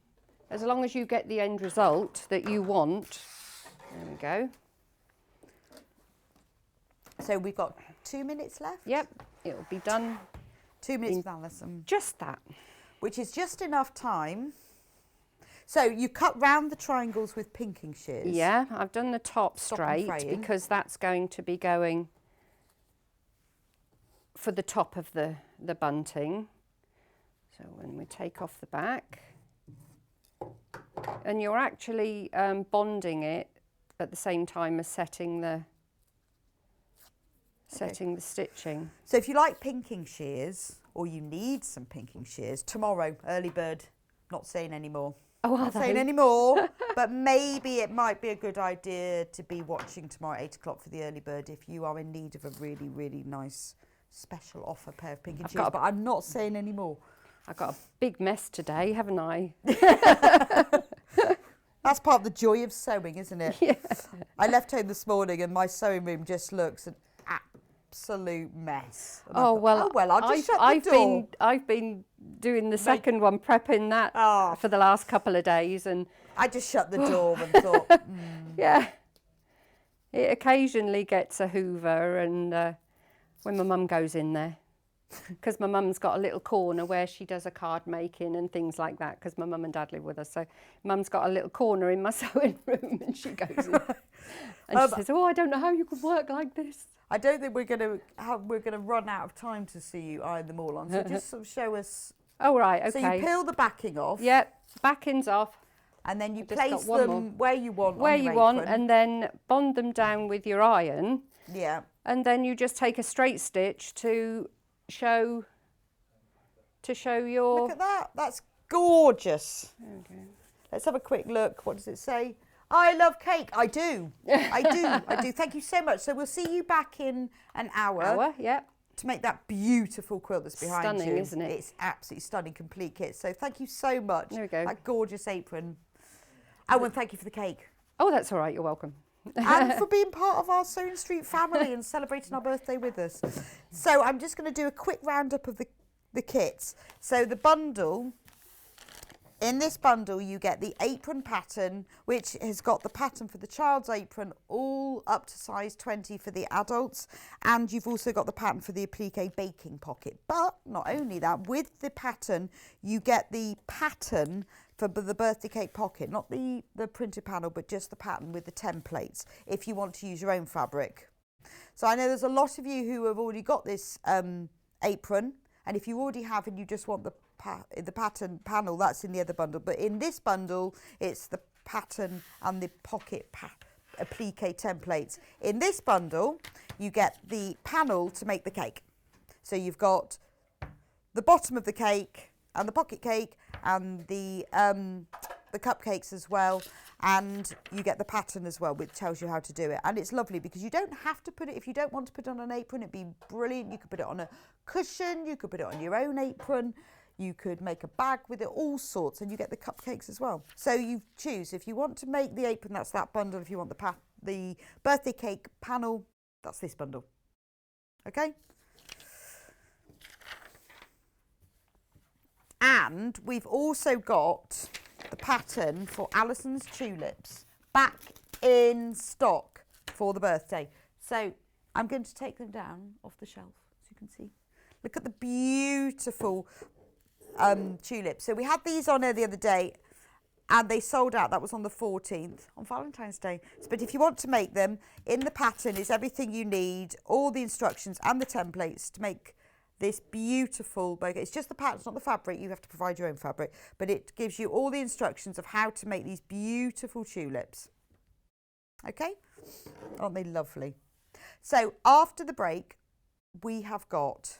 As long as you get the end result that you want. There we go. So we've got 2 minutes left. Yep, it'll be done. 2 minutes with Alison, Just that. which is just enough time. So you cut round the triangles with pinking shears. Yeah, I've done the top Stop 'em straight fraying. because that's going to be going for the top of the bunting. So when we take off the back, and you're actually bonding it at the same time as setting the stitching. So if you like pinking shears, or you need some pinking shears, tomorrow, early bird, not saying any more. Oh, are Not saying they? any more, but maybe it might be a good idea to be watching tomorrow at 8 o'clock for the early bird if you are in need of a really, really nice special offer pair of pinking shears. got a- But I'm not saying any more. I've got a big mess today, haven't I? That's part of the joy of sewing, isn't it? Yeah. I left home this morning and my sewing room just looks an absolute mess. And I Oh thought, well, I'll just shut the door. I've been doing the second one, prepping that Oh. for the last couple of days, and I just shut the door and thought, yeah, it occasionally gets a hoover, and when my mum goes in there, because my mum's got a little corner where she does a card making and things like that, because my mum and dad live with us, so mum's got a little corner in my sewing room, and she goes in and she says, "Oh, I don't know how you can work like this." I don't think we're gonna run out of time to see you iron them all on. So just sort of show us. Oh right, So okay. you peel the backing off. Yep, backing's off. And then you I've just got place one them more. where you want. Where on your you want, apron. and then bond them down with your iron, Yeah. and then you just take a straight stitch to show your. Look at that. That's gorgeous. Okay. Let's have a quick look. What does it say? I love cake. I do. I do. Thank you so much. So we'll see you back in an hour Yep. to make that beautiful quilt that's behind you. Stunning, isn't it? It's absolutely stunning, complete kit. So thank you so much. There we go. That gorgeous apron. Oh, and thank you for the cake. Oh, that's all right. You're welcome. And for being part of our Sewing Street family and celebrating our birthday with us. So I'm just going to do a quick roundup of the kits. So the bundle, in this bundle you get the apron pattern, which has got the pattern for the child's apron all up to size 20 for the adults, and you've also got the pattern for the applique baking pocket. But not only that, with the pattern you get the pattern for the birthday cake pocket, not the printed panel, but just the pattern with the templates if you want to use your own fabric. So I know there's a lot of you who have already got this apron, and if you already have and you just want the pattern panel, that's in the other bundle. But in this bundle, it's the pattern and the pocket applique templates. In this bundle, you get the panel to make the cake. So you've got the bottom of the cake and the pocket cake and the cupcakes as well, and you get the pattern as well, which tells you how to do it. And it's lovely because you don't have to put it, if you don't want to put it on an apron, it'd be brilliant. You could put it on a cushion, you could put it on your own apron, you could make a bag with it, all sorts, and you get the cupcakes as well. So you choose, if you want to make the apron, that's that bundle. If you want the birthday cake panel, that's this bundle. Okay? And we've also got the pattern for Allison's tulips back in stock for the birthday. So I'm going to take them down off the shelf so you can see. Look at the beautiful tulips. So we had these on there the other day and they sold out. That was on the 14th, on Valentine's Day. But if you want to make them, in the pattern is everything you need, all the instructions and the templates to make this beautiful bouquet. It's just the pattern, it's not the fabric. You have to provide your own fabric, but it gives you all the instructions of how to make these beautiful tulips. Okay, aren't they lovely? So after the break, we have got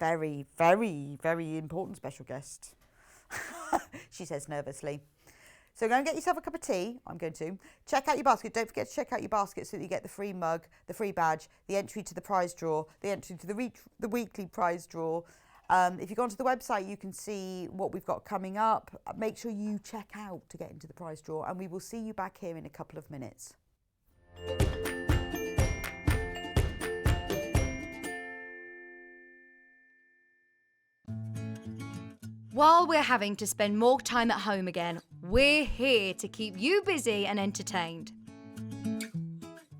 very, very, very important special guest. She says nervously. So go and get yourself a cup of tea. I'm going to. Check out your basket. Don't forget to check out your basket so that you get the free mug, the free badge, the entry to the prize draw, the entry to the weekly prize draw. If you go onto the website, you can see what we've got coming up. Make sure you check out to get into the prize draw, and we will see you back here in a couple of minutes. While we're having to spend more time at home again, we're here to keep you busy and entertained.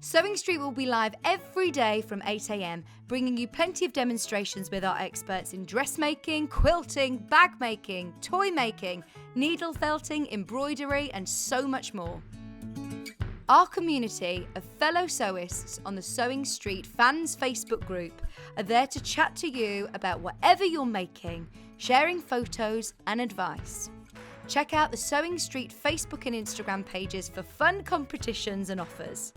Sewing Street will be live every day from 8 a.m, bringing you plenty of demonstrations with our experts in dressmaking, quilting, bag making, toy making, needle felting, embroidery, and so much more. Our community of fellow sewists on the Sewing Street Fans Facebook group are there to chat to you about whatever you're making, sharing photos and advice. Check out the Sewing Street Facebook and Instagram pages for fun competitions and offers.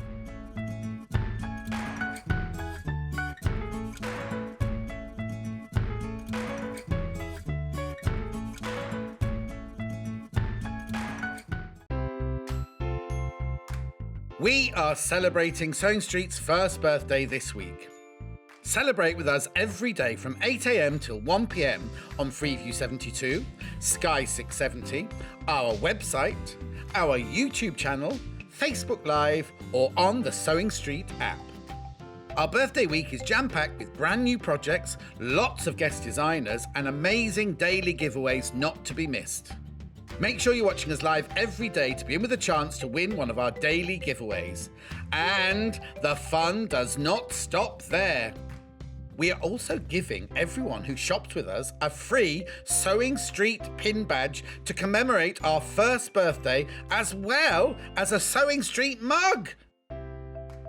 We are celebrating Sewing Street's first birthday this week. Celebrate with us every day from 8 a.m. till 1 p.m. on Freeview 72, Sky 670, our website, our YouTube channel, Facebook Live, or on the Sewing Street app. Our birthday week is jam-packed with brand new projects, lots of guest designers, and amazing daily giveaways not to be missed. Make sure you're watching us live every day to be in with a chance to win one of our daily giveaways. And the fun does not stop there. We are also giving everyone who shops with us a free Sewing Street pin badge to commemorate our first birthday, as well as a Sewing Street mug.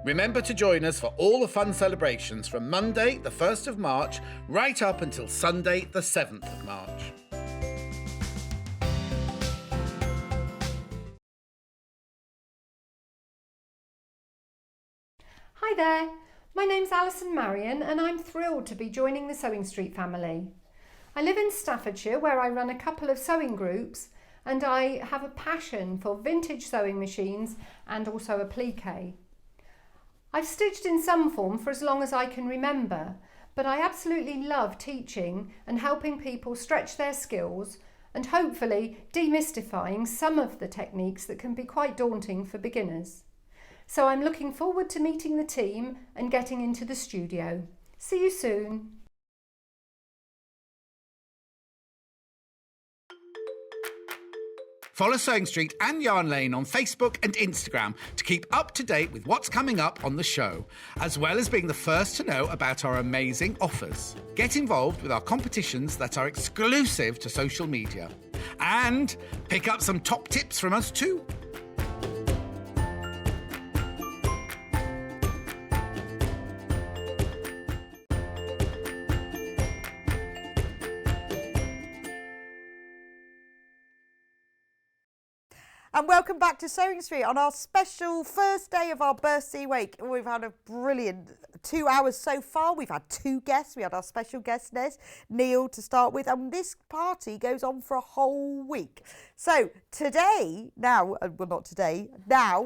Remember to join us for all the fun celebrations from Monday, the 1st of March, right up until Sunday, the 7th of March. Hi there, my name's Allison Maryon and I'm thrilled to be joining the Sewing Street family. I live in Staffordshire where I run a couple of sewing groups and I have a passion for vintage sewing machines and also applique. I've stitched in some form for as long as I can remember, but I absolutely love teaching and helping people stretch their skills and hopefully demystifying some of the techniques that can be quite daunting for beginners. So I'm looking forward to meeting the team and getting into the studio. See you soon. Follow Sewing Street and Yarn Lane on Facebook and Instagram to keep up to date with what's coming up on the show, as well as being the first to know about our amazing offers. Get involved with our competitions that are exclusive to social media. And pick up some top tips from us too. And welcome back to Sewing Street on our special first day of our birthday week. We've had a brilliant 2 hours so far. We've had two guests. We had our special guest, Neil, to start with. And this party goes on for a whole week. So today, now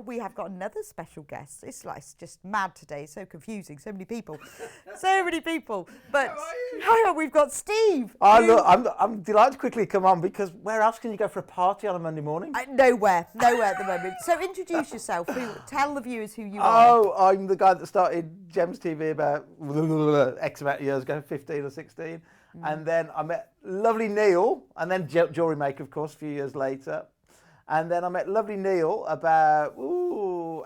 we have got another special guest. It's just mad today. So confusing. So many people. So many people. But we've got Steve. Oh, look, I'm delighted to quickly come on because where else can you go for a party on a Monday morning? Nowhere at the moment. So introduce yourself. Tell the viewers who you are. Oh, I'm the guy that started Gems TV about X amount of years ago, 15 or 16. And then I met lovely Neil, and then jewellery maker, of course, a few years later. And then I met lovely Neil about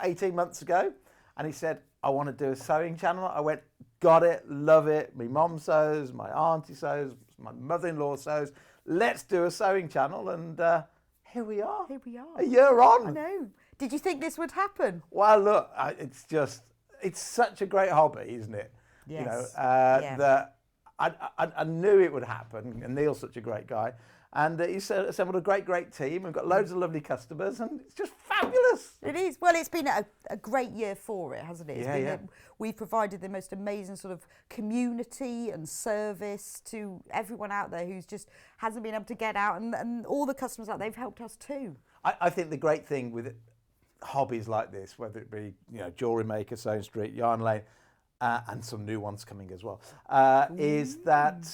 18 months ago. And he said, I want to do a sewing channel. I went, got it, love it. My mum sews, my auntie sews, my mother-in-law sews. Let's do a sewing channel. And here we are. A year on. I know. Did you think this would happen? Well, look, it's such a great hobby, isn't it? Yes. You know, that I knew it would happen, and Neil's such a great guy. And he's assembled a great team and got loads of lovely customers, and it's just fabulous. It is. Well, it's been a great year for it, hasn't it? We've provided the most amazing sort of community and service to everyone out there who's just hasn't been able to get out, and all the customers out there, they've helped us too. I think the great thing with hobbies like this, whether it be Jewellery Maker, Sewing Street, Yarn Lane, and some new ones coming as well, is that...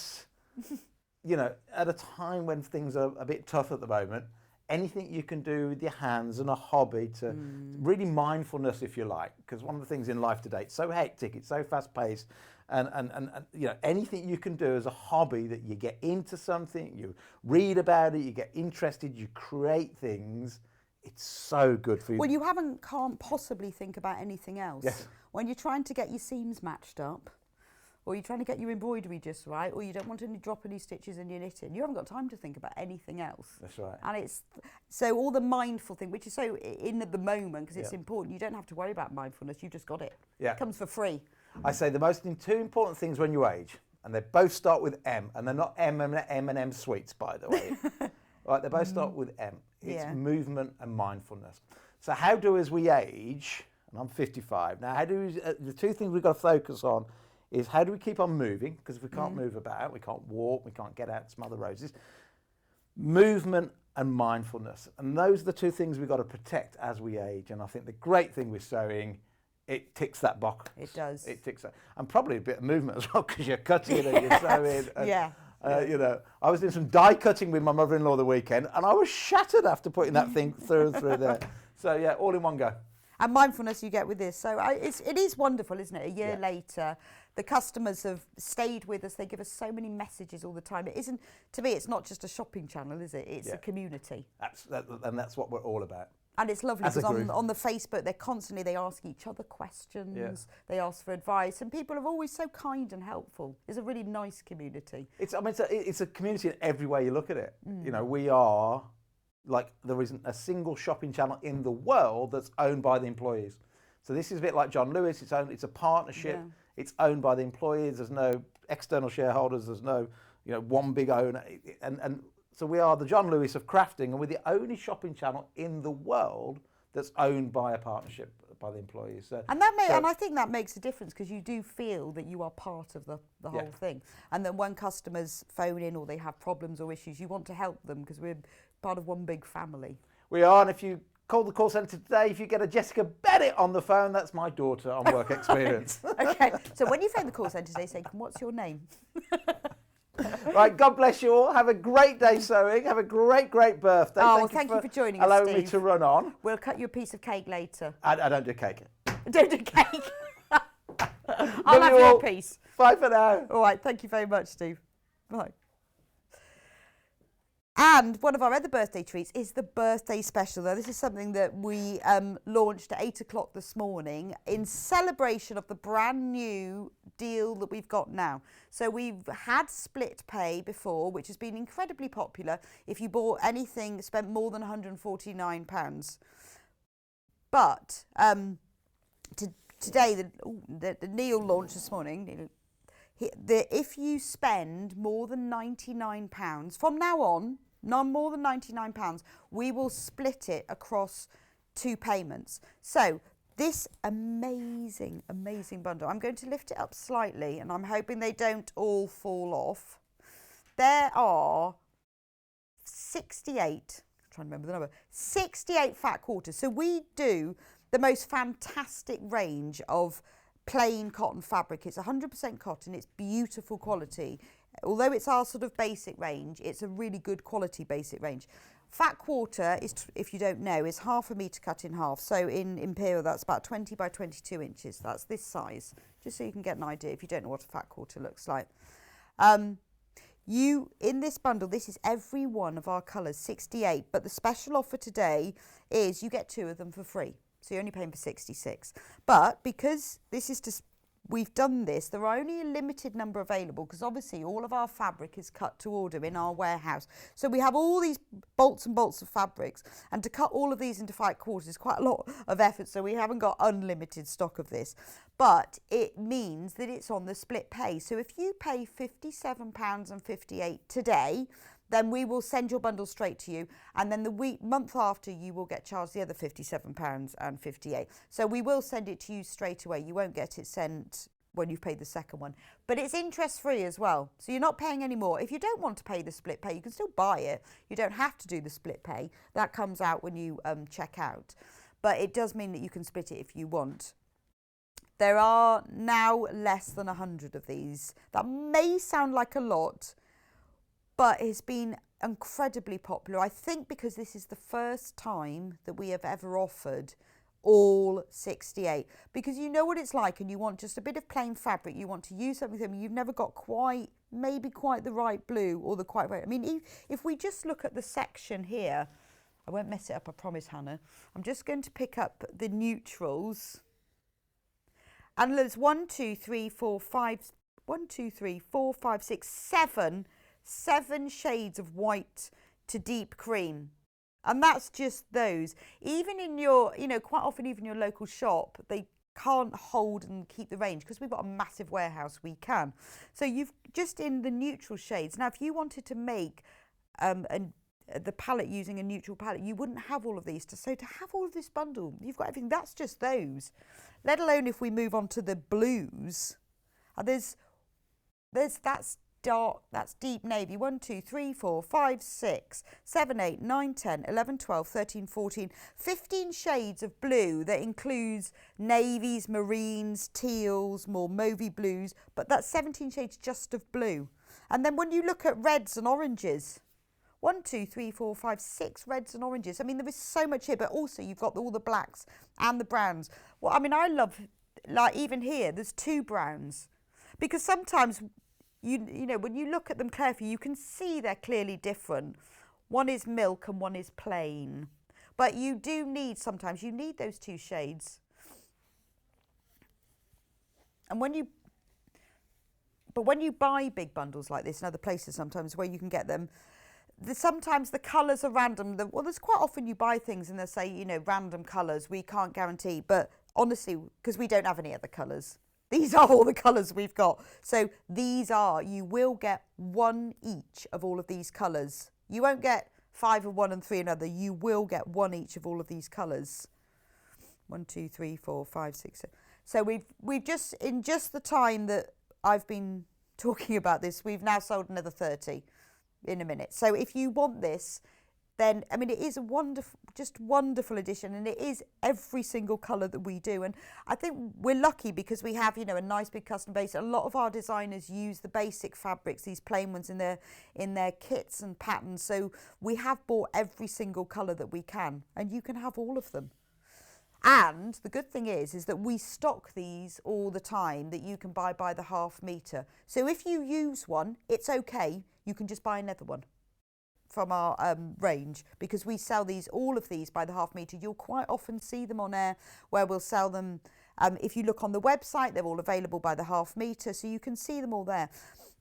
at a time when things are a bit tough at the moment, anything you can do with your hands and a hobby to really mindfulness, if you like, because one of the things in life today, it's so hectic, it's so fast paced, and you know, anything you can do as a hobby, that you get into something, you read about it, you get interested, you create things, it's so good for you. Well, can't possibly think about anything else. Yes. When you're trying to get your seams matched up, or you're trying to get your embroidery just right, or you don't want to drop any stitches in your knitting, you haven't got time to think about anything else. That's right. And it's so all the mindful thing, which is so in at the moment, because it's important. You don't have to worry about mindfulness. You've just got it. Yeah. It comes for free. I say the two important things when you age, and they both start with M, and they're not M&M sweets, by the way. Right, they both start with M. It's movement and mindfulness. So how do, as we age, and I'm 55 now, the two things we've got to focus on is how do we keep on moving? Because if we can't move about, we can't walk, we can't get out and smell the roses. Movement and mindfulness. And those are the two things we've got to protect as we age. And I think the great thing with sewing, it ticks that box. It does. It ticks that. And probably a bit of movement as well, because you're cutting and you're sewing. And, you know, I was doing some die cutting with my mother-in-law the weekend, and I was shattered after putting that thing through and through there. So, yeah, all in one go. And mindfulness you get with this. So it is wonderful, isn't it? A year later, the customers have stayed with us. They give us so many messages all the time. It isn't, to me, it's not just a shopping channel, is it? It's a community. And that's what we're all about. And it's lovely because on the Facebook, they ask each other questions. They ask for advice, and people are always so kind and helpful. It's a really nice community. It's a community in every way you look at it. You know, we are, like, there isn't a single shopping channel in the world that's owned by the employees. So this is a bit like John Lewis. It's a partnership. Yeah. It's owned by the employees. There's no external shareholders. There's no, you know, one big owner. And so we are the John Lewis of crafting, and we're the only shopping channel in the world that's owned by a partnership by the employees. So, and I think that makes a difference, because you do feel that you are part of the whole thing. And then when customers phone in or they have problems or issues, you want to help them, because we're part of one big family. We are, and if you call the call centre today, if you get a Jessica Bennett on the phone, that's my daughter on work experience. Okay, so when you phone the call centre, they say, what's your name? Right, God bless you all. Have a great day sewing. Have a great birthday. Oh, thank you for joining us, allowing Steve. me to run on. We'll cut you a piece of cake later. I don't do cake. Don't do cake. I'll have your piece. Bye for now. All right, thank you very much, Steve. Bye. And one of our other birthday treats is the birthday special. Now, this is something that we launched at 8 o'clock this morning in celebration of the brand new deal that we've got now. So we've had split pay before, which has been incredibly popular if you bought anything, spent more than £149. But today, the Neil launched this morning, if you spend more than £99, from now on, no more than £99, we will split it across 2 payments. So this amazing bundle, I'm going to lift it up slightly, and I'm hoping they don't all fall off. There are 68, I'm trying to remember the number, 68 fat quarters. So we do the most fantastic range of plain cotton fabric. It's 100% cotton, it's beautiful quality. Although it's our sort of basic range, it's a really good quality basic range. Fat quarter is, if you don't know, is half a metre cut in half. So in Imperial, that's about 20 by 22 inches. That's this size, just so you can get an idea if you don't know what a fat quarter looks like. In this bundle, this is every one of our colours, 68. But the special offer today is you get 2 of them for free. So you're only paying for 66. But because this is just, we've done this, there are only a limited number available, because obviously all of our fabric is cut to order in our warehouse. So we have all these bolts and bolts of fabrics, and to cut all of these into 5 quarters is quite a lot of effort, so we haven't got unlimited stock of this. But it means that it's on the split pay. So if you pay £57.58 today, then we will send your bundle straight to you, and then the month after you will get charged the other £57.58. So we will send it to you straight away. You won't get it sent when you've paid the second one. But it's interest free as well, so you're not paying any more. If you don't want to pay the split pay, you can still buy it. You don't have to do the split pay. That comes out when you check out. But it does mean that you can split it if you want. There are now less than 100 of these. That may sound like a lot, but it's been incredibly popular. I think because this is the first time that we have ever offered all 68, because you know what it's like, and you want just a bit of plain fabric, you want to use something you've never got quite the right blue or the quite right. I mean, if we just look at the section here, I won't mess it up, I promise, Hannah. I'm just going to pick up the neutrals, and there's 7 shades of white to deep cream. And that's just those. Even in your, quite often even your local shop, they can't hold and keep the range because we've got a massive warehouse, we can. So you've just in the neutral shades. Now, if you wanted to make the palette using a neutral palette, you wouldn't have all of these. So to have all of this bundle, you've got everything. That's just those. Let alone if we move on to the blues. That's dark, that's deep navy. 1, 2, 3, 4, 5, 6, 7, 8, 9, 10, 11, 12, 13, 14, 15 shades of blue that includes navies, marines, teals, more mauvey blues, but that's 17 shades just of blue. And then when you look at reds and oranges, 1, 2, 3, 4, 5, 6 reds and oranges. I mean, there is so much here, but also you've got all the blacks and the browns. Well, I mean, I love, like even here, there's 2 browns, because sometimes you know, when you look at them carefully, you can see they're clearly different. One is milk and one is plain. But you do need, sometimes you need those 2 shades. And when you buy big bundles like this in other places sometimes where you can get them, sometimes the colours are random. Well, there's quite often you buy things and they'll say, random colours, we can't guarantee. But honestly, because we don't have any other colours. These are all the colours we've got. So you will get 1 each of all of these colours. You won't get 5 of one and 3 another. You will get 1 each of all of these colours. 1, 2, 3, 4, 5, 6, 7. So we've just, in just the time that I've been talking about this, we've now sold another 30 in a minute. So if you want this, then, I mean, it is a wonderful addition, and it is every single colour that we do. And I think we're lucky because we have, a nice big custom base. A lot of our designers use the basic fabrics, these plain ones in their kits and patterns. So we have bought every single colour that we can, and you can have all of them. And the good thing is that we stock these all the time that you can buy by the half metre. So if you use one, it's okay. You can just buy another one from our range, because we sell all of these by the half metre. You'll quite often see them on air where we'll sell them. If you look on the website, they're all available by the half metre, so you can see them all there.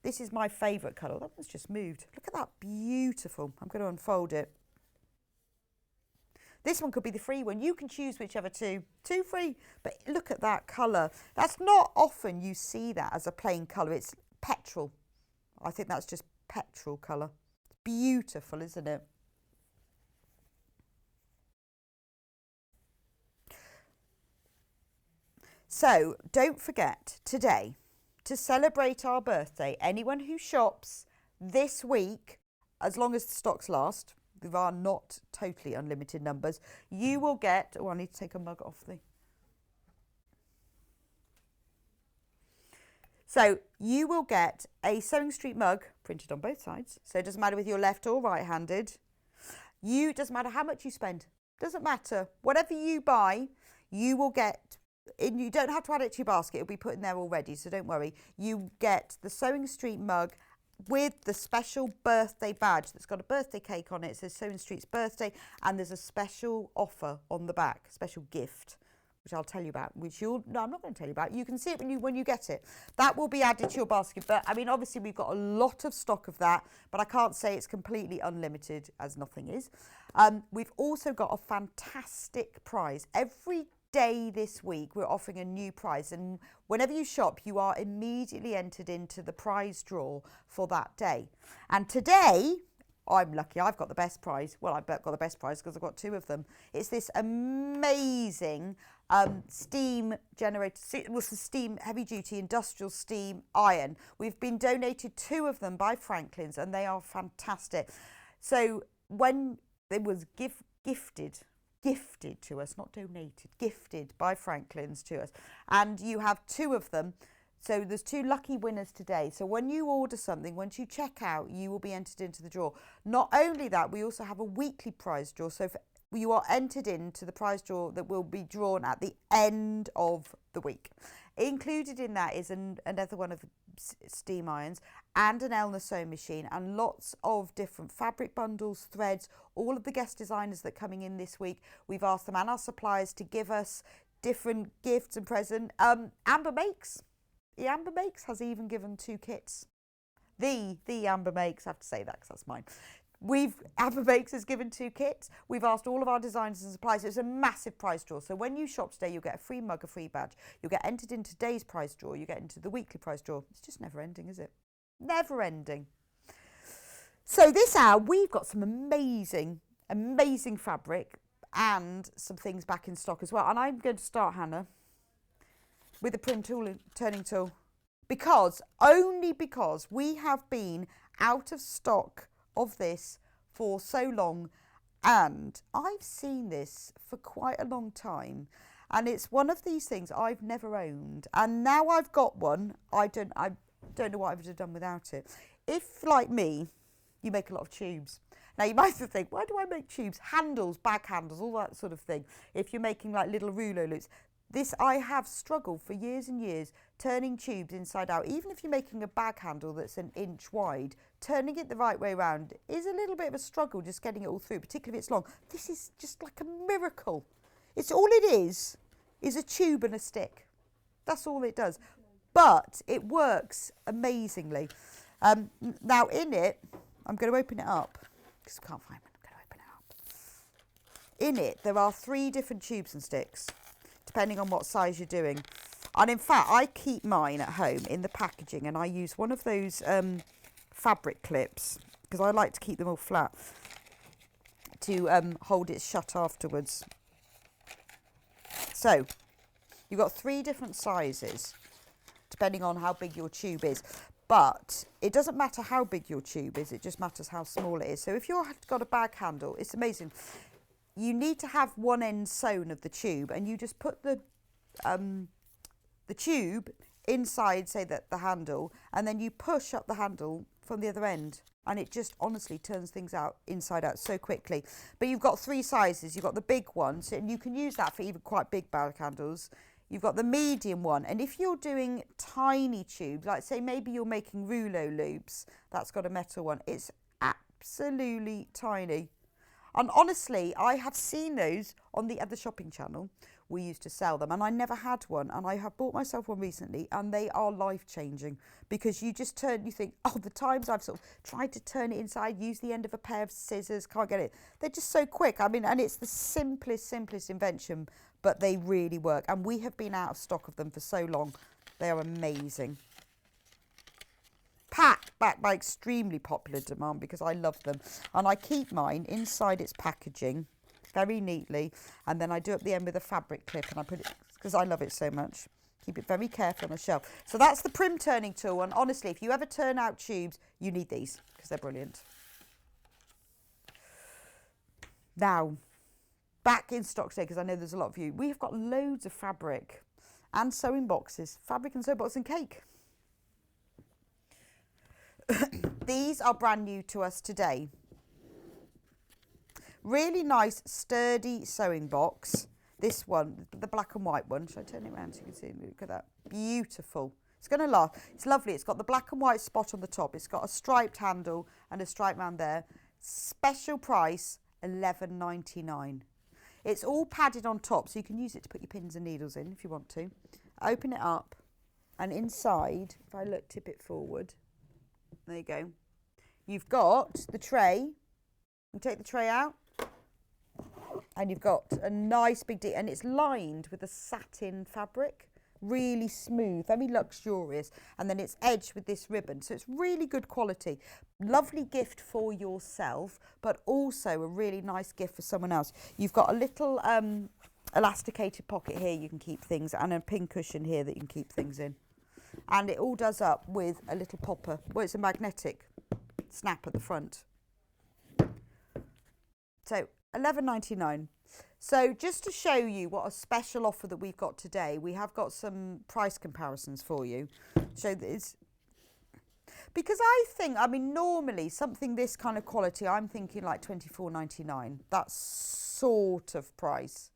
This is my favourite colour. That one's just moved. Look at that, beautiful. I'm going to unfold it. This one could be the free one. You can choose whichever 2 free. But look at that colour. That's not often you see that as a plain colour. It's petrol. I think that's just petrol colour. Beautiful, isn't it? So don't forget today to celebrate our birthday. Anyone who shops this week, as long as the stocks last, there are not totally unlimited numbers, you will get, I need to take a mug off the. So you will get a Sewing Street mug printed on both sides. So it doesn't matter whether you're left or right-handed. Doesn't matter how much you spend. Doesn't matter. Whatever you buy, you will get, and you don't have to add it to your basket. It'll be put in there already, so don't worry. You get the Sewing Street mug with the special birthday badge that's got a birthday cake on it. It says Sewing Street's birthday, and there's a special offer on the back, special gift, which I'll tell you about, no, I'm not going to tell you about. You can see it when you get it. That will be added to your basket. But, I mean, obviously, we've got a lot of stock of that, but I can't say it's completely unlimited, as nothing is. We've also got a fantastic prize. Every day this week, we're offering a new prize. And whenever you shop, you are immediately entered into the prize draw for that day. And today, I'm lucky, I've got the best prize. Well, I've got the best prize because I've got 2 of them. It's this amazing steam generator, steam heavy duty industrial steam iron. We've been donated 2 of them by Franklin's, and they are fantastic. So when it was gifted to us, not donated, gifted by Franklin's to us, and you have 2 of them, So there's 2 lucky winners today. So when you order something, once you check out, you will be entered into the draw. Not only that, we also have a weekly prize draw. So you are entered into the prize draw that will be drawn at the end of the week. Included in that is another one of the steam irons and an Elna sewing machine and lots of different fabric bundles, threads. All of the guest designers that are coming in this week, we've asked them and our suppliers to give us different gifts and presents. Amber Makes. The Amber Makes has even given 2 kits. The Amber Makes, I have to say that because that's mine. Amber Makes has given 2 kits. We've asked all of our designers and suppliers. It's a massive prize draw. So when you shop today, you'll get a free mug, a free badge. You'll get entered into today's prize draw. You get into the weekly prize draw. It's just never ending, is it? Never ending. So this hour, we've got some amazing fabric and some things back in stock as well. And I'm going to start, Hannah, with the prim turning tool, only because we have been out of stock of this for so long, and I've seen this for quite a long time, and it's one of these things I've never owned, and now I've got one. I don't know what I would have done without it. If, like me, you make a lot of tubes. Now, you might think, why do I make tubes? Handles, bag handles, all that sort of thing. If you're making like little rouleau loops. I have struggled for years and years turning tubes inside out. Even if you're making a bag handle that's an inch wide, turning it the right way around is a little bit of a struggle, just getting it all through, particularly if it's long. This is just like a miracle. It's all it is a tube and a stick. That's all it does. But it works amazingly. Now in it, I'm going to open it up because I can't find it. I'm going to open it up. In it, there are 3 different tubes and sticks, depending on what size you're doing. And in fact, I keep mine at home in the packaging, and I use one of those fabric clips because I like to keep them all flat to hold it shut afterwards. So you've got 3 different sizes depending on how big your tube is, but it doesn't matter how big your tube is, it just matters how small it is. So if you've got a bag handle, it's amazing. You need to have one end sewn of the tube, and you just put the tube inside, say that the handle, and then you push up the handle from the other end, and it just honestly turns things out inside out so quickly. But you've got 3 sizes. You've got the big one, so, and you can use that for even quite big bag handles. You've got the medium one, and if you're doing tiny tubes, like say maybe you're making rouleau loops, that's got a metal one. It's absolutely tiny. And honestly, I have seen those on the other shopping channel. We used to sell them, and I never had one. And I have bought myself one recently, and they are life-changing because you just you think, oh, the times I've sort of tried to turn it inside, use the end of a pair of scissors, can't get it. They're just so quick. I mean, and it's the simplest invention, but they really work. And we have been out of stock of them for so long. They are amazing. Packed back by extremely popular demand because I love them, and I keep mine inside its packaging very neatly, and then I do up the end with a fabric clip, and I put it because I love it so much. Keep it very carefully on a shelf. So that's the prim turning tool, and honestly, if you ever turn out tubes, you need these because they're brilliant. Now, back in stock today, because I know there's a lot of you. We have got loads of fabric and sewing boxes, fabric and sewing box and cake. These are brand new to us today. Really nice, sturdy sewing box. This one, the black and white one. Should I turn it around so you can see? Look at that. Beautiful. It's going to last. It's lovely. It's got the black and white spot on the top. It's got a striped handle and a stripe round there. Special price, $11.99. It's all padded on top, so you can use it to put your pins and needles in if you want to. Open it up, and inside, if I tip it forward, there you go. You've got the tray. You take the tray out, and you've got a nice big and it's lined with a satin fabric, really smooth, very luxurious, and then it's edged with this ribbon, so it's really good quality. Lovely gift for yourself, but also a really nice gift for someone else. You've got a little elasticated pocket here you can keep things, and a pin cushion here that you can keep things in. And it all does up with a little popper. Well, it's a magnetic snap at the front. So $11.99. So just to show you what a special offer that we've got today, we have got some price comparisons for you. So this, because I think, I mean, normally something this kind of quality, I'm thinking like $24.99. That sort of price.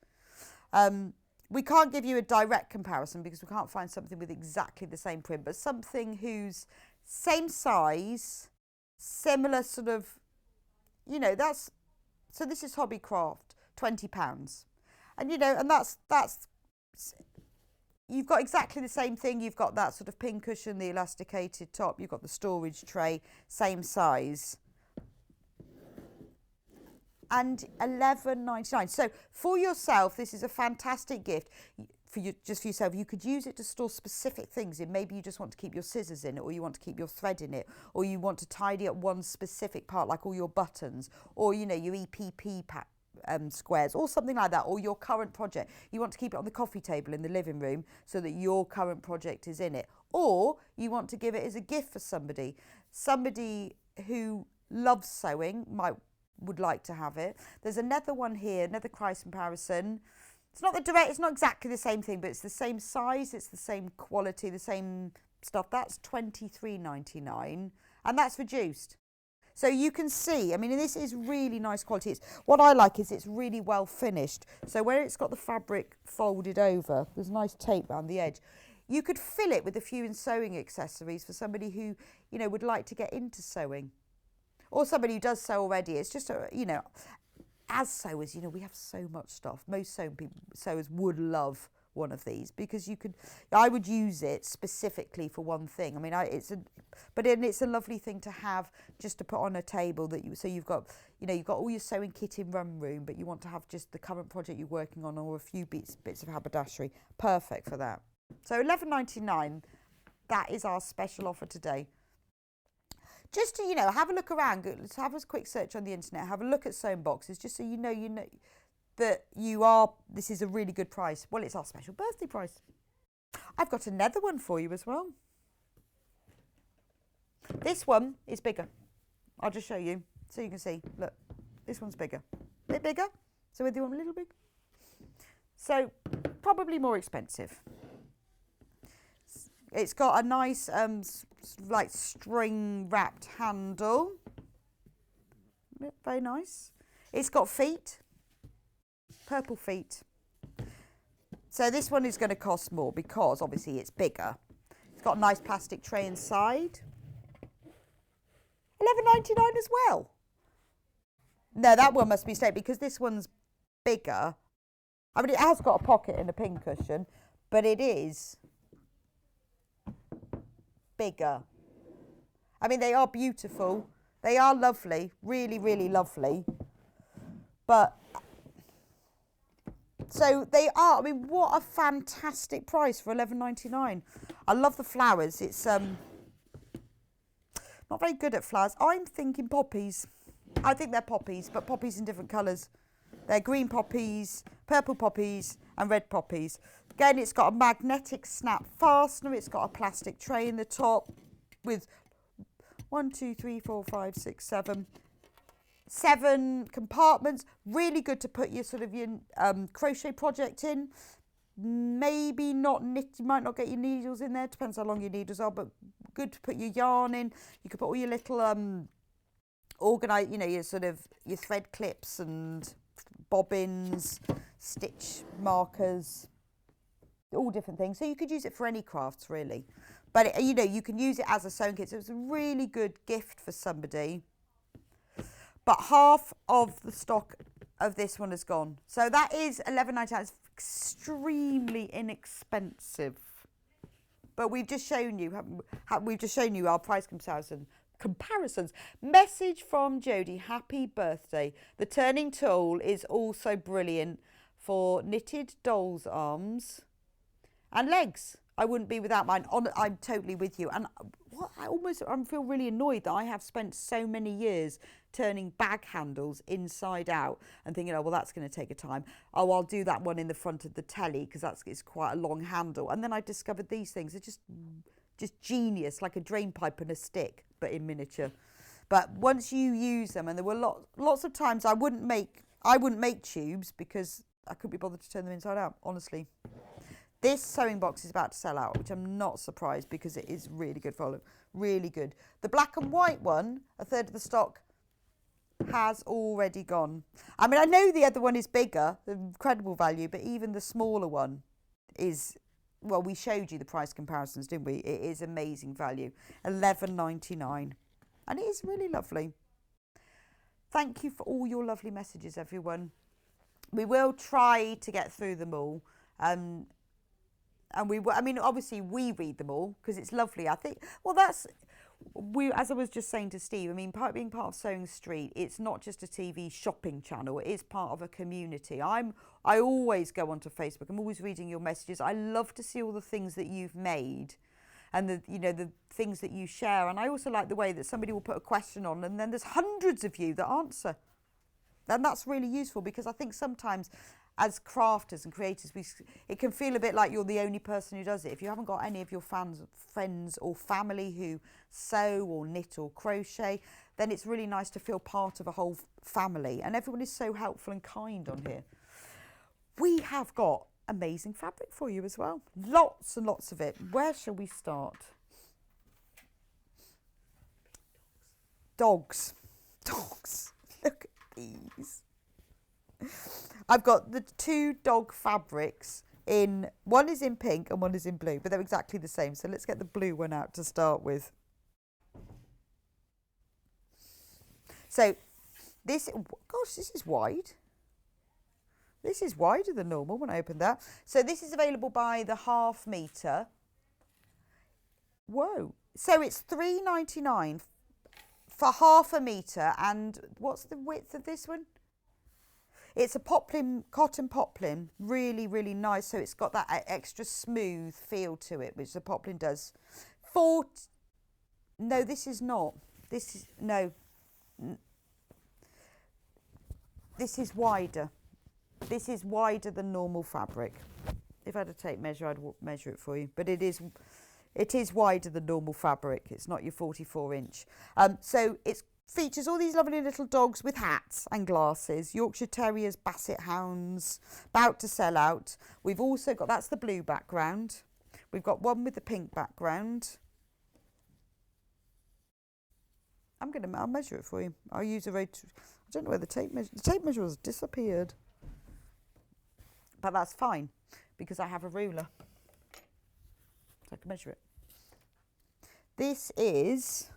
We can't give you a direct comparison because we can't find something with exactly the same print, but something whose same size, similar sort of, you know, that's, so this is Hobbycraft, £20. And, you know, and that's, you've got exactly the same thing. You've got that sort of pin cushion, the elasticated top, you've got the storage tray, same size. And $11.99. So for yourself, this is a fantastic gift for you, just for yourself. You could use it to store specific things in. Maybe you just want to keep your scissors in it, or you want to keep your thread in it, or you want to tidy up one specific part, like all your buttons, or, you know, your EPP squares, or something like that, or your current project. You want to keep it on the coffee table in the living room so that your current project is in it. Or you want to give it as a gift for somebody who loves sewing, would like to have it. There's another one here, another price comparison. It's not it's not exactly the same thing, but it's the same size, it's the same quality, the same stuff. That's $23.99, and that's reduced. So you can see, I mean, this is really nice quality. What I like is it's really well finished. So where it's got the fabric folded over, there's nice tape around the edge. You could fill it with a few sewing accessories for somebody who, you know, would like to get into sewing. Or somebody who does sew already. It's just, you know, as sewers, you know, we have so much stuff. Most sewers would love one of these because I would use it specifically for one thing. I mean, it's a lovely thing to have just to put on a table so you've got, you know, you've got all your sewing kit in one room, but you want to have just the current project you're working on or a few bits of haberdashery. Perfect for that. So $11.99, that is our special offer today. Just to, you know, have a look around, let's have a quick search on the internet, have a look at sewn boxes, just so you know that this is a really good price. Well, it's our special birthday price. I've got another one for you as well. This one is bigger. I'll just show you so you can see. Look, this one's bigger. A bit bigger. So whether you want a little big. So probably more expensive. It's got a nice like string wrapped handle. Very nice. It's got feet, purple feet. So this one is going to cost more because obviously it's bigger. It's got a nice plastic tray inside. $11.99 as well. No, that one must be straight because this one's bigger. I mean, it has got a pocket and a pin cushion, but it is bigger. I mean, they are beautiful. They are lovely, really, really lovely. But, so they are, I mean, what a fantastic price for $11.99. I love the flowers. It's not very good at flowers. I'm thinking poppies. I think they're poppies, but poppies in different colours. They're green poppies, purple poppies, and red poppies. Again, it's got a magnetic snap fastener. It's got a plastic tray in the top with 7 compartments. Really good to put your sort of your crochet project in. Maybe not knit. You might not get your needles in there. Depends how long your needles are, but good to put your yarn in. You could put all your little organize, you know, your sort of your thread clips and bobbins, stitch markers, all different things. So you could use it for any crafts really. But, you know, you can use it as a sewing kit. So it's a really good gift for somebody. But half of the stock of this one is gone. So that is $11.99. It's extremely inexpensive. But we've just shown you, our price comparisons. Message from Jodie, happy birthday. The turning tool is also brilliant for knitted doll's arms and legs. I wouldn't be without mine. I'm totally with you. And I feel really annoyed that I have spent so many years turning bag handles inside out and thinking, oh, well, that's going to take a time. Oh, I'll do that one in the front of the telly because it's quite a long handle. And then I discovered these things are just genius, like a drain pipe and a stick, but in miniature. But once you use them, and there were lots of times I wouldn't make tubes because I couldn't be bothered to turn them inside out, honestly. This sewing box is about to sell out, which I'm not surprised because it is really good volume. Really good. The black and white one, a third of the stock, has already gone. I mean, I know the other one is bigger, incredible value, but even the smaller one is, well, we showed you the price comparisons, didn't we? It is amazing value. $11.99. And it is really lovely. Thank you for all your lovely messages, everyone. We will try to get through them all. And I mean, obviously we read them all because it's lovely. I think, well, as I was just saying to Steve, I mean, being part of Sewing Street, it's not just a TV shopping channel. It is part of a community. I always go onto Facebook. I'm always reading your messages. I love to see all the things that you've made and the things that you share. And I also like the way that somebody will put a question on and then there's hundreds of you that answer. And that's really useful because I think sometimes as crafters and creators, it can feel a bit like you're the only person who does it. If you haven't got any of your friends or family who sew or knit or crochet, then it's really nice to feel part of a whole family. And everyone is so helpful and kind on here. We have got amazing fabric for you as well. Lots and lots of it. Where shall we start? Dogs. Look at these. I've got the two dog fabrics in, one is in pink and one is in blue, but they're exactly the same. So let's get the blue one out to start with. So this, gosh, this is wide. This is wider than normal when I open that. So this is available by the ½ metre. Whoa. So it's $3.99 for ½ metre. And what's the width of this one? It's a poplin, cotton poplin, really, really nice. So it's got that extra smooth feel to it, which the poplin does. No, this is not. This is, no. This is wider. This is wider than normal fabric. If I had a tape measure, I'd measure it for you. But it is wider than normal fabric. It's not your 44-inch. So it features all these lovely little dogs with hats and glasses. Yorkshire Terriers, Basset Hounds, about to sell out. We've also got, that's the blue background. We've got one with the pink background. I'll measure it for you. I'll use I don't know where the tape measure has disappeared. But that's fine because I have a ruler. So I can measure it. This is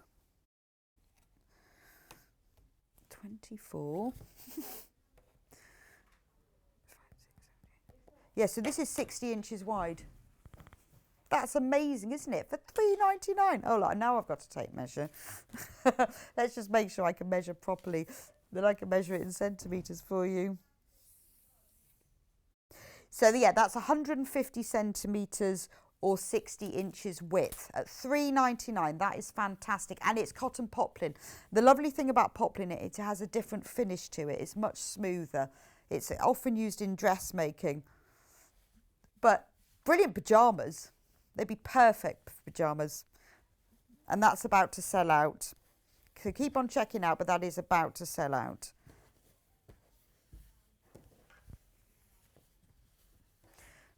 24. Yeah, so this is 60 inches wide. That's amazing, isn't it? For $3.99. Oh, like, now I've got to tape measure. Let's just make sure I can measure properly. Then I can measure it in centimetres for you. So yeah, that's 150 centimetres or 60 inches width at $3.99. That is fantastic. And it's cotton poplin. The lovely thing about poplin, it has a different finish to it. It's much smoother. It's often used in dressmaking. But brilliant pyjamas. They'd be perfect for pyjamas. And that's about to sell out. So keep on checking out, but that is about to sell out.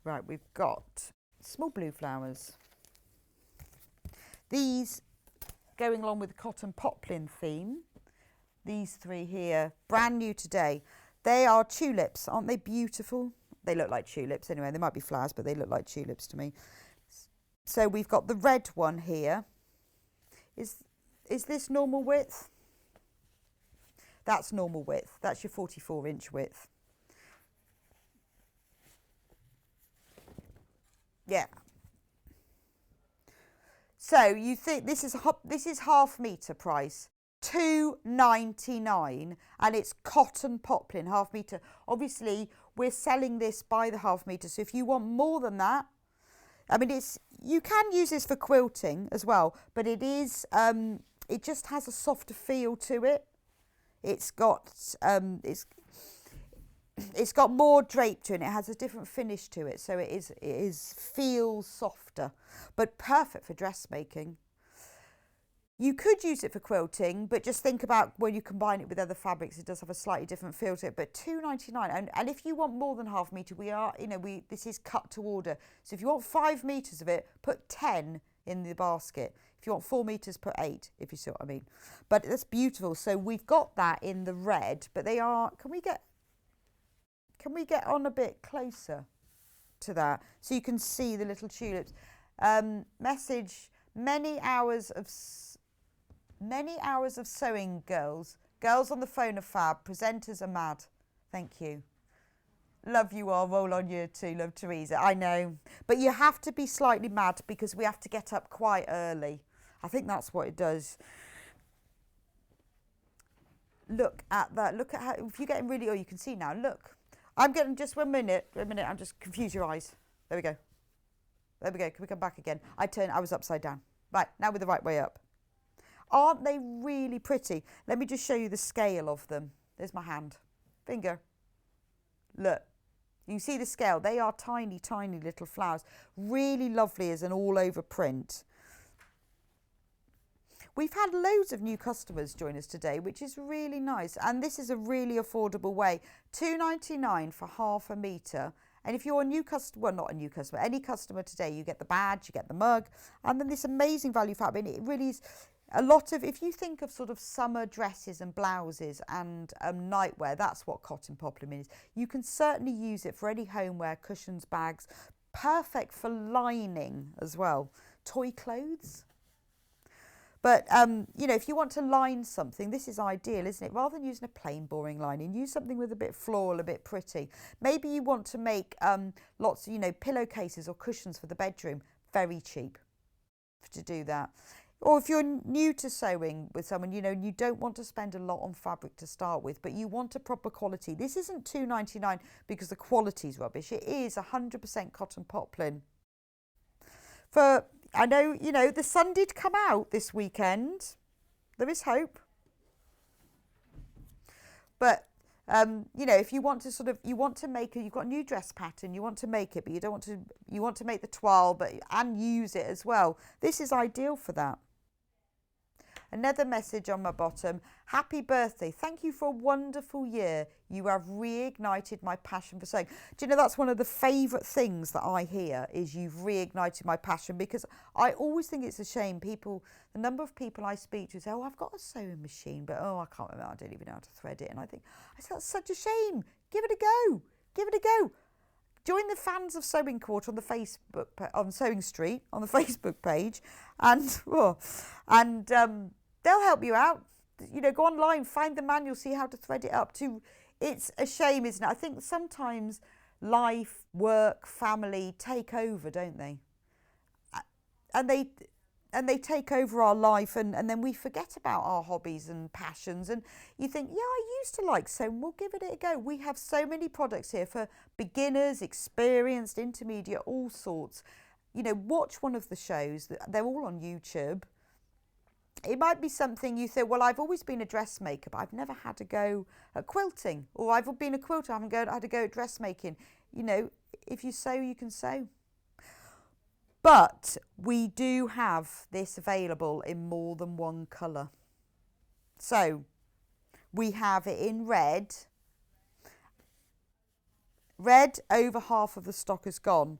Right, we've got small blue flowers. These going along with the cotton poplin theme. These three here, brand new today. They are tulips, aren't they beautiful? They look like tulips anyway. They might be flowers, but they look like tulips to me. So we've got the red one here. Is this normal width? That's normal width. That's your 44-inch width. Yeah. So you think this is ½ metre price, $2.99, and it's cotton poplin, ½ metre. Obviously, we're selling this by the ½ metre. So if you want more than that, I mean, you can use this for quilting as well, but it is it just has a softer feel to it. It's got it's got more drape to it. It has a different finish to it, so it feels softer, but perfect for dressmaking. You could use it for quilting, but just think about when you combine it with other fabrics, it does have a slightly different feel to it. But £2.99, and if you want more than half a metre, this is cut to order. So if you want 5 metres of it, put 10 in the basket. If you want 4 metres, put 8, if you see what I mean. But that's beautiful. So we've got that in the red, but they are, can we get on a bit closer to that so you can see the little tulips? Message, many hours of sewing, girls on the phone are fab, presenters are mad. Thank you. Love you all, roll on you too, love Teresa. I know, but you have to be slightly mad because we have to get up quite early. I think that's what it does. Look at that, look at how, if you're getting really, you can see now, look. I'm getting, just one minute, I'm just, confuse your eyes. There we go, can we come back again? I was upside down. Right, now we're the right way up. Aren't they really pretty? Let me just show you the scale of them. There's my hand, finger. Look, you see the scale. They are tiny, tiny little flowers. Really lovely as an all-over print. We've had loads of new customers join us today, which is really nice. And this is a really affordable way. £2.99 for half a metre. And if you're a new customer, well, not a new customer, any customer today, you get the badge, you get the mug, and then this amazing value fabric. It really is a lot of, if you think of sort of summer dresses and blouses and nightwear, that's what cotton poplin is. You can certainly use it for any homeware, cushions, bags, perfect for lining as well. Toy clothes. But, if you want to line something, this is ideal, isn't it? Rather than using a plain, boring lining, use something with a bit floral, a bit pretty. Maybe you want to make lots of, pillowcases or cushions for the bedroom. Very cheap to do that. Or if you're new to sewing with someone, you don't want to spend a lot on fabric to start with, but you want a proper quality. This isn't £2.99 because the quality's rubbish. It is 100% cotton poplin. I know, the sun did come out this weekend. There is hope. But, if you want to you've got a new dress pattern, you want to make it, but you want to make the toile, and use it as well. This is ideal for that. Another message on my bottom. Happy birthday. Thank you for a wonderful year. You have reignited my passion for sewing. Do you know that's one of the favourite things that I hear is you've reignited my passion, because I always think it's a shame the number of people I speak to say, oh, I've got a sewing machine, but I can't remember, I don't even know how to thread it. And I say, that's such a shame. Give it a go. Give it a go. Join the fans of Sewing Quarter on the Facebook, on Sewing Street, on the Facebook page, and they'll help you out. Go online, find the manual, see how to thread it up. It's a shame, isn't it? I think sometimes life, work, family take over, don't they? And they take over our life, and then we forget about our hobbies and passions. And you think, yeah, I used to like sewing, we'll give it a go. We have so many products here for beginners, experienced, intermediate, all sorts. Watch one of the shows. They're all on YouTube. It might be something you think, well, I've always been a dressmaker, but I've never had a go at quilting. Or I've been a quilter, I haven't had a go at dressmaking. If you sew, you can sew. But we do have this available in more than one colour. So we have it in red. Red, over half of the stock is gone.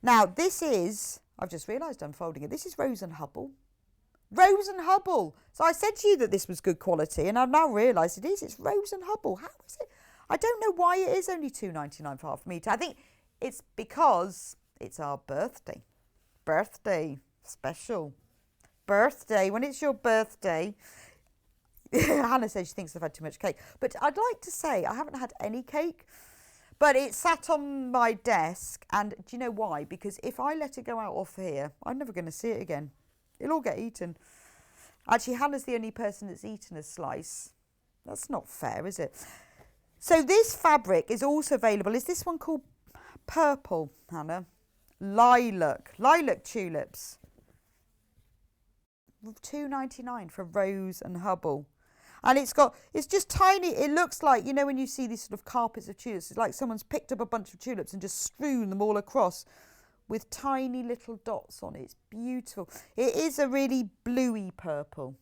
Now this is, I've just realised I'm folding it, this is Rose and Hubble. Rose and Hubble. So I said to you that this was good quality, and I've now realised it is. It's Rose and Hubble. How is it? I don't know why it is only £2.99 for half a metre. I think it's because it's our birthday. Birthday special. Birthday. When it's your birthday. Hannah says she thinks I've had too much cake. But I'd like to say I haven't had any cake. But it sat on my desk. And do you know why? Because if I let it go out off here, I'm never going to see it again. It'll all get eaten. Actually, Hannah's the only person that's eaten a slice. That's not fair, is it? So this fabric is also available. Is this one called Purple, Hannah? Lilac tulips. £2.99 for Rose and Hubble. And it's just tiny. It looks like, when you see these sort of carpets of tulips, it's like someone's picked up a bunch of tulips and just strewn them all across with tiny little dots on it. It's beautiful. It is a really bluey purple.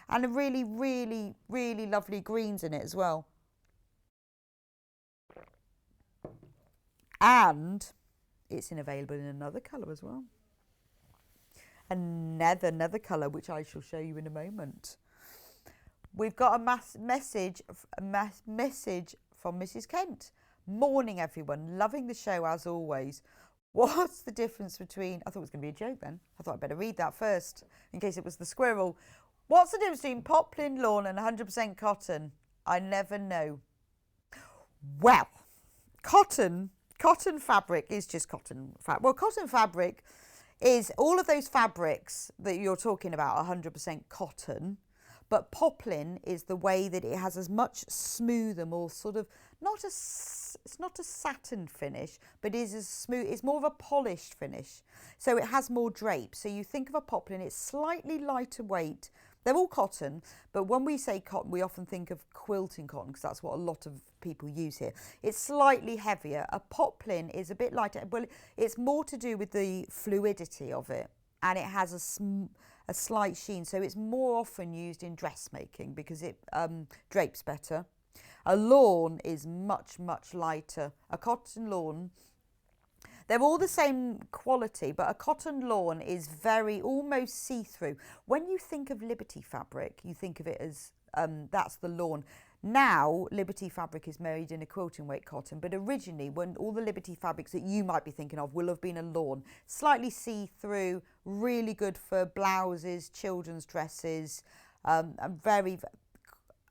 And a really, really, really lovely greens in it as well. And it's available in another colour as well. Another colour, which I shall show you in a moment. We've got a message from Mrs. Kent. Morning, everyone. Loving the show as always. What's the difference between... I thought it was going to be a joke then. I thought I'd better read that first, in case it was the squirrel. What's the difference between poplin lawn and 100% cotton? I never know. Well, cotton fabric is just cotton fabric. Well, cotton fabric is all of those fabrics that you're talking about, 100% cotton. But poplin is the way that it has as much smoother, more sort of, it's not a satin finish, but it is as smooth, it's more of a polished finish. So it has more drape. So you think of a poplin, it's slightly lighter weight. They're all cotton, but when we say cotton, we often think of quilting cotton because that's what a lot of people use here. It's slightly heavier. A poplin is a bit lighter. Well, it's more to do with the fluidity of it, and it has a slight sheen. So it's more often used in dressmaking because it drapes better. A lawn is much, much lighter. A cotton lawn, they're all the same quality, but a cotton lawn is very, almost see-through. When you think of Liberty fabric, you think of it as, that's the lawn. Now, Liberty fabric is made in a quilting weight cotton, but originally, when all the Liberty fabrics that you might be thinking of will have been a lawn. Slightly see-through, really good for blouses, children's dresses, and very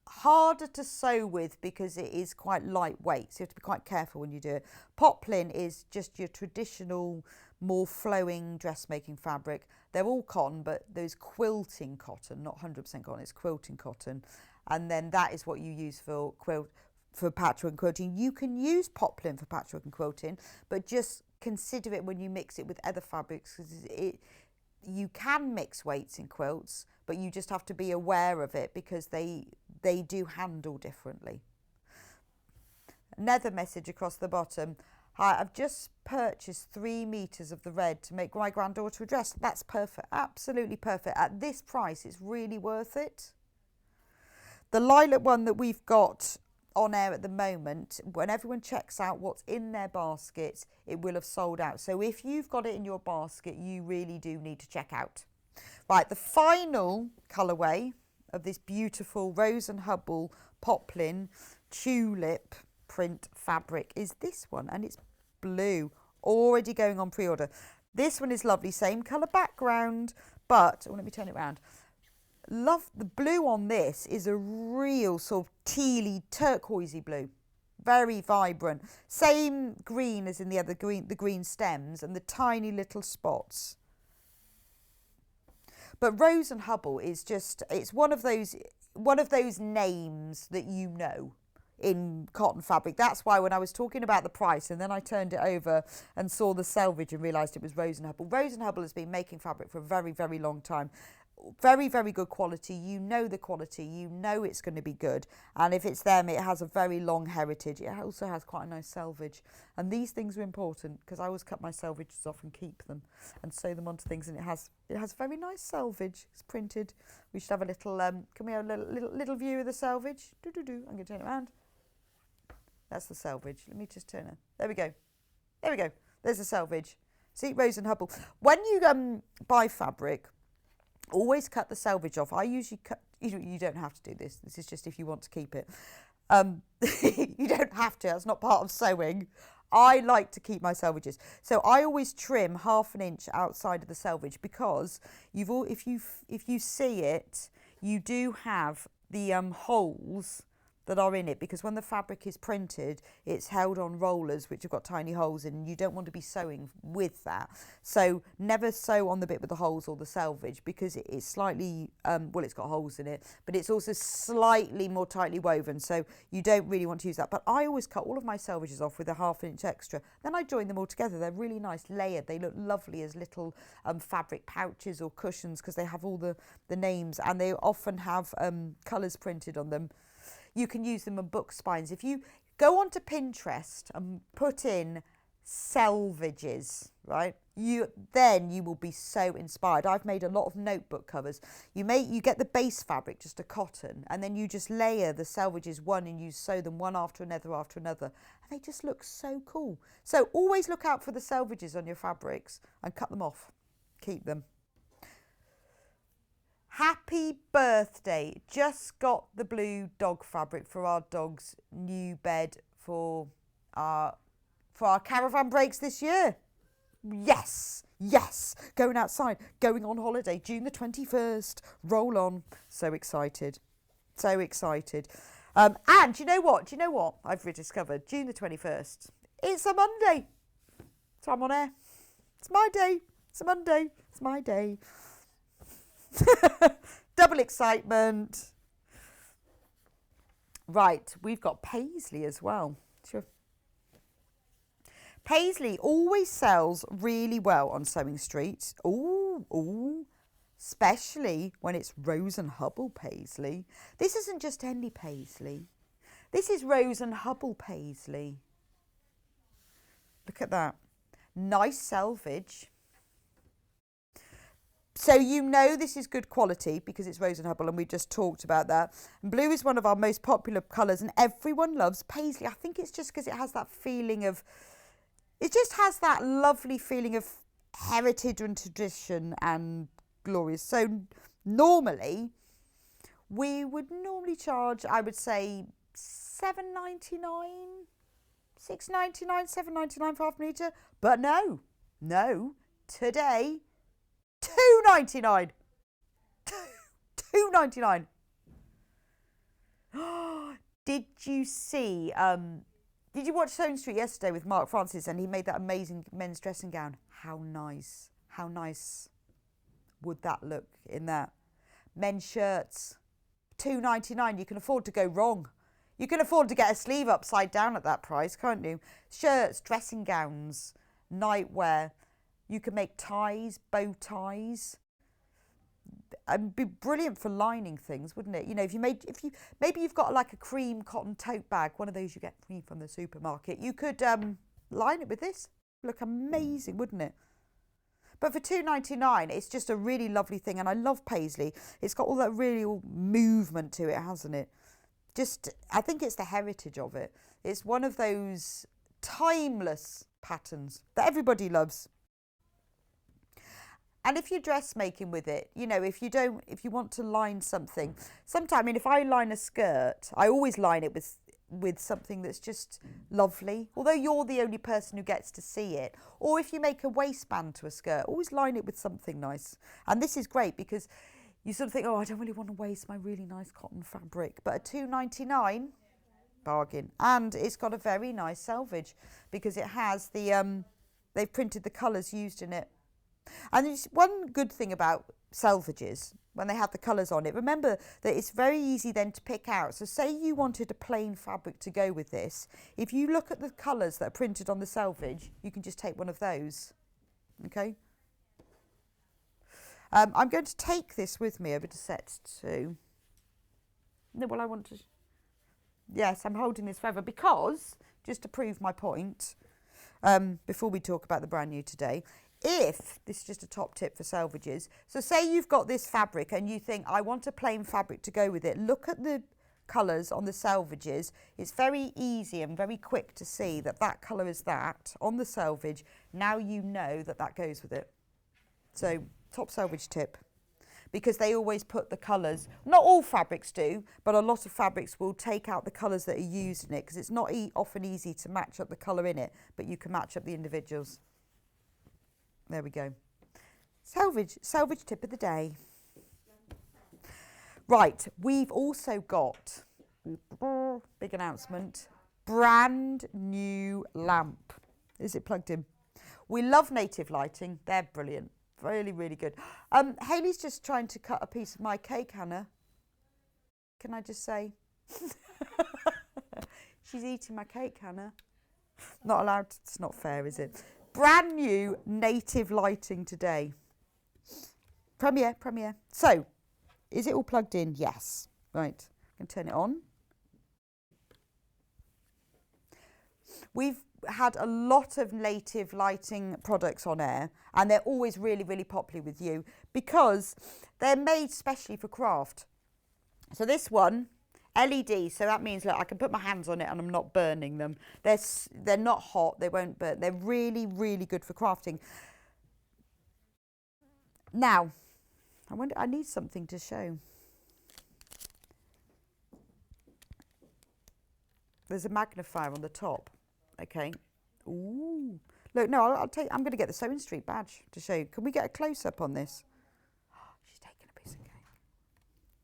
harder to sew with because it is quite lightweight, so you have to be quite careful when you do it. Poplin is just your traditional, more flowing dressmaking fabric. They're all cotton, but there's quilting cotton, not 100% cotton, it's quilting cotton. And then that is what you use for patchwork and quilting. You can use poplin for patchwork and quilting, but just consider it when you mix it with other fabrics, because you can mix weights in quilts, but you just have to be aware of it because they do handle differently. Another message across the bottom. Hi, I've just purchased 3 meters of the red to make my granddaughter a dress. That's perfect, absolutely perfect. At this price, it's really worth it. The lilac one that we've got on air at the moment, when everyone checks out what's in their baskets, it will have sold out. So if you've got it in your basket, you really do need to check out. Right, the final colourway of this beautiful Rose and Hubble poplin tulip print fabric is this one, and it's blue, already going on pre-order. This one is lovely, same colour background, but, let me turn it around. Love the blue on this is a real sort of tealy, turquoisey blue. Very vibrant. Same green as in the other green, the green stems and the tiny little spots. But Rose and Hubble is just, it's one of those names that you know in cotton fabric. That's why when I was talking about the price and then I turned it over and saw the selvage and realised it was Rose and Hubble. Rose and Hubble has been making fabric for a very, very long time. Very, very good quality. You know the quality. You know it's going to be good. And if it's them, it has a very long heritage. It also has quite a nice selvage. And these things are important because I always cut my selvages off and keep them and sew them onto things. And it has very nice selvage. It's printed. We should have a little. Can we have a little view of the selvage? I'm going to turn it around. That's the selvage. Let me just turn it. There we go. There we go. There's the selvage. See, Rose and Hubble. When you buy fabric, always cut the selvage off. I usually cut, you don't have to do this. This is just if you want to keep it. You don't have to. That's not part of sewing. I like to keep my selvages. So I always trim 1/2 inch outside of the selvage because if you see it, you do have the holes that are in it, because when the fabric is printed, it's held on rollers which have got tiny holes in, and you don't want to be sewing with that. So never sew on the bit with the holes or the selvage, because it is slightly, it's got holes in it, but it's also slightly more tightly woven, so you don't really want to use that. But I always cut all of my selvages off with a 1/2 inch extra. Then I join them all together. They're really nice layered. They look lovely as little fabric pouches or cushions because they have all the names, and they often have colours printed on them. You can use them on book spines. If you go onto Pinterest and put in selvages, right? Then you will be so inspired. I've made a lot of notebook covers. You get the base fabric, just a cotton, and then you just layer the selvages one and you sew them one after another, and they just look so cool. So always look out for the selvages on your fabrics and cut them off. Keep them. Happy birthday. Just got the blue dog fabric for our dog's new bed for our caravan breaks this year. Yes, going outside, going on holiday, June the 21st, roll on. So excited. And do you know what I've rediscovered? June the 21st, it's a Monday, so I'm on air. It's my day, it's a Monday, it's my day. Double excitement. Right, we've got Paisley as well. Sure. Paisley always sells really well on Sewing Street. Ooh, especially when it's Rose and Hubble Paisley. This isn't just any Paisley. This is Rose and Hubble Paisley. Look at that. Nice selvage. So you know this is good quality because it's Rose and Hubble, and we just talked about that. And blue is one of our most popular colours and everyone loves Paisley. I think it's just because it has that feeling of... It just has that lovely feeling of heritage and tradition and glorious. So normally, we would charge, I would say, $7.99, $6.99, $7.99 for half a metre. But no, today, $2.99. $2.99. Did you see... Did you watch Sewing Street yesterday with Mark Francis, and he made that amazing men's dressing gown? How nice would that look in that? Men's shirts, $2.99. You can afford to go wrong. You can afford to get a sleeve upside down at that price, can't you? Shirts, dressing gowns, nightwear. You can make ties, bow ties. It'd be brilliant for lining things, wouldn't it? You know, maybe you've got like a cream cotton tote bag, one of those you get free from the supermarket. You could line it with this. Look amazing, wouldn't it? But for $2.99, it's just a really lovely thing, and I love Paisley. It's got all that real movement to it, hasn't it? I think it's the heritage of it. It's one of those timeless patterns that everybody loves. And if you're dressmaking with it, you know, if you want to line something, if I line a skirt, I always line it with something that's just lovely, although you're the only person who gets to see it. Or if you make a waistband to a skirt, always line it with something nice. And this is great because you sort of think, oh, I don't really want to waste my really nice cotton fabric. But at $2.99, bargain. And it's got a very nice selvage because it has they've printed the colours used in it. And there's one good thing about selvages, when they have the colours on it, remember that it's very easy then to pick out. So say you wanted a plain fabric to go with this. If you look at the colours that are printed on the selvage, you can just take one of those. Okay? I'm going to take this with me over to set 2. No, well, I want to... Yes, I'm holding this forever because, just to prove my point, before we talk about the brand new today, if, this is just a top tip for selvages, so say you've got this fabric and you think, I want a plain fabric to go with it, look at the colours on the selvages. It's very easy and very quick to see that that colour is that on the selvage. Now you know that that goes with it. So, top selvage tip. Because they always put the colours, not all fabrics do, but a lot of fabrics will take out the colours that are used in it because it's not often easy to match up the colour in it, but you can match up the individuals. There we go. Selvage tip of the day. Right, we've also got, big announcement, brand new lamp. Is it plugged in? We love native lighting. They're brilliant. Really, really good. Hayley's just trying to cut a piece of my cake, Hannah. Can I just say? She's eating my cake, Hannah. Not allowed. It's not fair, is it? Brand new native lighting today. Premiere. So, is it all plugged in? Yes. Right. I can turn it on. had a lot of native lighting products on air, and they're always really, really popular with you because they're made specially for craft. So this one, LED, so that means, look, I can put my hands on it and I'm not burning them. They're not hot, they won't burn. They're really, really good for crafting. Now, I need something to show. There's a magnifier on the top. Okay. Ooh. Look, no, I'm going to get the Sewing Street badge to show you. Can we get a close-up on this? She's taking a piece of cake.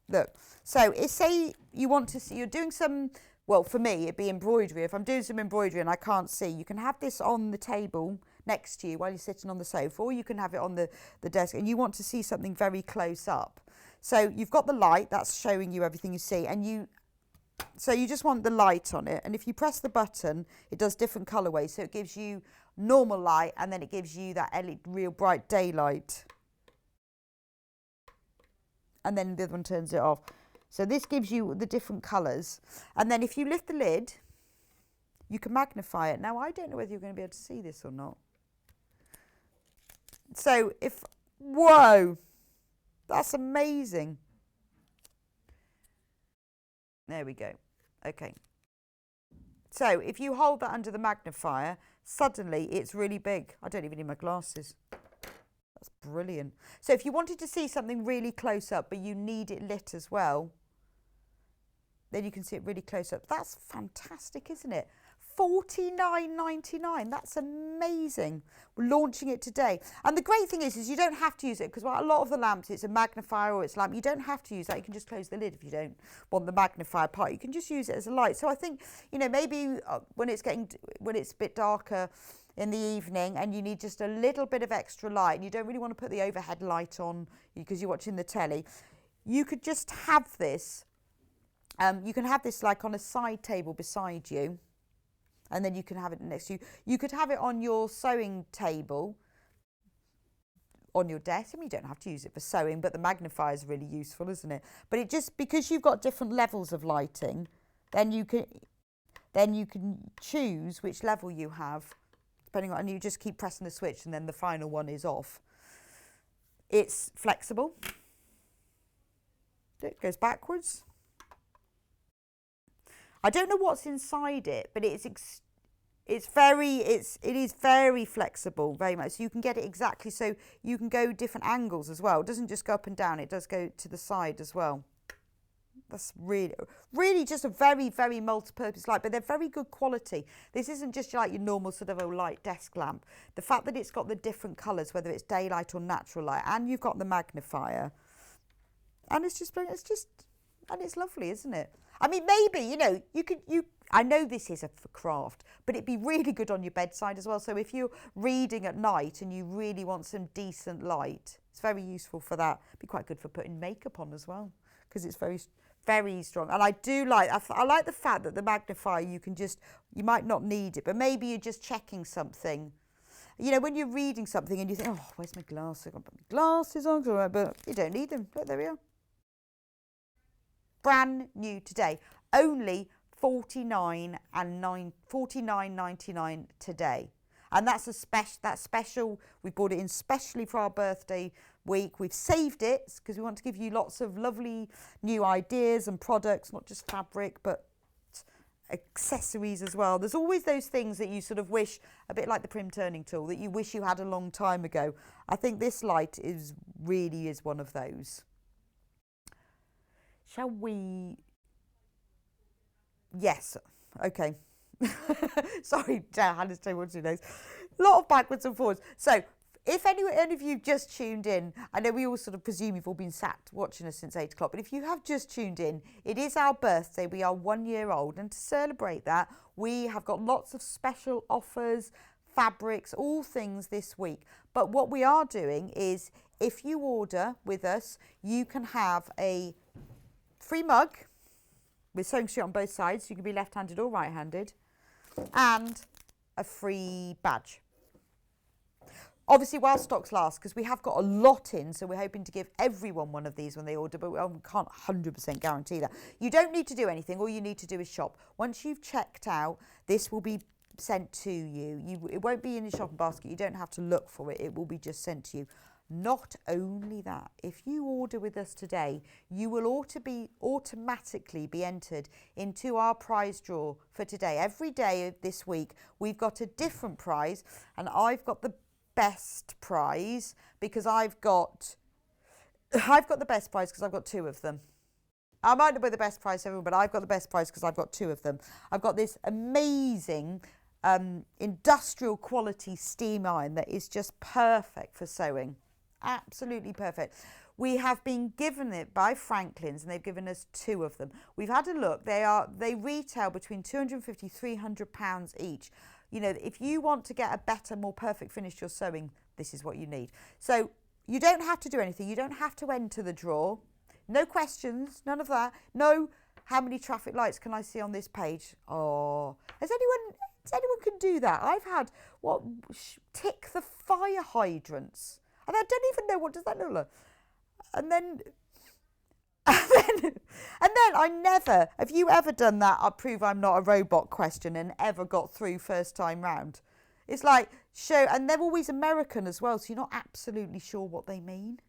Look, so say you want to see, you're doing some, well, for me, it'd be embroidery. If I'm doing some embroidery and I can't see, you can have this on the table next to you while you're sitting on the sofa, or you can have it on the desk, and you want to see something very close up. So you've got the light, that's showing you everything you see, and so you just want the light on it, and if you press the button, it does different colorways. So it gives you normal light, and then it gives you that LED, real bright daylight. And then the other one turns it off. So this gives you the different colors. And then if you lift the lid, you can magnify it. Now, I don't know whether you're going to be able to see this or not. So whoa, that's amazing. There we go. Okay. So if you hold that under the magnifier, suddenly it's really big. I don't even need my glasses. That's brilliant. So if you wanted to see something really close up, but you need it lit as well, then you can see it really close up. That's fantastic, isn't it? $49.99. That's amazing. We're launching it today. And the great thing is you don't have to use it, because a lot of the lamps, it's a magnifier or it's lamp. You don't have to use that. You can just close the lid if you don't want the magnifier part. You can just use it as a light. So I think, maybe when it's a bit darker in the evening and you need just a little bit of extra light and you don't really want to put the overhead light on because you're watching the telly, you could just have this. You can have this like on a side table beside you. And then you can have it next to you. You could have it on your sewing table, on your desk. I mean, you don't have to use it for sewing, but the magnifier is really useful, isn't it? But it just, because you've got different levels of lighting, then you can choose which level you have, depending on, and you just keep pressing the switch and then the final one is off. It's flexible. It goes backwards. I don't know what's inside it, but it is very flexible, very much. So you can get it exactly, so you can go different angles as well. It doesn't just go up and down, it does go to the side as well. That's really just a very, very multi-purpose light, but they're very good quality. This isn't just like your normal sort of a light desk lamp. The fact that it's got the different colours, whether it's daylight or natural light, and you've got the magnifier, and it's lovely, isn't it? I mean, maybe, I know this is for craft, but it'd be really good on your bedside as well. So if you're reading at night and you really want some decent light, it's very useful for that. It'd be quite good for putting makeup on as well, because it's very, very strong. And I like the fact that the magnifier, you might not need it, but maybe you're just checking something. When you're reading something and you think, oh, where's my glasses? I've got to put my glasses on, but you don't need them. Look, there we are. Brand new today, only $49.99 today, and that's special. We bought it in specially for our birthday week. We've saved it because we want to give you lots of lovely new ideas and products, not just fabric but accessories as well. There's always those things that you sort of wish, a bit like the prim turning tool, that you wish you had a long time ago. I think this light really is one of those. Shall we? Yes. Okay. Sorry, Hannah's telling me what to do next. A lot of backwards and forwards. So, if any of you just tuned in, I know we all sort of presume you've all been sat watching us since 8 o'clock, but if you have just tuned in, it is our birthday. We are 1 year old, and to celebrate that, we have got lots of special offers, fabrics, all things this week. But what we are doing is, if you order with us, you can have a free mug with Sewing Street on both sides, so you can be left-handed or right-handed, and a free badge. Obviously, while stocks last, because we have got a lot in, so we're hoping to give everyone one of these when they order, but we can't 100% guarantee that. You don't need to do anything. All you need to do is shop. Once you've checked out, this will be sent to you. It won't be in your shopping basket. You don't have to look for it. It will be just sent to you. Not only that, if you order with us today, you will automatically be entered into our prize draw for today. Every day of this week, we've got a different prize, and I've got the best prize because I've got the best prize because I've got two of them. I might not be the best prize everyone, but I've got the best prize because I've got two of them. I've got this amazing industrial quality steam iron that is just perfect for sewing. Absolutely perfect. We have been given it by Franklin's, and they've given us two of them. We've had a look. They retail between £250 £300 each. You know, if you want to get a better, more perfect finish to your sewing, this is what you need. So you don't have to do anything. You don't have to enter the draw. No questions, none of that. No, how many traffic lights can I see on this page? Oh, has anyone can do that? I've had tick the fire hydrants. And I don't even know, what does that look like? And then I never, have you ever done that, I prove I'm not a robot question and ever got through first time round? It's like, and they're always American as well, so you're not absolutely sure what they mean.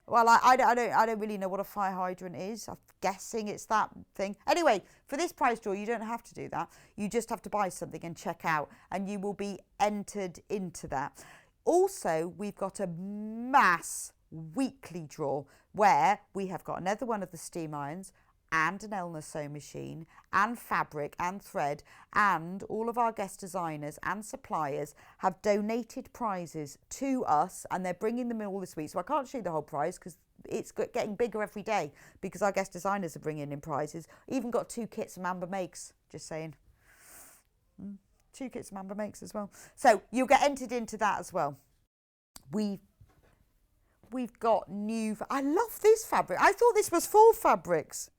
Well, I don't really know what a fire hydrant is. I'm guessing it's that thing. Anyway, for this prize draw, you don't have to do that. You just have to buy something and check out, and you will be entered into that. Also, we've got a mass weekly draw where we have got another one of the steam irons and an Elna sew machine and fabric and thread, and all of our guest designers and suppliers have donated prizes to us, and they're bringing them in all this week. So I can't show you the whole prize because it's getting bigger every day because our guest designers are bringing in prizes. Even got 2 kits from Amber Makes, just saying. 2 kits from Amber Makes as well. So you'll get entered into that as well. We've got new, I love this fabric. I thought this was 4 fabrics.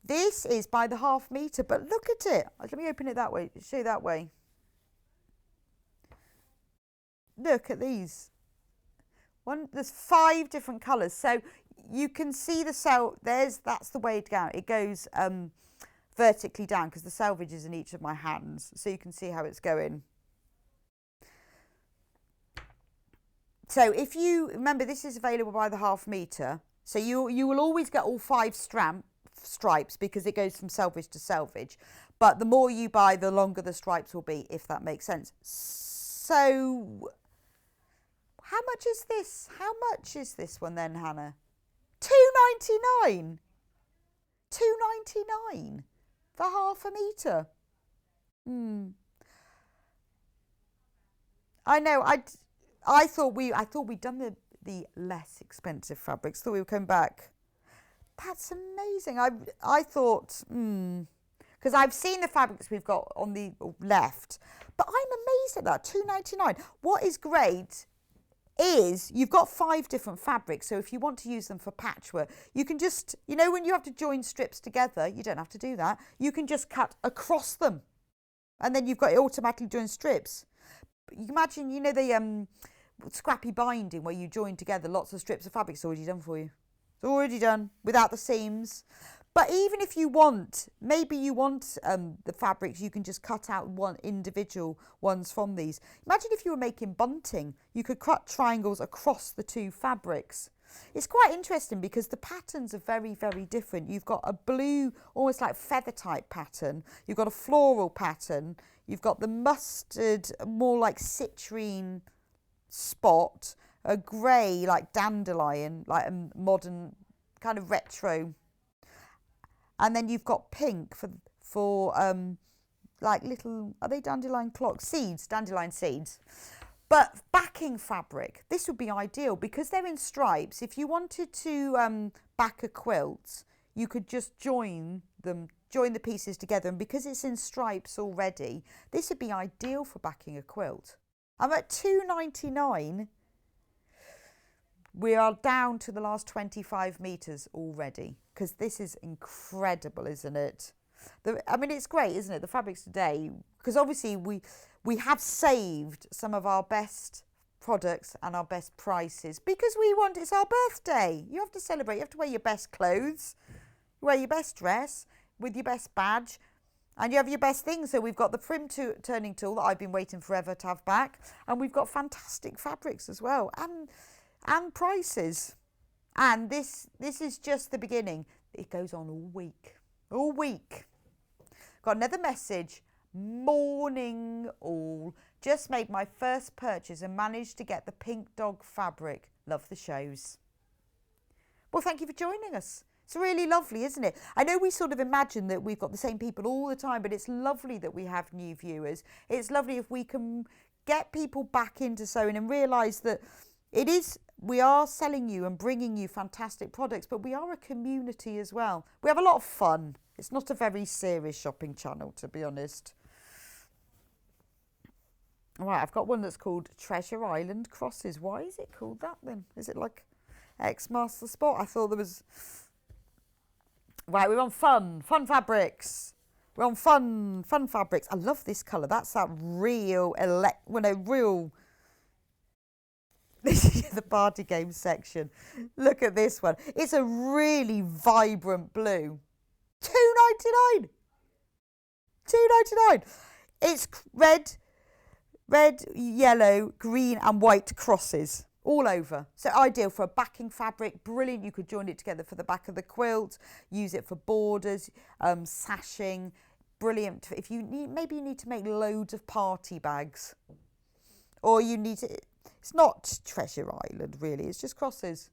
This is by the ½ metre, but look at it. Let me open it that way, show you that way. Look at these. There's 5 different colours. So you can see the that's the way down. It goes vertically down because the selvage is in each of my hands. So you can see how it's going. So if you remember, this is available by the ½ metre. So you will always get all 5 stripes because it goes from selvage to selvage. But the more you buy, the longer the stripes will be, if that makes sense. So how much is this? How much is this one then, Hannah? £2.99. £2.99 for ½ metre. I know. I thought we'd done the less expensive fabrics. Thought we would come back. That's amazing. I thought, because I've seen the fabrics we've got on the left, but I'm amazed at that, £2.99. What is great is you've got 5 different fabrics, so if you want to use them for patchwork, you can just, when you have to join strips together, you don't have to do that. You can just cut across them, and then you've got it automatically joined strips. You imagine, the scrappy binding where you join together lots of strips of fabric. It's already done for you. It's already done without the seams. But even if you want, maybe you want the fabrics, you can just cut out individual ones from these. Imagine if you were making bunting, you could cut triangles across the 2 fabrics. It's quite interesting because the patterns are very, very different. You've got a blue, almost like feather type pattern. You've got a floral pattern. You've got the mustard, more like citrine spot, a grey like dandelion, like a modern kind of retro, and then you've got pink for like little, are they dandelion seeds, dandelion seeds. But backing fabric, this would be ideal because they're in stripes. If you wanted to back a quilt, you could just join the pieces together, and because it's in stripes already, this would be ideal for backing a quilt. I'm at £2.99. We are down to the last 25 metres already because this is incredible, isn't it? It's great, isn't it? The fabrics today, because obviously we have saved some of our best products and our best prices because it's our birthday. You have to celebrate. You have to wear your best clothes, wear your best dress with your best badge. And you have your best things. So we've got the prim turning tool that I've been waiting forever to have back. And we've got fantastic fabrics as well. And prices. And this is just the beginning. It goes on all week. All week. Got another message. Morning all. Just made my first purchase and managed to get the pink dog fabric. Love the shows. Well, thank you for joining us. It's really lovely, isn't it? I know we sort of imagine that we've got the same people all the time, but it's lovely that we have new viewers. It's lovely if we can get people back into sewing and realise that we are selling you and bringing you fantastic products, but we are a community as well. We have a lot of fun. It's not a very serious shopping channel, to be honest. Right, I've got one that's called Treasure Island Crosses. Why is it called that then? Is it like X-Master Sport? I thought there was... Right, we're on fun fabrics. We're on fun fabrics. I love this colour. That's that real, this is the party game section. Look at this one. It's a really vibrant blue. $2.99. $2.99. It's red, yellow, green and white crosses. All over. So ideal for a backing fabric. Brilliant. You could join it together for the back of the quilt. Use it for borders, sashing. Brilliant. If you need, maybe you need to make loads of party bags. Or you need to, it's not Treasure Island really, it's just crosses.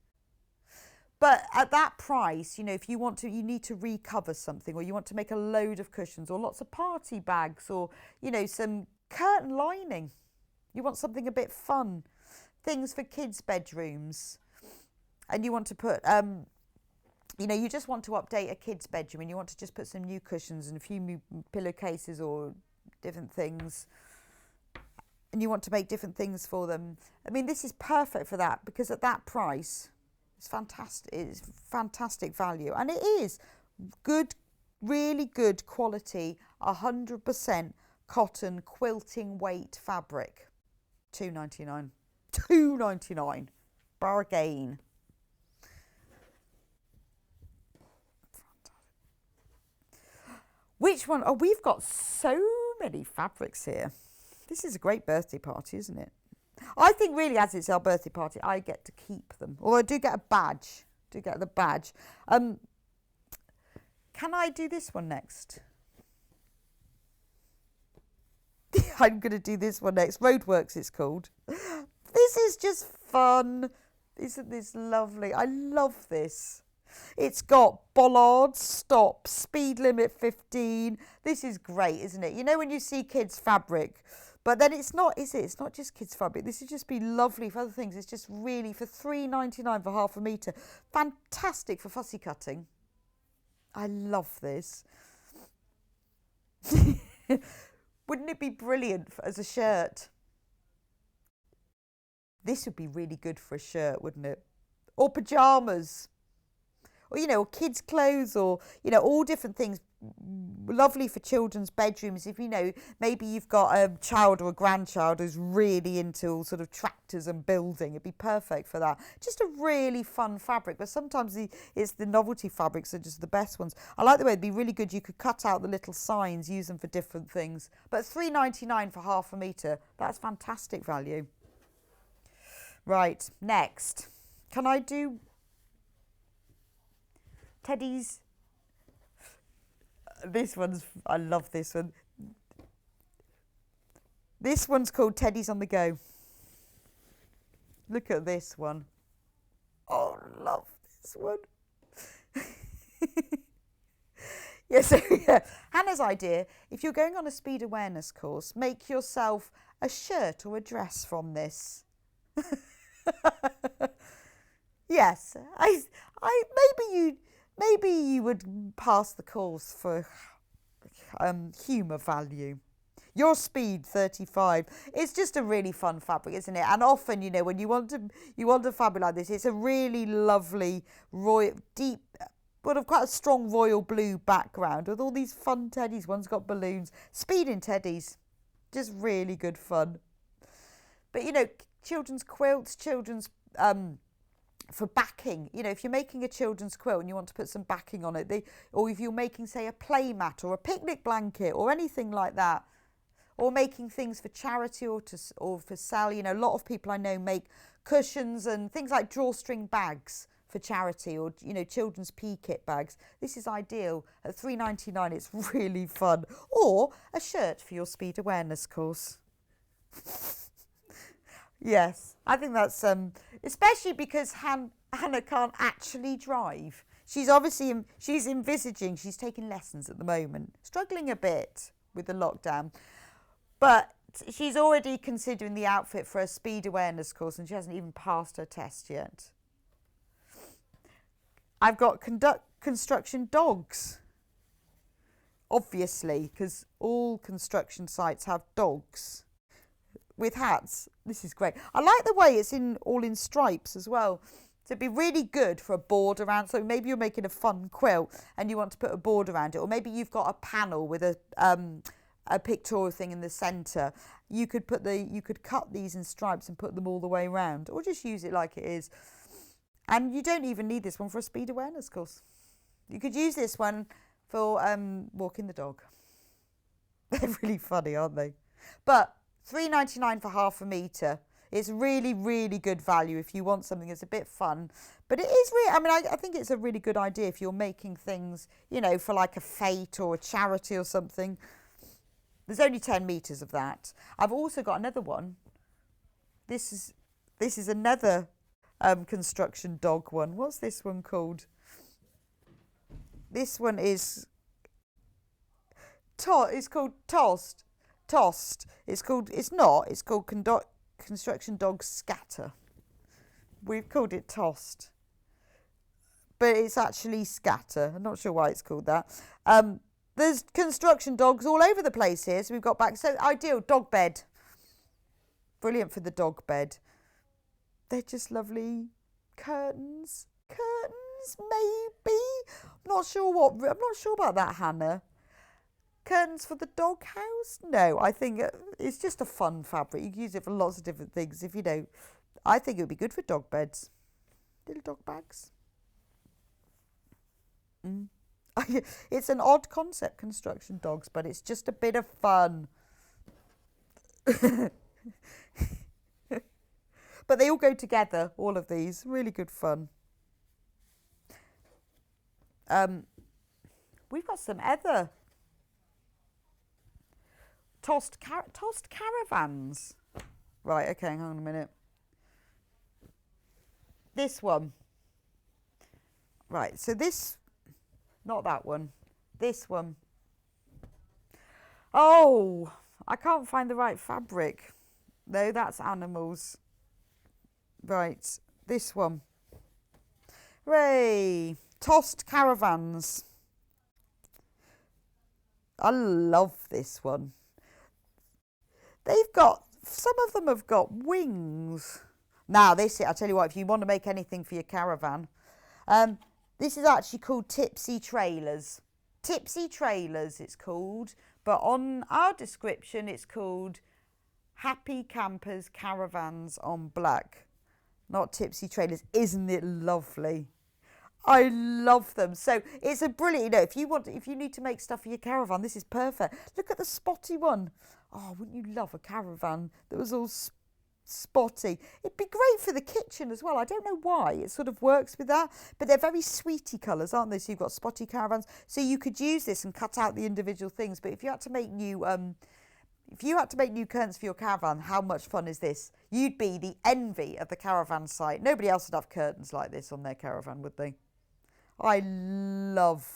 But at that price, you know, if you want to, you need to recover something, or you want to make a load of cushions, or lots of party bags, or, you know, some curtain lining. You want something a bit fun. Things for kids' bedrooms, and you want to put, you know, you just want to update a kid's bedroom, and you want to just put some new cushions and a few new pillowcases or different things, and you want to make different things for them. I mean, this is perfect for that, because at that price, it's fantastic. It's fantastic value, and it is good, really good quality, 100% cotton quilting weight fabric. $2.99. $2.99. Bargain. Which one? Oh, we've got so many fabrics here. This is a great birthday party, isn't it? I think really, as it's our birthday party, I get to keep them. Or I do get a badge. Do get the badge. Can I do this one next? I'm going to do this one next. Roadworks, it's called. This is just fun. Isn't this lovely? I love this. It's got bollards, stop, speed limit 15. This is great, isn't it? You know when you see kids' fabric, but then it's not, is it? It's not just kids' fabric. This would just be lovely for other things. It's just really for $3.99 for half a metre. Fantastic for fussy cutting. I love this. Wouldn't it be brilliant as a shirt? This would be really good for a shirt, wouldn't it? Or pyjamas. Or, you know, or kids' clothes, or, you know, all different things. Lovely for children's bedrooms. If, you know, maybe you've got a child or a grandchild who's really into all sort of tractors and building. It'd be perfect for that. Just a really fun fabric. But sometimes it's the novelty fabrics are just the best ones. I like the way it'd be really good. You could cut out the little signs, use them for different things. But $3.99 for half a metre. That's fantastic value. Right, next. Can I do Teddy's? This one's, I love this one. This one's called Teddy's on the Go. Look at this one. Oh, love this one. Yeah, Hannah's idea, if you're going on a speed awareness course, make yourself a shirt or a dress from this. Yes, maybe you would pass the course for humour value. Your speed 35. It's just a really fun fabric, isn't it? And often, you know, when you want a fabric like this, it's a really lovely deep, but quite a strong royal blue background with all these fun teddies. One's got balloons. Speed in teddies, just really good fun. But you know, children's quilts, children's for backing, you know, if you're making a children's quilt and you want to put some backing on it, or if you're making, say, a play mat or a picnic blanket or anything like that, or making things for charity or for sale. You know, a lot of people I know make cushions and things like drawstring bags for charity, or, you know, children's pea kit bags. This is ideal. At $3.99, it's really fun. Or a shirt for your speed awareness course. Yes, I think that's especially because Hannah can't actually drive. She's obviously she's taking lessons at the moment, struggling a bit with the lockdown, but she's already considering the outfit for a speed awareness course, and she hasn't even passed her test yet. I've got construction dogs, obviously, because all construction sites have dogs with hats. This is great. I like the way it's all in stripes as well. So it'd be really good for a board around. So maybe you're making a fun quilt and you want to put a board around it, or maybe you've got a panel with a pictorial thing in the centre. You could cut these in stripes and put them all the way around, or just use it like it is. And you don't even need this one for a speed awareness course. You could use this one for walking the dog. They're really funny, aren't they? But $3.99 for half a metre. It's really, really good value if you want something that's a bit fun. But it is really, I mean, I think it's a really good idea if you're making things, you know, for like a fete or a charity or something. There's only 10 metres of that. I've also got another one. This is another construction dog one. What's this one called? This one is it's called Tossed. It's called Construction Dog Scatter. We've called it Tossed, but it's actually Scatter. I'm not sure why it's called that. There's construction dogs all over the place here, so we've got so ideal dog bed. Brilliant for the dog bed. They're just lovely curtains, maybe. I'm not sure about that, Hannah. Curtains for the dog house? No, I think it's just a fun fabric. You can use it for lots of different things. If you know, I think it would be good for dog beds, little dog bags. It's an odd concept, construction dogs, but it's just a bit of fun. But they all go together, all of these. Really good fun. We've got some other tossed caravans. Right, okay, hang on a minute. This one. Right, so this, not that one. This one. Oh, I can't find the right fabric. No, that's animals. Right, this one. Hooray! Tossed caravans. I love this one. Some of them have got wings. Now, I tell you what, if you want to make anything for your caravan, this is actually called Tipsy Trailers. Tipsy Trailers, it's called. But on our description, it's called Happy Campers Caravans on Black. Not Tipsy Trailers. Isn't it lovely? I love them. So it's a brilliant, you know, if you need to make stuff for your caravan, this is perfect. Look at the spotty one. Oh, wouldn't you love a caravan that was all spotty? It'd be great for the kitchen as well. I don't know why it sort of works with that, but they're very sweetie colours, aren't they? So you've got spotty caravans. So you could use this and cut out the individual things. But if you had to make new curtains for your caravan, how much fun is this? You'd be the envy of the caravan site. Nobody else would have curtains like this on their caravan, would they? I love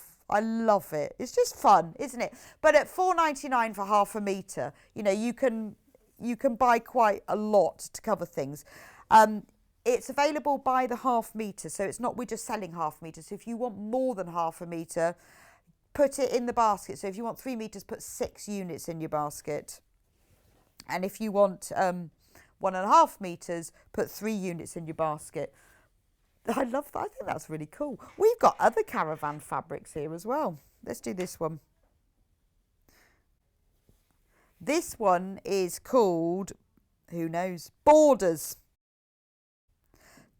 it. It's just fun, isn't it? But at $4.99 for half a metre, you know, you can buy quite a lot to cover things. It's available by the half metre, so it's not we're just selling half metres. So if you want more than half a metre, put it in the basket. So if you want 3 metres, put 6 units in your basket. And if you want 1.5 metres, put 3 units in your basket. I love that. I think that's really cool. We've got other caravan fabrics here as well. Let's do this one. This one is called, who knows, Borders.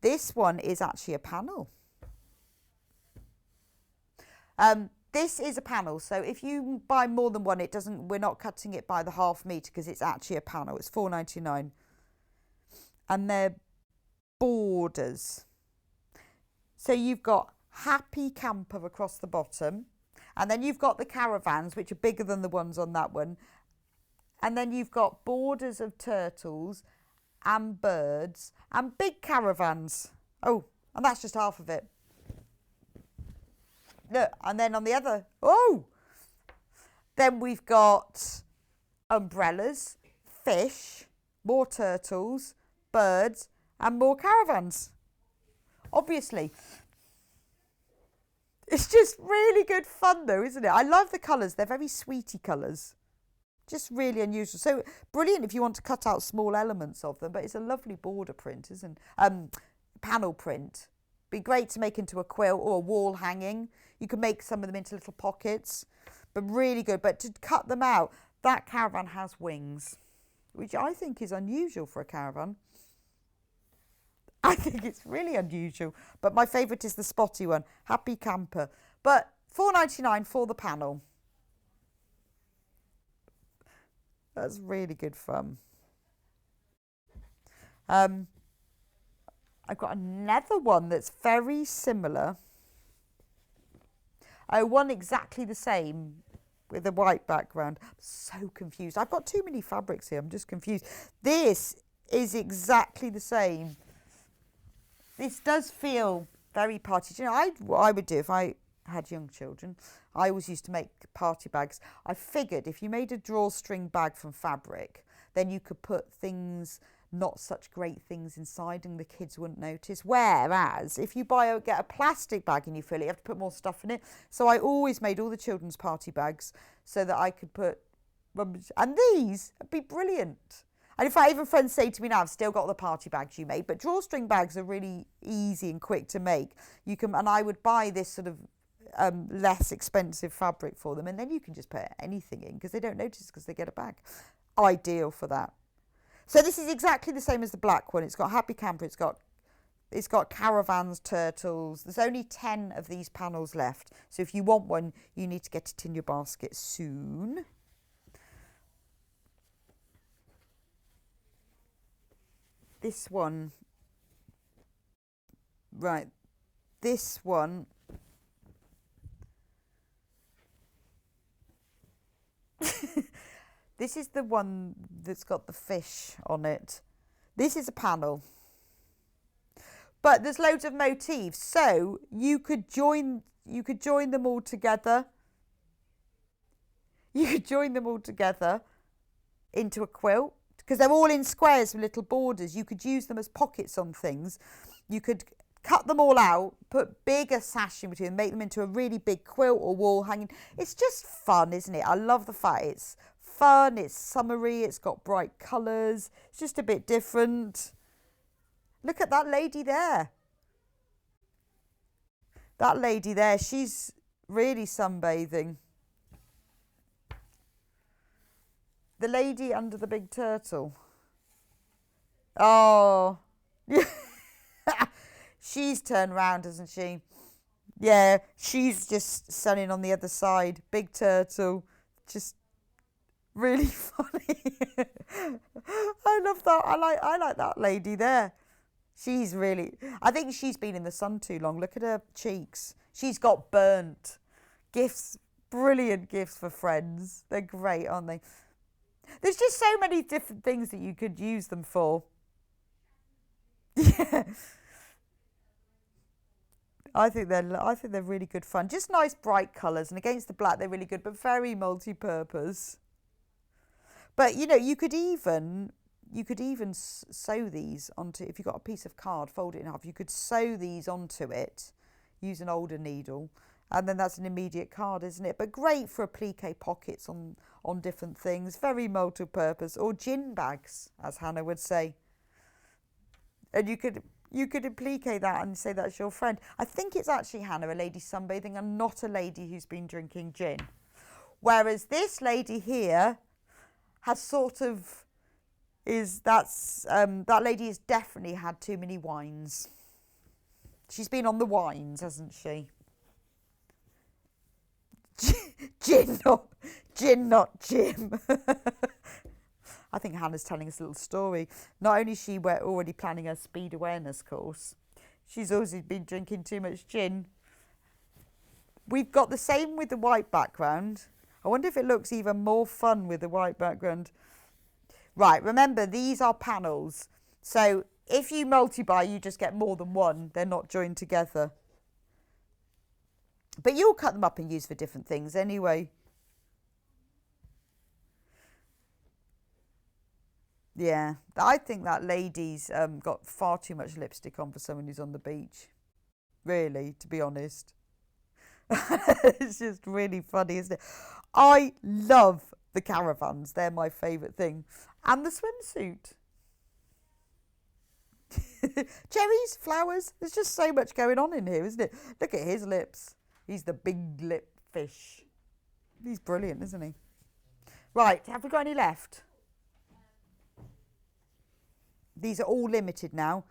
This one is actually a panel. This is a panel, so if you buy more than one, we're not cutting it by the half metre because it's actually a panel. It's $4.99. And they're borders. So you've got Happy Camper across the bottom, and then you've got the caravans, which are bigger than the ones on that one. And then you've got borders of turtles and birds and big caravans. Oh, and that's just half of it. Look, and then on the other, then we've got umbrellas, fish, more turtles, birds, and more caravans. Obviously. It's just really good fun though, isn't it? I love the colours. They're very sweetie colours. Just really unusual. So brilliant if you want to cut out small elements of them, but it's a lovely border print, isn't it? Panel print. Be great to make into a quilt or a wall hanging. You can make some of them into little pockets, but really good. But to cut them out, that caravan has wings, which I think is unusual for a caravan. I think it's really unusual, but my favourite is the spotty one, Happy Camper. But $4.99 for the panel. That's really good fun. I've got another one that's very similar. One exactly the same with a white background. I'm so confused. I've got too many fabrics here. I'm just confused. This is exactly the same. This does feel very party. You know, what I would do if I had young children, I always used to make party bags. I figured if you made a drawstring bag from fabric, then you could put things, not such great things inside, and the kids wouldn't notice. Whereas if you get a plastic bag and you fill it, you have to put more stuff in it. So I always made all the children's party bags so that I could put rubbish. And these would be brilliant. And in fact, even friends say to me now, I've still got the party bags you made, but drawstring bags are really easy and quick to make. And I would buy this sort of less expensive fabric for them, and then you can just put anything in because they don't notice because they get a bag. Ideal for that. So this is exactly the same as the black one. It's got Happy Camper, it's got caravans, turtles. There's only 10 of these panels left. So if you want one, you need to get it in your basket soon. This one, right, this one, this is the one that's got the fish on it. This is a panel, but there's loads of motifs, so you could join them all together. You could join them all together into a quilt. Because they're all in squares with little borders. You could use them as pockets on things. You could cut them all out, put bigger sash in between, make them into a really big quilt or wall hanging. It's just fun, isn't it? I love the fact it's fun, it's summery, it's got bright colours. It's just a bit different. Look at that lady there. That lady there, she's really sunbathing. The lady under the big turtle. Oh. She's turned round, hasn't she? Yeah, she's just sunning on the other side. Big turtle. Just really funny. I love that. I like that lady there. She's really... I think she's been in the sun too long. Look at her cheeks. She's got burnt. Gifts. Brilliant gifts for friends. They're great, aren't they? There's just so many different things that you could use them for. Yeah. I think they're really good fun. Just nice bright colours, and against the black they're really good, but very multi-purpose. But you know, you could even sew these onto, if you've got a piece of card, fold it in half, you could sew these onto it, use an older needle, and then that's an immediate card, isn't it? But great for applique pockets on different things. Very multi-purpose. Or gin bags, as Hannah would say. And you could applique that and say that's your friend. I think it's actually Hannah, a lady sunbathing, and not a lady who's been drinking gin. Whereas this lady here has sort of... that lady has definitely had too many wines. She's been on the wines, hasn't she? Gin, not Jim. I think Hannah's telling us a little story. Not only is she already planning her speed awareness course, she's also been drinking too much gin. We've got the same with the white background. I wonder if it looks even more fun with the white background. Right, remember, these are panels. So if you multi-buy, you just get more than one. They're not joined together. But you'll cut them up and use for different things anyway. Yeah, I think that lady's got far too much lipstick on for someone who's on the beach. Really, to be honest. It's just really funny, isn't it? I love the caravans. They're my favourite thing. And the swimsuit. Cherries, flowers. There's just so much going on in here, isn't it? Look at his lips. He's the big lip fish. He's brilliant, isn't he? Right, have we got any left? These are all limited now.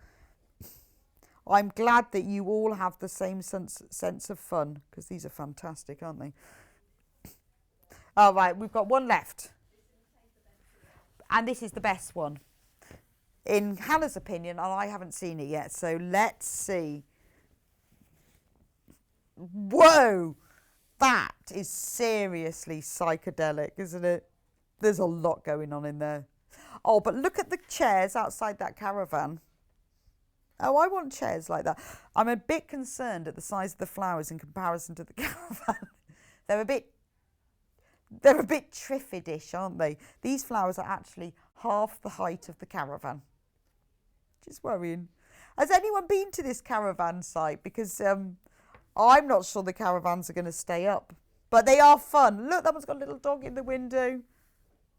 I'm glad that you all have the same sense of fun, because these are fantastic, aren't they? All right, we've got one left. And this is the best one. In Hannah's opinion, and I haven't seen it yet, so let's see. Whoa! That is seriously psychedelic, isn't it? There's a lot going on in there. Oh, but look at the chairs outside that caravan. Oh, I want chairs like that. I'm a bit concerned at the size of the flowers in comparison to the caravan. They're a bit Triffidish, aren't they? These flowers are actually half the height of the caravan. Just worrying. Has anyone been to this caravan site? Because I'm not sure the caravans are going to stay up. But they are fun. Look, that one's got a little dog in the window.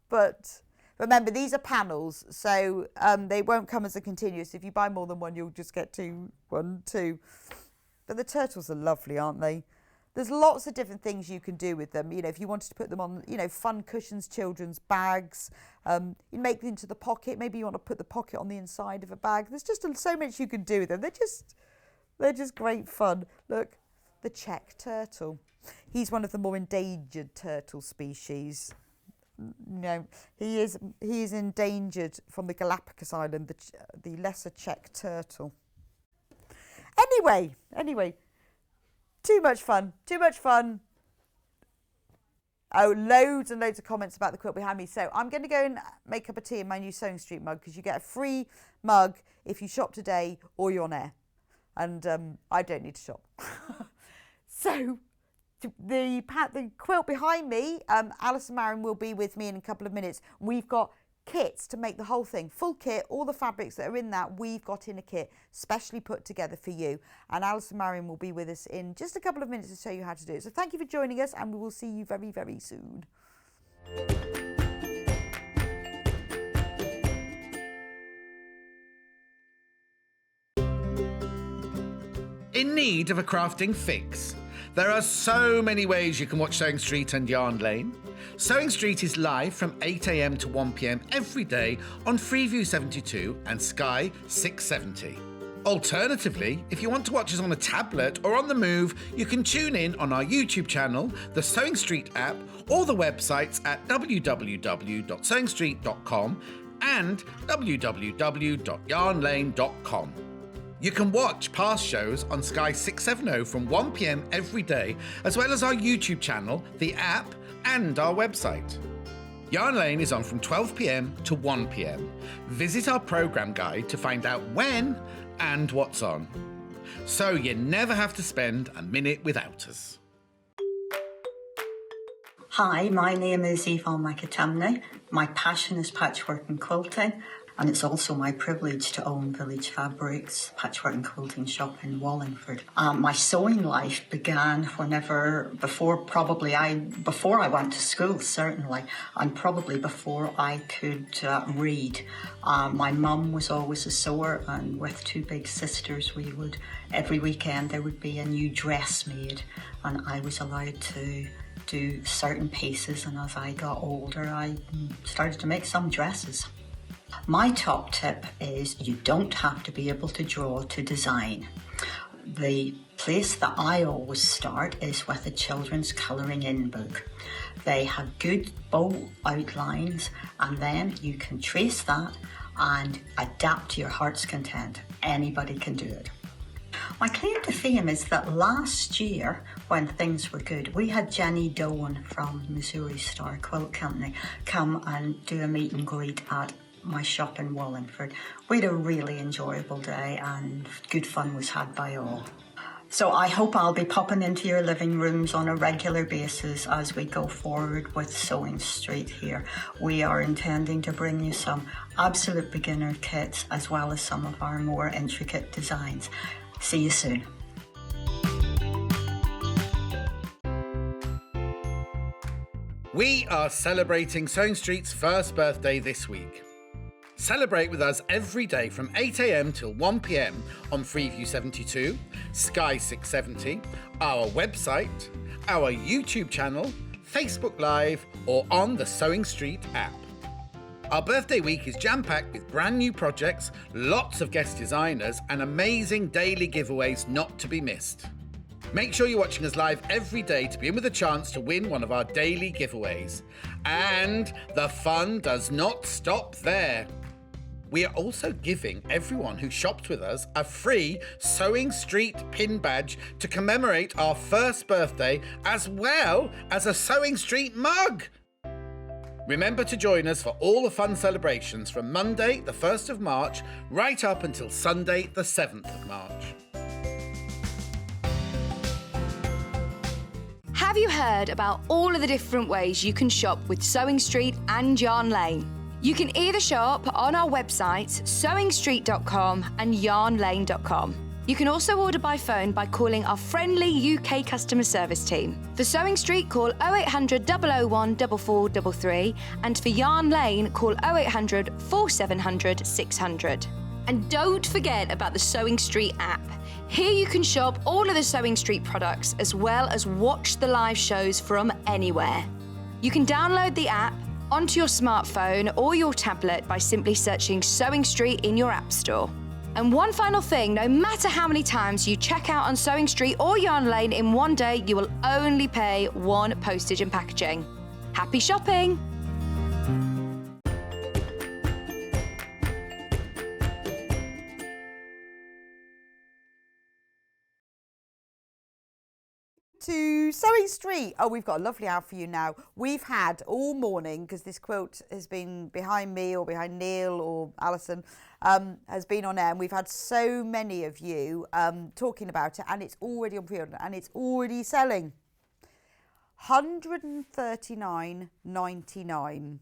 But remember, these are panels, so they won't come as a continuous. If you buy more than one, you'll just get one, two. But the turtles are lovely, aren't they? There's lots of different things you can do with them. You know, if you wanted to put them on, you know, fun cushions, children's bags, you make them into the pocket. Maybe you want to put the pocket on the inside of a bag. There's just so much you can do with them. They're just great fun. Look, the Czech turtle. He's one of the more endangered turtle species. No, he is endangered from the Galapagos Island, the lesser Czech turtle. Anyway, too much fun. Oh, loads and loads of comments about the quilt behind me. So I'm going to go and make up a tea in my new Sewing Street mug, because you get a free mug if you shop today or you're on air. And I don't need to shop. So the quilt behind me, Allison and Mayron will be with me in a couple of minutes. We've got kits to make the whole thing. Full kit, all the fabrics that are in that, we've got in a kit, specially put together for you. And Allison and Maryon will be with us in just a couple of minutes to show you how to do it. So thank you for joining us, and we will see you very, very soon. In need of a crafting fix? There are so many ways you can watch Sewing Street and Yarn Lane. Sewing Street is live from 8 a.m. to 1 p.m. every day on Freeview 72 and Sky 670. Alternatively, if you want to watch us on a tablet or on the move, you can tune in on our YouTube channel, the Sewing Street app, or the websites at www.sewingstreet.com and www.yarnlane.com. You can watch past shows on Sky 670 from 1 p.m. every day, as well as our YouTube channel, the app, and our website. Yarn Lane is on from 12 p.m. to 1 p.m. Visit our programme guide to find out when and what's on, so you never have to spend a minute without us. Hi, my name is Yvonne McAtamney. My passion is patchwork and quilting, and it's also my privilege to own Village Fabrics patchwork and quilting shop in Wallingford. My sewing life began before I went to school, certainly, and probably before I could read. My mum was always a sewer, and with two big sisters, every weekend there would be a new dress made, and I was allowed to do certain pieces, and as I got older, I started to make some dresses. My top tip is you don't have to be able to draw to design. The place that I always start is with a children's colouring in book. They have good bold outlines, and then you can trace that and adapt to your heart's content. Anybody can do it. My claim to fame is that last year, when things were good, we had Jenny Doan from Missouri Star Quilt Company come and do a meet and greet at my shop in Wallingford. We had a really enjoyable day and good fun was had by all. So I hope I'll be popping into your living rooms on a regular basis as we go forward with Sewing Street here. We are intending to bring you some absolute beginner kits as well as some of our more intricate designs. See you soon. We are celebrating Sewing Street's first birthday this week. Celebrate with us every day from 8 a.m. till 1 p.m. on Freeview 72, Sky 670, our website, our YouTube channel, Facebook Live, or on the Sewing Street app. Our birthday week is jam-packed with brand new projects, lots of guest designers, and amazing daily giveaways not to be missed. Make sure you're watching us live every day to be in with a chance to win one of our daily giveaways. And the fun does not stop there. We are also giving everyone who shops with us a free Sewing Street pin badge to commemorate our first birthday, as well as a Sewing Street mug. Remember to join us for all the fun celebrations from Monday, the 1st of March, right up until Sunday, the 7th of March. Have you heard about all of the different ways you can shop with Sewing Street and Yarn Lane? You can either shop on our websites, sewingstreet.com and yarnlane.com. You can also order by phone by calling our friendly UK customer service team. For Sewing Street, call 0800 001 4433, and for Yarn Lane, call 0800 4700 600. And don't forget about the Sewing Street app. Here you can shop all of the Sewing Street products as well as watch the live shows from anywhere. You can download the app onto your smartphone or your tablet by simply searching Sewing Street in your app store. And one final thing, no matter how many times you check out on Sewing Street or Yarn Lane in one day, you will only pay one postage and packaging. Happy shopping! To Sewing Street. Oh, we've got a lovely hour for you now. We've had all morning, because this quilt has been behind me or behind Neil or Allison, has been on air, and we've had so many of you talking about it, and it's already on pre-order and it's already selling. $139.99.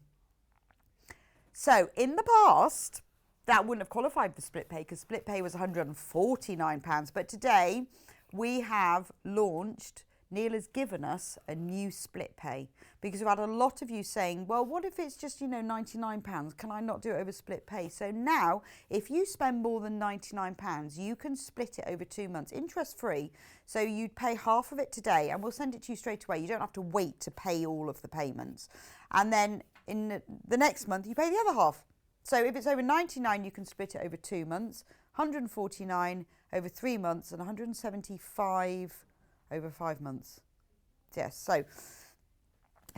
So in the past, that wouldn't have qualified for split pay because split pay was £149. But today we have launched, Neil has given us a new split pay because we've had a lot of you saying, well, what if it's just, £99? Can I not do it over split pay? So now, if you spend more than £99, you can split it over 2 months, interest free. So you'd pay half of it today and we'll send it to you straight away. You don't have to wait to pay all of the payments. And then in the next month, you pay the other half. So if it's over 99, you can split it over 2 months, 149 over 3 months, and 175 over 5 months. Yes,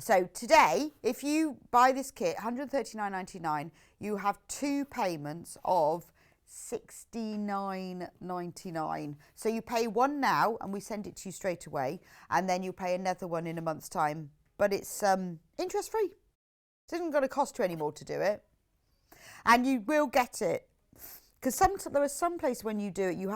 so today, if you buy this kit, $139.99, you have 2 payments of $69.99. So you pay one now, and we send it to you straight away, and then you pay another one in a month's time. But it's interest free. It isn't going to cost you any more to do it, and you will get it. Because there are some places when you do it, you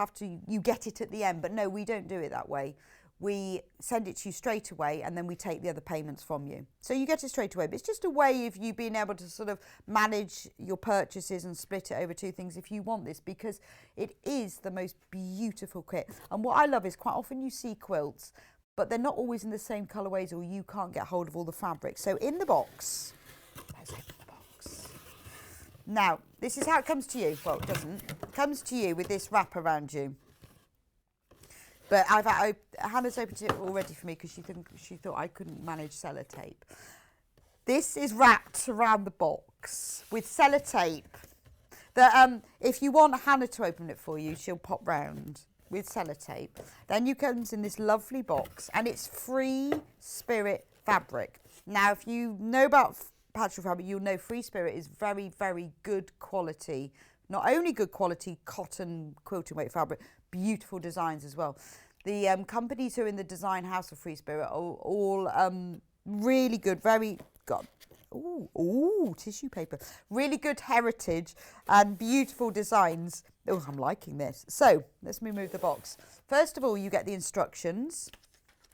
get it at the end. But no, we don't do it that way. We send it to you straight away and then we take the other payments from you. So you get it straight away. But it's just a way of you being able to sort of manage your purchases and split it over 2 things if you want this, because it is the most beautiful kit. And what I love is quite often you see quilts, but they're not always in the same colourways, or you can't get hold of all the fabrics. So in the box, let's open the box. Now, this is how it comes to you. Well, it doesn't. It comes to you with this wrap around you. But Hannah's opened it already for me because she thought I couldn't manage sellotape. This is wrapped around the box with sellotape. That if you want Hannah to open it for you, she'll pop round. with sellotape. Then you comes in this lovely box, and it's Free Spirit fabric. Now, if you know about patchwork fabric, you'll know Free Spirit is very, very good quality. Not only good quality cotton quilting weight fabric, beautiful designs as well. The companies who are in the design house of Free Spirit are all really good, tissue paper. Really good heritage and beautiful designs. Oh, I'm liking this. So, let's move the box. First of all, you get the instructions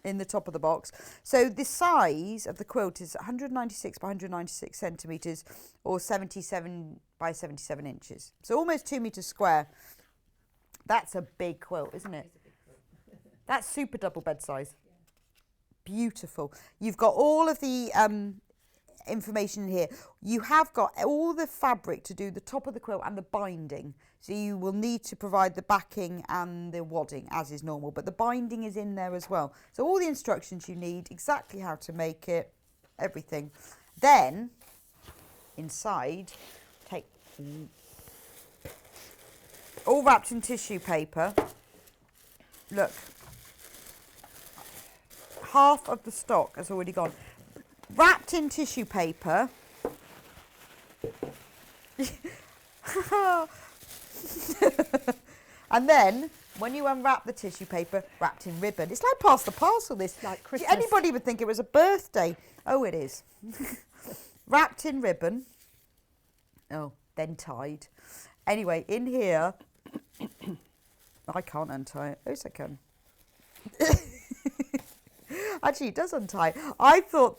in the top of the box. So, the size of the quilt is 196 by 196 centimetres or 77 by 77 inches. So, almost 2 metres square. That's a big quilt, isn't it? That's super double bed size. Beautiful. You've got all of the information here. You have got all the fabric to do the top of the quilt and the binding. So you will need to provide the backing and the wadding as is normal, but the binding is in there as well. So all the instructions you need, exactly how to make it, everything. Then inside, take all wrapped in tissue paper. Look. Half of the stock has already gone. Wrapped in tissue paper. And then, when you unwrap the tissue paper, wrapped in ribbon. It's like pass the parcel, this. Like Christmas. Anybody would think it was a birthday. Oh, it is. Wrapped in ribbon. Oh, then tied. Anyway, in here, I can't untie it. Yes, I can. Actually, it does untie. I thought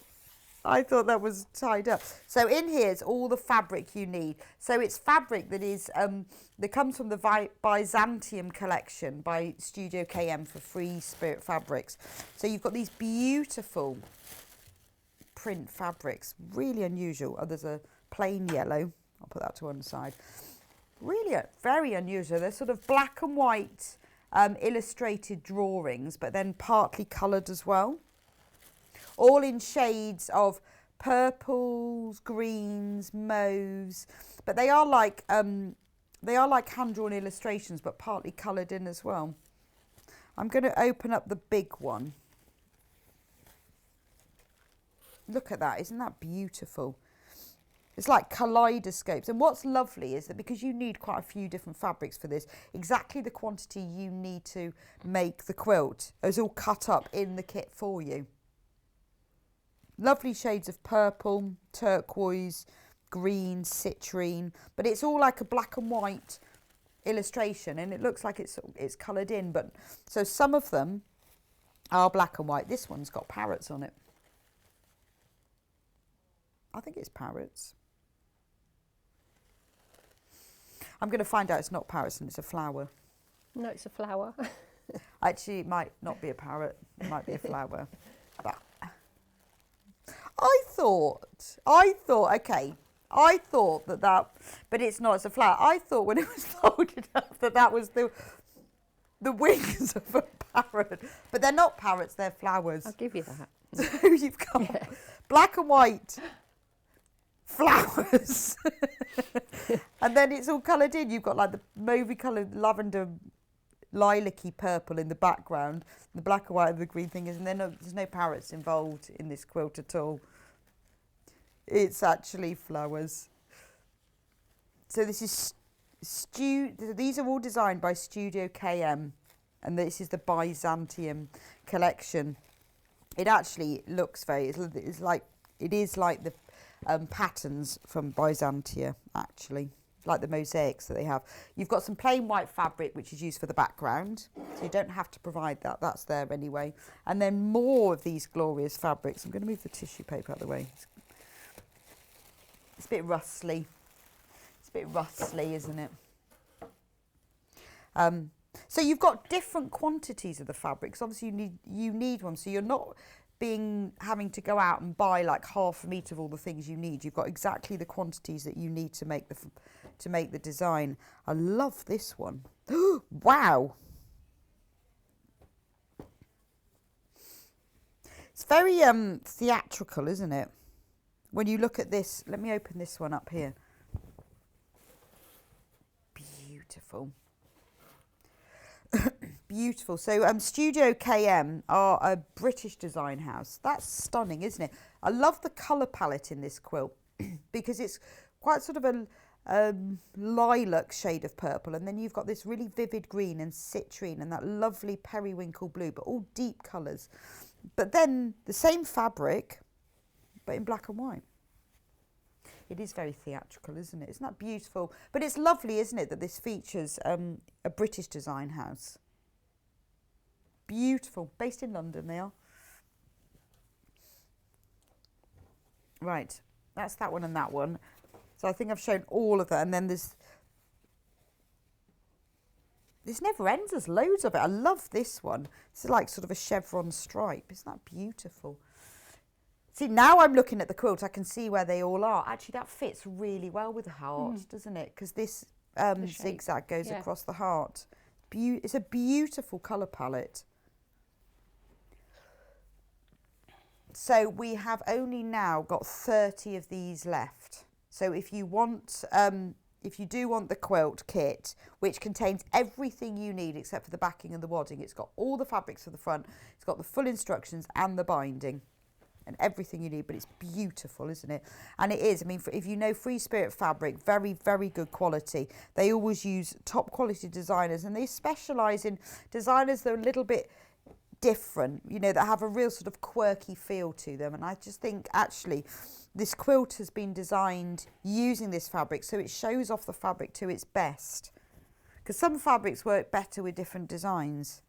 that was tied up. So in here is all the fabric you need. So it's fabric that is that comes from the Byzantium collection by Studio KM for Free Spirit Fabrics. So you've got these beautiful print fabrics, really unusual. Oh, there's a plain yellow. I'll put that to one side. Really very unusual. They're sort of black and white illustrated drawings, but then partly coloured as well. All in shades of purples, greens, mauves, but they are like hand-drawn illustrations, but partly coloured in as well. I'm going to open up the big one. Look at that, isn't that beautiful? It's like kaleidoscopes. And what's lovely is that because you need quite a few different fabrics for this, exactly the quantity you need to make the quilt is all cut up in the kit for you. Lovely shades of purple, turquoise, green, citrine, but it's all like a black and white illustration, and it looks like it's coloured in. But so some of them are black and white. This one's got parrots on it. I think it's parrots. I'm going to find out it's not parrots and it's a flower. No, it's a flower. Actually, it might not be a parrot. It might be a flower. But I thought, okay, I thought that, but it's not, it's a flower. I thought when it was folded up that was the wings of a parrot. But they're not parrots, they're flowers. I'll give you that. So you've got black and white flowers. And then it's all coloured in. You've got like the mauvey coloured lavender, lilac-y purple in the background, the black and white and the green thing is, and then there's no parrots involved in this quilt at all. It's actually flowers. So this is these are all designed by Studio KM, and this is the Byzantium collection. It actually looks it's like the patterns from Byzantia, actually, like the mosaics that they have. You've got some plain white fabric, which is used for the background, so you don't have to provide that. That's there anyway. And then more of these glorious fabrics. I'm going to move the tissue paper out of the way. It's a bit rustly. It's a bit rustly, isn't it? So you've got different quantities of the fabrics. Obviously, you need one, so you're not having to go out and buy like half a metre of all the things you need. You've got exactly the quantities that you need to make the design. I love this one. Wow. It's very theatrical, isn't it? When you look at this, let me open this one up here. Beautiful. beautiful. So Studio KM are a British design house. That's stunning, isn't it? I love the colour palette in this quilt because it's quite sort of a lilac shade of purple, and then you've got this really vivid green and citrine and that lovely periwinkle blue, but all deep colours. But then the same fabric, but in black and white. It is very theatrical, isn't it? Isn't that beautiful? But it's lovely, isn't it, that this features a British design house. Beautiful. Based in London, they are. Right. That's that one and that one. So I think I've shown all of that. And then this never ends. There's loads of it. I love this one. It's like sort of a chevron stripe. Isn't that beautiful? See, now I'm looking at the quilt, I can see where they all are. Actually, that fits really well with the heart, doesn't it? Because this zigzag goes across the heart. It's a beautiful colour palette. So we have only now got 30 of these left. So if you want, if you do want the quilt kit, which contains everything you need except for the backing and the wadding, it's got all the fabrics for the front, it's got the full instructions and the binding. And everything you need, but it's beautiful, isn't it? And it is. I mean, if you know Free Spirit fabric, very, very good quality. They always use top quality designers, and they specialise in designers that are a little bit different, you know, that have a real sort of quirky feel to them. And I just think actually this quilt has been designed using this fabric, so it shows off the fabric to its best. Because some fabrics work better with different designs.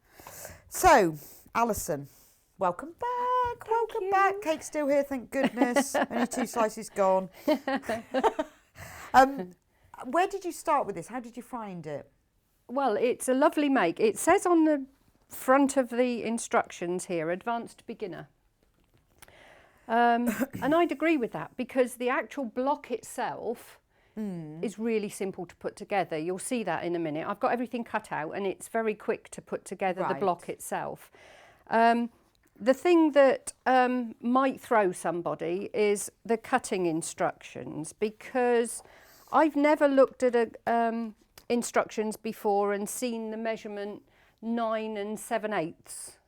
So, Alison, welcome back. Welcome back. Cake's still here, thank goodness. Only 2 slices gone. Where did you start with this? How did you find it? Well, it's a lovely make. It says on the front of the instructions here, advanced beginner. And I'd agree with that because the actual block itself is really simple to put together. You'll see that in a minute. I've got everything cut out and it's very quick to put together, the block itself. The thing that might throw somebody is the cutting instructions, because I've never looked at instructions before and seen the measurement 9 7/8.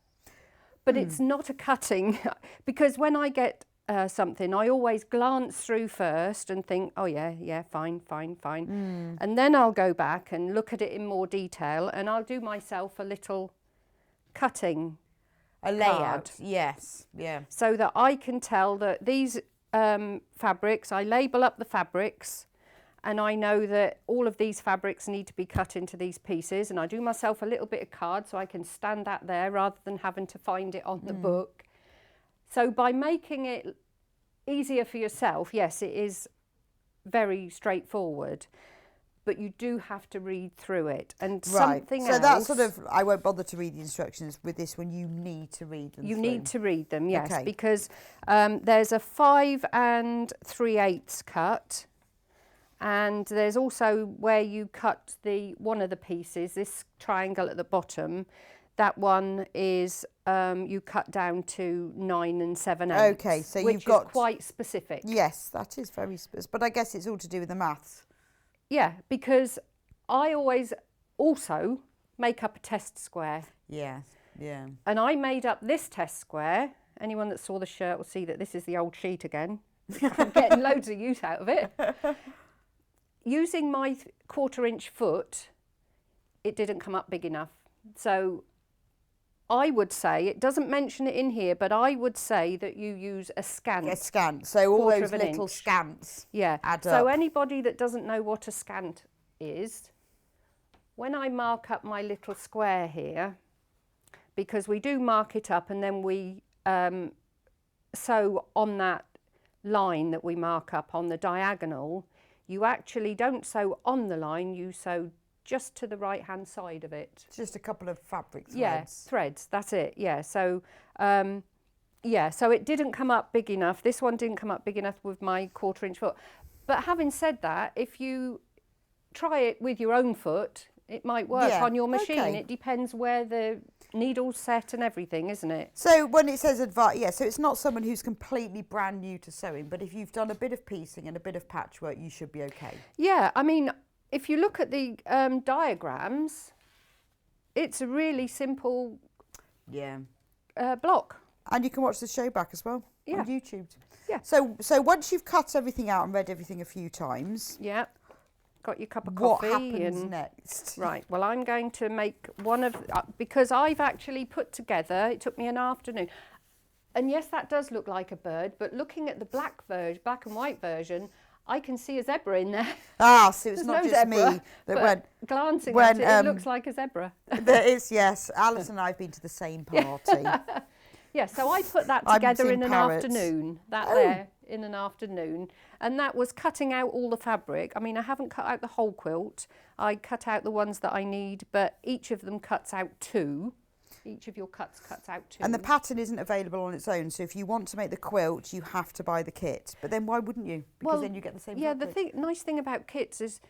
But it's not a cutting, because when I get something, I always glance through first and think, oh yeah, fine. And then I'll go back and look at it in more detail, and I'll do myself a little cutting a layout, yes, yeah. So that I can tell that these fabrics, I label up the fabrics, and I know that all of these fabrics need to be cut into these pieces, and I do myself a little bit of card so I can stand that there rather than having to find it on the book. So by making it easier for yourself, yes, it is very straightforward. But you do have to read through it. And something else... So that's sort of, I won't bother to read the instructions with this one. You need to read them. You need to read them, yes, because there's a 5 3/8 cut. And there's also where you cut one of the pieces, this triangle at the bottom. That one is you cut down to 9 7/8. Okay, so you've got... Which is quite specific. Yes, that is very specific. But I guess it's all to do with the maths. Yeah, because I always also make up a test square. Yeah, yeah. And I made up this test square. Anyone that saw the shirt will see that this is the old sheet again. I'm getting loads of use out of it. Using my 1/4 inch foot, it didn't come up big enough. So I would say, it doesn't mention it in here, but I would say that you use a scant. A scant, so all those little scants add up. So anybody that doesn't know what a scant is, when I mark up my little square here, because we do mark it up and then we sew on that line that we mark up on the diagonal, you actually don't sew on the line, you sew just to the right hand side of it. Just a couple of fabric threads. Yeah, threads, that's it, yeah. So, so it didn't come up big enough. This one didn't come up big enough with my 1/4 inch foot. But having said that, if you try it with your own foot, it might work on your machine. Okay. It depends where the needle's set and everything, isn't it? So when it says advice, so it's not someone who's completely brand new to sewing, but if you've done a bit of piecing and a bit of patchwork, you should be okay. Yeah, I mean, if you look at the diagrams, it's a really simple Yeah. block. And you can watch the show back as well on YouTube. Yeah. So once you've cut everything out and read everything a few times, Yeah. Got your cup of what coffee. happens next? Right, well, I'm going to make one of, because I've actually put together, it took me an afternoon. And yes, that does look like a bird, but looking at the black and white version, I can see a zebra in there. Ah, so it's There's not no just zebra, me that but went. glancing when, at it, it looks like a zebra. There is, yes. Alice and I have been to the same party. Yeah, so I put that I've together seen in an parrots. afternoon, there in an afternoon, and that was cutting out all the fabric. I mean, I haven't cut out the whole quilt. I cut out the ones that I need, but each of them cuts out 2. Each of your cuts cuts out 2. And the pattern isn't available on its own, so if you want to make the quilt, you have to buy the kit. But then why wouldn't you? Because then you get the same fabric. The nice thing about kits is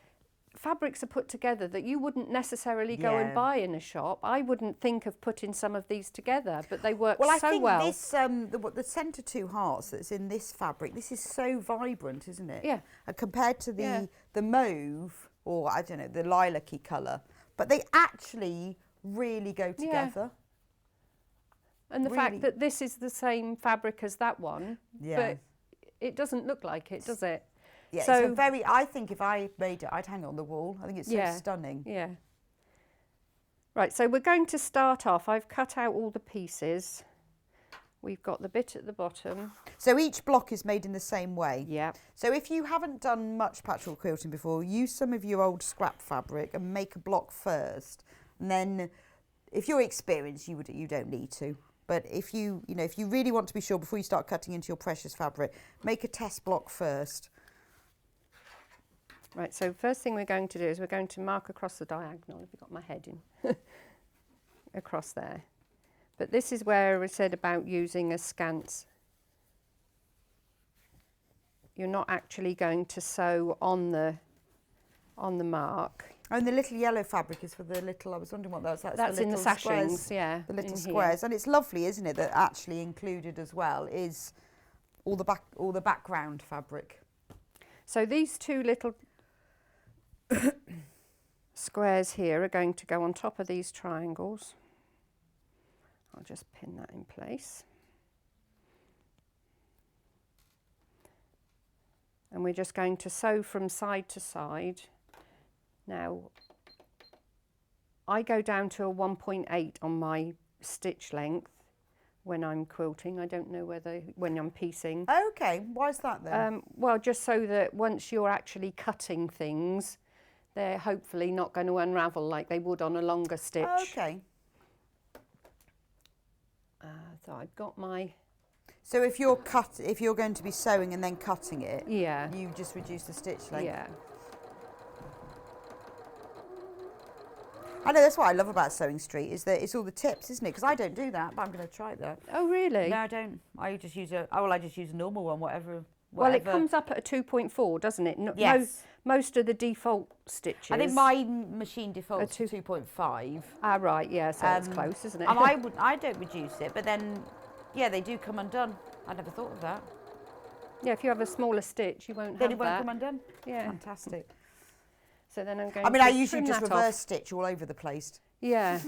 fabrics are put together that you wouldn't necessarily go and buy in a shop. I wouldn't think of putting some of these together, but they work so well. Well, I think this, the centre 2 hearts that's in this fabric, this is so vibrant, isn't it? Yeah. Compared to the mauve, or I don't know, the lilac-y colour. But they actually really go together. And the fact that this is the same fabric as that one, but it doesn't look like it, does it? Yeah, so it's a very, I think if I made it, I'd hang it on the wall. I think it's so stunning. Yeah. Right, so we're going to start off. I've cut out all the pieces. We've got the bit at the bottom. So each block is made in the same way. Yeah. So if you haven't done much patchwork quilting before, use some of your old scrap fabric and make a block first. And then if you're experienced, you don't need to. But if you really want to be sure before you start cutting into your precious fabric, make a test block first. Right, so first thing we're going to do is we're going to mark across the diagonal. Have you got my head in? Across there. But this is where I said about using a sconce. You're not actually going to sew on the mark. Oh, and the little yellow fabric is for the little, I was wondering what that was. That's the in the little sashings, squares, yeah. The little in squares. here. And it's lovely, isn't it, that actually included as well is all the background fabric. So these 2 little squares here are going to go on top of these triangles. I'll just pin that in place. And we're just going to sew from side to side. Now, I go down to a 1.8 on my stitch length when I'm quilting. I don't know when I'm piecing. Okay, why is that then? Well, just so that once you're actually cutting things, they're hopefully not going to unravel like they would on a longer stitch. Okay. So I've got my... So if you're going to be sewing and then cutting it, Yeah. you just reduce the stitch length. Yeah. I know, that's what I love about Sewing Street, is that it's all the tips, isn't it? Because I don't do that, but I'm going to try that. Oh, really? No, I don't. I just use a normal one, whatever. Well, it comes up at a 2.4, doesn't it? Yes. Most of the default stitches. I think my machine defaults to 2.5. Ah, right, yeah, so it's close, isn't it? And I don't reduce it, but then, yeah, they do come undone. I never thought of that. Yeah, if you have a smaller stitch, you won't Then have it won't that. come undone? Yeah. Fantastic. So then I'm going I mean, to I usually trim just that reverse off. stitch all over the place. Yeah.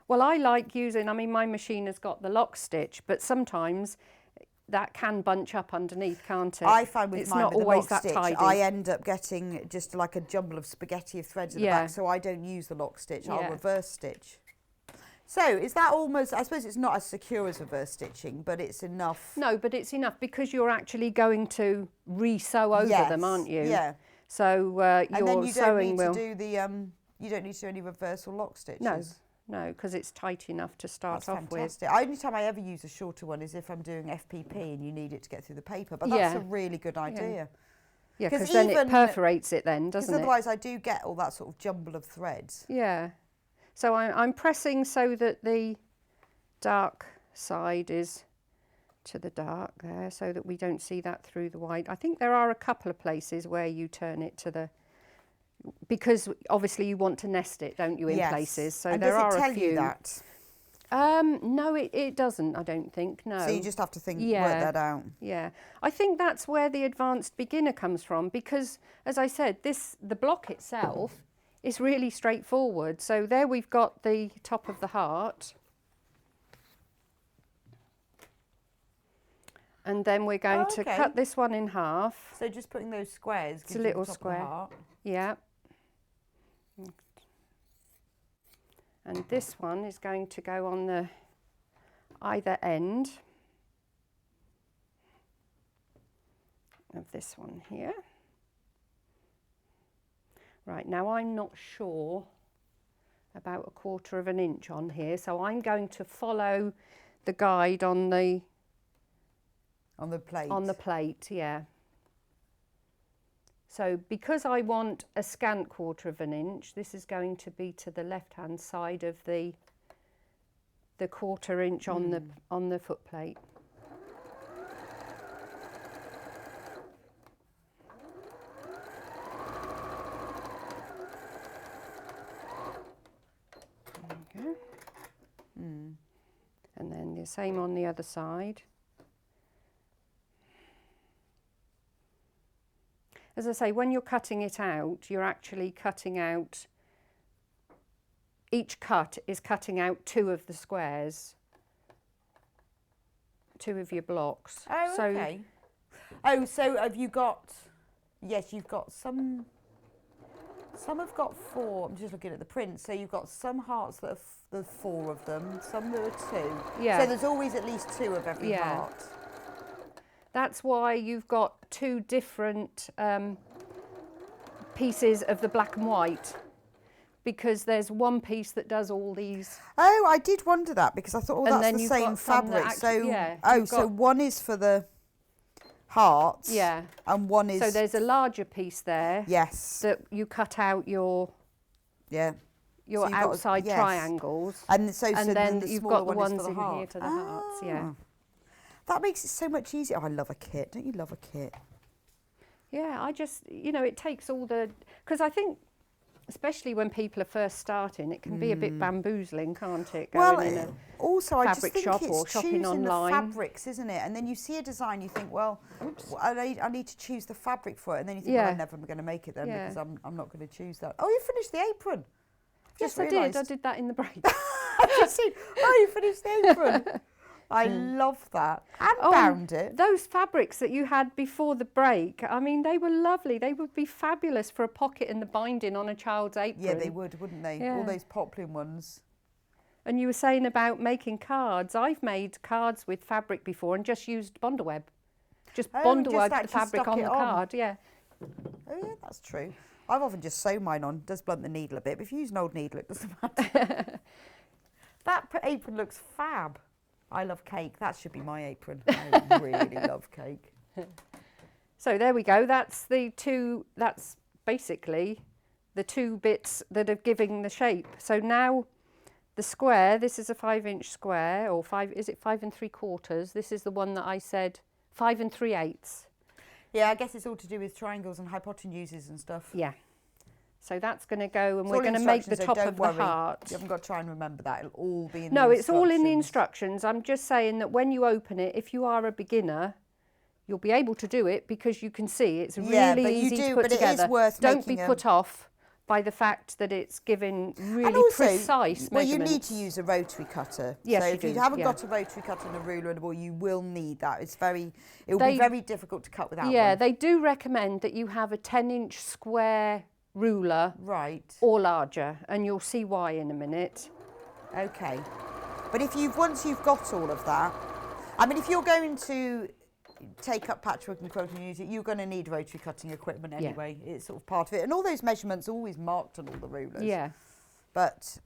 Well, I like using, I mean, my machine has got the lock stitch, but sometimes that can bunch up underneath, can't it? I find with it's mine not with the always lock that stitch, tidy. I end up getting just like a jumble of spaghetti of threads at the back, so I don't use the lock stitch. I'll reverse stitch. So is that almost, I suppose it's not as secure as reverse stitching, but it's enough. No, but it's enough because you're actually going to re-sew over them, aren't you? Yeah. So And then you don't sewing need will... to do the, you don't need to do any reverse or lock stitches. No, because it's tight enough to start off fantastic. The only time I ever use a shorter one is if I'm doing FPP and you need it to get through the paper, but that's a really good idea. Yeah, because then it perforates it then, doesn't it? Because otherwise I do get all that sort of jumble of threads. Yeah. So I'm pressing so that the dark side is to the dark there, so that we don't see that through the white. I think there are a couple of places where you turn it to the... Because obviously you want to nest it, don't you, in places. So and there does are it tell a few. you that? No, it doesn't, I don't think, no. So you just have to work that out. Yeah. I think that's where the advanced beginner comes from because, as I said, the block itself It's really straightforward. So there we've got the top of the heart. And then we're going to cut this one in half. So just putting those squares gives It's a little you the top square. of the heart. Yeah. And this one is going to go on the either end of this one here. Right, now I'm not sure about 1/4 of an inch on here, so I'm going to follow the guide on the plate. On the plate, yeah. So because I want a scant 1/4 of an inch, this is going to be to the left-hand side of the 1/4 inch on the foot plate. There we go. And then the same on the other side. As I say, when you're cutting it out, you're actually cutting out, each cut is cutting out 2 of the squares, 2 of your blocks. Oh, so, okay. Oh, so have you got, yes, you've got some have got 4, I'm just looking at the print, so you've got some hearts that are there's 4 of them, some that are 2. Yeah. So there's always at least 2 of every heart. That's why you've got 2 different pieces of the black and white, because there's one piece that does all these. Oh, I did wonder that, because I thought, oh, And that's then the you've same got some that fabric. actually- So, yeah, oh, you've so got- one is for the hearts. Yeah. And one is. So there's a larger piece there. Yes. That you cut out your Yeah. So you've got- outside yes. triangles. And so then the you've smaller got the one is ones for in the here heart. to the hearts. Yeah. That makes it so much easier. Oh, I love a kit. Don't you love a kit? Yeah, I just, it takes all the, because I think, especially when people are first starting, it can be a bit bamboozling, can't it? Going in a also, I just fabric think shop it's or shopping choosing online. the fabrics, isn't it? And then you see a design, you think, well, I need to choose the fabric for it. And then you think, well, Yeah. I'm never going to make it then Yeah. because I'm not going to choose that. Oh, you finished the apron. Yes, I realised. did. I did that in the break. I've just seen, oh, you finished the apron. I love that. And bound it. Those fabrics that you had before the break, I mean, they were lovely. They would be fabulous for a pocket and the binding on a child's apron. Yeah, they would, wouldn't they? Yeah. All those poplin ones. And you were saying about making cards. I've made cards with fabric before and just used Bondaweb. Just Bondaweb the actually fabric stuck on it the on. card, yeah. Oh, yeah, that's true. I've often just sewn mine on. It does blunt the needle a bit, but if you use an old needle, it doesn't matter. That apron looks fab. I love cake. That should be my apron. I really love cake. So there we go. That's basically the 2 bits that are giving the shape. So now the square, this is a 5-inch square, or 5 3/4? This is the one that I said 5 3/8. Yeah, I guess it's all to do with triangles and hypotenuses and stuff. Yeah. So that's going to go, and It's we're all going to make the instructions, so top don't of the worry. heart. You haven't got to try and remember that. It'll all be in No, the it's all in the instructions. instructions. I'm just saying that when you open it, if you are a beginner, you'll be able to do it because you can see it's Yeah, really but you easy do, to put but it is together. worth Don't be making a- put off by the fact that it's giving really And also, precise well, you measurements. need to use a rotary cutter. Yes, so you if you do, haven't yeah. got a rotary cutter and a ruler and a ball, you will need that. It will They- be very difficult to cut without Yeah, one. they do recommend that you have a 10-inch square ruler Right. or larger, and you'll see why in a minute. Okay. But once you've got all of that, I mean, if you're going to take up patchwork and quilting and use it, you're going to need rotary cutting equipment Yeah. anyway. It's sort of part of it. And all those measurements are always marked on all the rulers. Yeah. But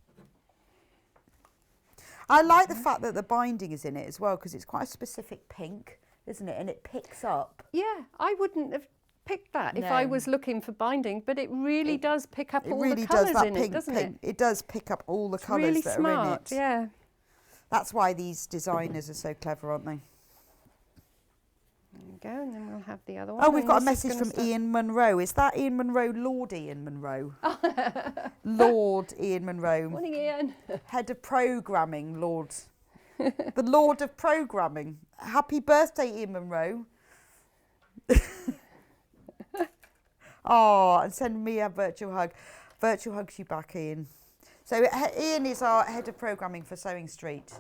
I like the fact that the binding is in it as well, because it's quite a specific pink, isn't it? And it picks up. Yeah, I wouldn't have picked that if I No. was looking for binding, but it really does pick up It all really the colours does that in pink, it, doesn't pink. it? It does pick up all the It's colours really that smart, are in it. yeah. That's why these designers are so clever, aren't they? There we go, and then we'll have the other one. Oh, we've and got a this is message gonna from start- Ian Munro. Is that Ian Munro, Lord Ian Munro? Lord Ian Munro. Morning, Ian. Head of Programming, Lord. The Lord of Programming. Happy birthday, Ian Munro. Oh, and send me a virtual hug. Virtual hugs you back, Ian. So Ian is our head of programming for Sewing Street,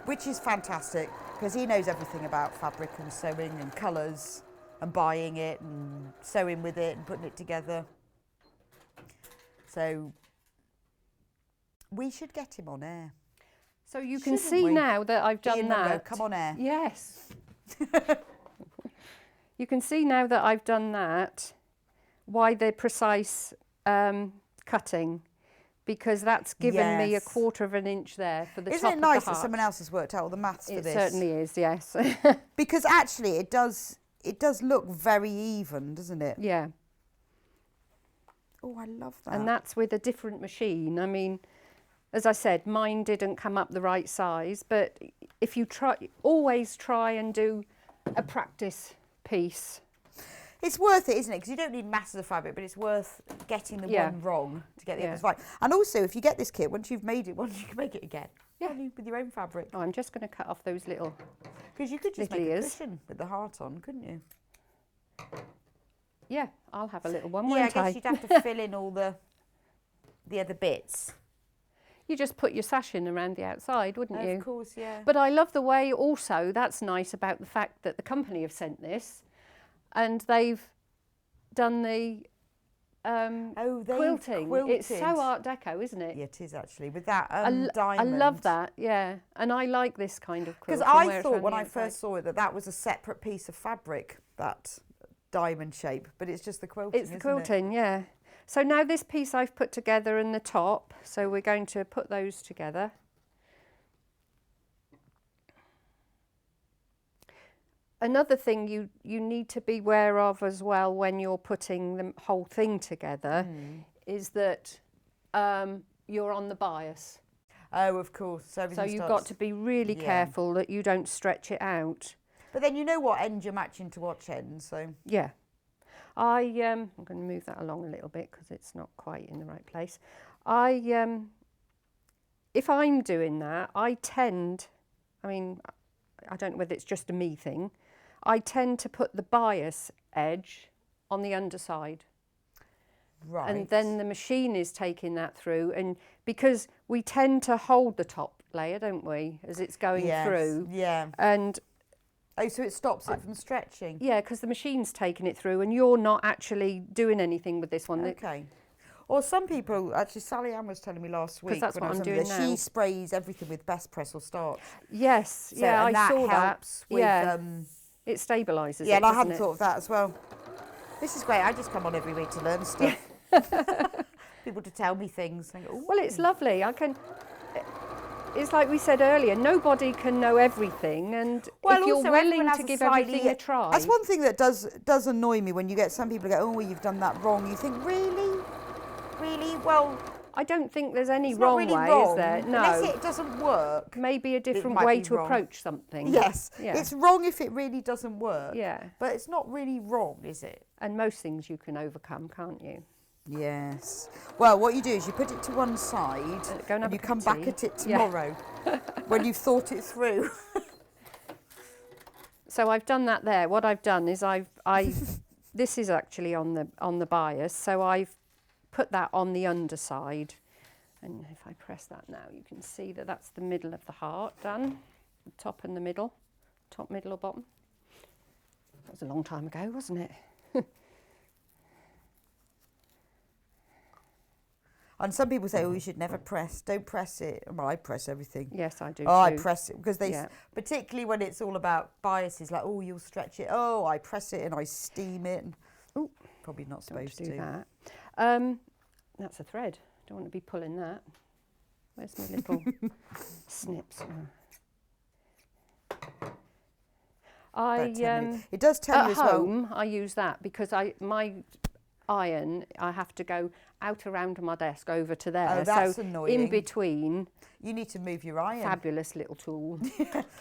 which is fantastic because he knows everything about fabric and sewing and colours and buying it and sewing with it and putting it together. So we should get him on air. So you can Shouldn't see we? now that I've done Ian Munro, that. come on air. Yes. You can see now that I've done that why the precise cutting, because that's given me a Yes. 1/4 of an inch there for the Isn't top it of nice the that heart. someone else has worked out all the maths for It this? certainly is, yes. Because actually it does look very even, doesn't it? Yeah. Oh, I love that. And that's with a different machine. I mean, as I said, mine didn't come up the right size, but if you always try and do a practice piece. It's worth it, isn't it? Because you don't need masses of fabric, but it's worth getting the Yeah. one wrong to get the Yeah. others right. And also, if you get this kit, once you've made it once, you can make it again. Yeah. Only with your own fabric. Oh, I'm just going to cut off those little. Because you could just Little make a ears. cushion with the heart on, couldn't you? Yeah, I'll have a little one, Yeah, I won't I? guess you'd have to fill in all the other bits. You just put your sash in around the outside, wouldn't you? Of course, yeah. But I love the way also, that's nice about the fact that the company have sent this and they've done the they've quilting. It's so quilted. Art Deco, isn't it? Yeah, it is actually, with that I diamond. love that, yeah. And I like this kind of Because quilting. where I it's thought around when the I outside. first saw it that was a separate piece of fabric, that diamond shape, but it's just the quilting, It's the isn't quilting, yeah. So now this piece I've put together and the top, so we're going to put those together. Another thing you need to be aware of as well when you're putting the whole thing together is that you're on the bias. Oh, of course. So, So everything you've starts- got to be really yeah. careful that you don't stretch it out. But then you know what end you're matching to what end, so... Yeah. I'm going to move that along a little bit because it's not quite in the right place. If I'm doing that, I tend, I mean, I don't know whether it's just a me thing, I tend to put the bias edge on the underside. Right. And then the machine is taking that through, and because we tend to hold the top layer, don't we, as it's going Yes, through. yeah. And Oh, so it stops it from stretching? yeah, because the machine's taking it through and you're not actually doing anything with this one. Okay. Or some people, actually Sally Ann was telling me last week that's when what I was I'm under doing there, now. she sprays everything with best press or starch. Yes, So, yeah, and I saw that. helps with, Yeah, it stabilises yeah, it, and I doesn't hadn't it? thought of that as well. This is great. I just come on every week to learn stuff. People to tell me things. I go, "Ooh." Well, it's lovely. It's like we said earlier, nobody can know everything, and Well, if you're also everyone willing has to a give slightly- everything a try. That's one thing that does annoy me when you get some people go, oh, well, you've done that wrong. You think, really? Really? Well, I don't think there's any it's wrong not really way, wrong, is there? unless No. it doesn't work. Maybe a different might way be to wrong. approach something. Yes, Yeah. it's wrong if it really doesn't work. Yeah. But it's not really wrong, is it? And most things you can overcome, can't you? Yes. Well, what you do is you put it to one side go and have and a you cup come of back tea. at it Yeah. tomorrow when you've thought it through. So I've done that there. What I've done is this is actually on the bias, so I've put that on the underside. And if I press that now, you can see that that's the middle of the heart done, the top and the middle, top, middle or bottom. That was a long time ago, wasn't it? And some people say, oh, you should never press. Don't press it. Well, I press everything. Yes, I do Oh, I too. press it because they, Yeah. particularly when it's all about biases, like, oh, you'll stretch it. Oh, I press it and I steam it. Ooh, Probably not don't want supposed to do to. that. That's a thread. Don't want to be pulling that. Where's my little snips? About 10 minutes. It does tell At you as well. home, I use that because my iron, I have to go out around my desk over to there. Oh, that's so annoying. in between, You need to move your iron. fabulous little tool.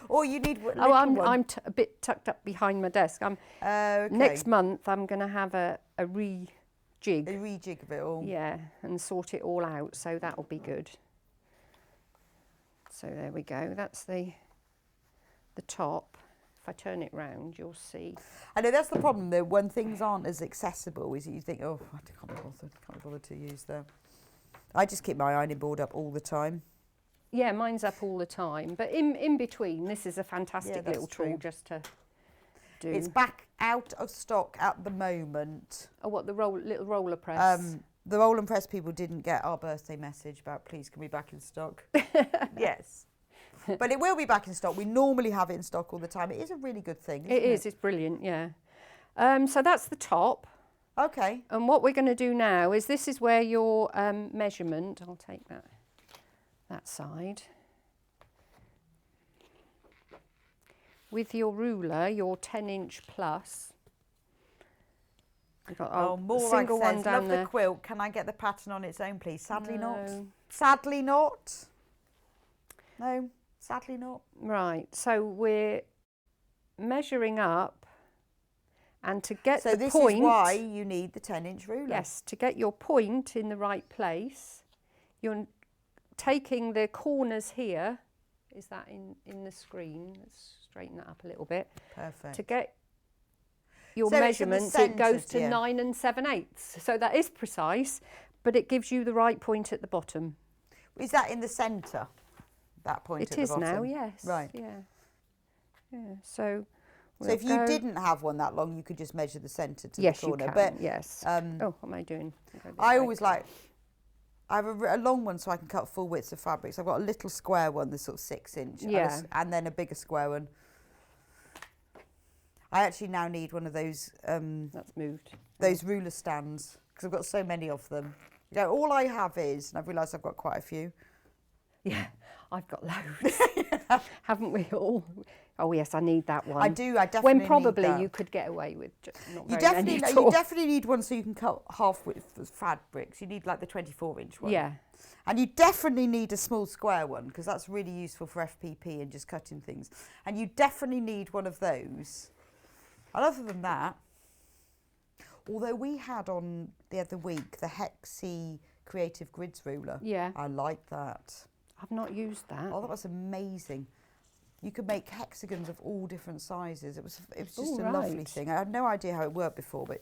Or you need little Oh, I'm one. a bit tucked up behind my desk. Okay. Next month, I'm going to have a A rejig. rejig of it all. Yeah, and sort it all out. So that'll be good. So there we go. That's the top. if I turn it round, you'll see. I know that's the problem though, when things aren't as accessible, is that you think, oh, I can't bother to use that. I just keep my ironing board up all the time. Yeah, mine's up all the time, but in between, this is a fantastic little tool just to do. It's back out of stock at the moment. Oh, what, the little roller press? The roll and press people didn't get our birthday message about please can we back in stock. Yes. But it will be back in stock. We normally have it in stock all the time. It is a really good thing, isn't it? It is, it's brilliant, yeah. So that's the top. Okay. And what we're going to do now is this is where your measurement, I'll take that side. With your ruler, your 10-inch plus. You've got more single like one says, down love there. the quilt. Can I get the pattern on its own, please? Sadly not. No. Sadly not. No, sadly not. Right, so we're measuring up, and to get So the this point, is why you need the 10-inch ruler. yes, to get your point in the right place, you're taking the corners here. Is that in the screen? Let's straighten that up a little bit. Perfect. To get your So it's in the measurements, it goes centre, to 9 7/8. So that is precise, but it gives you the right point at the bottom. Is that in the centre? That point It at is the bottom? now, yes. Right. Yeah. Yeah. So. So if you didn't have one that long, you could just measure the centre to yes, the corner. you can. But Yes. Oh, what am I doing? I always like. I have a long one so I can cut full widths of fabrics. I've got a little square one, the sort of 6-inch, Yeah. and then a bigger square one. I actually now need one of those. That's moved. Those ruler stands because I've got so many of them. You know, all I have is, and I've realised I've got quite a few. Yeah, I've got loads. Haven't we all? Oh yes, I need that one. I do. I definitely. When probably need that. you could get away with just not You very many at all. definitely need one so you can cut half width of fabrics. You need like the 24-inch one. Yeah. And you definitely need a small square one because that's really useful for FPP and just cutting things. And you definitely need one of those. And other than that, although we had on the other week the Hexi Creative Grids ruler. Yeah. I like that. I've not used that. Oh, that was amazing. You could make hexagons of all different sizes. It was just Ooh, a lovely right. thing. I had no idea how it worked before, but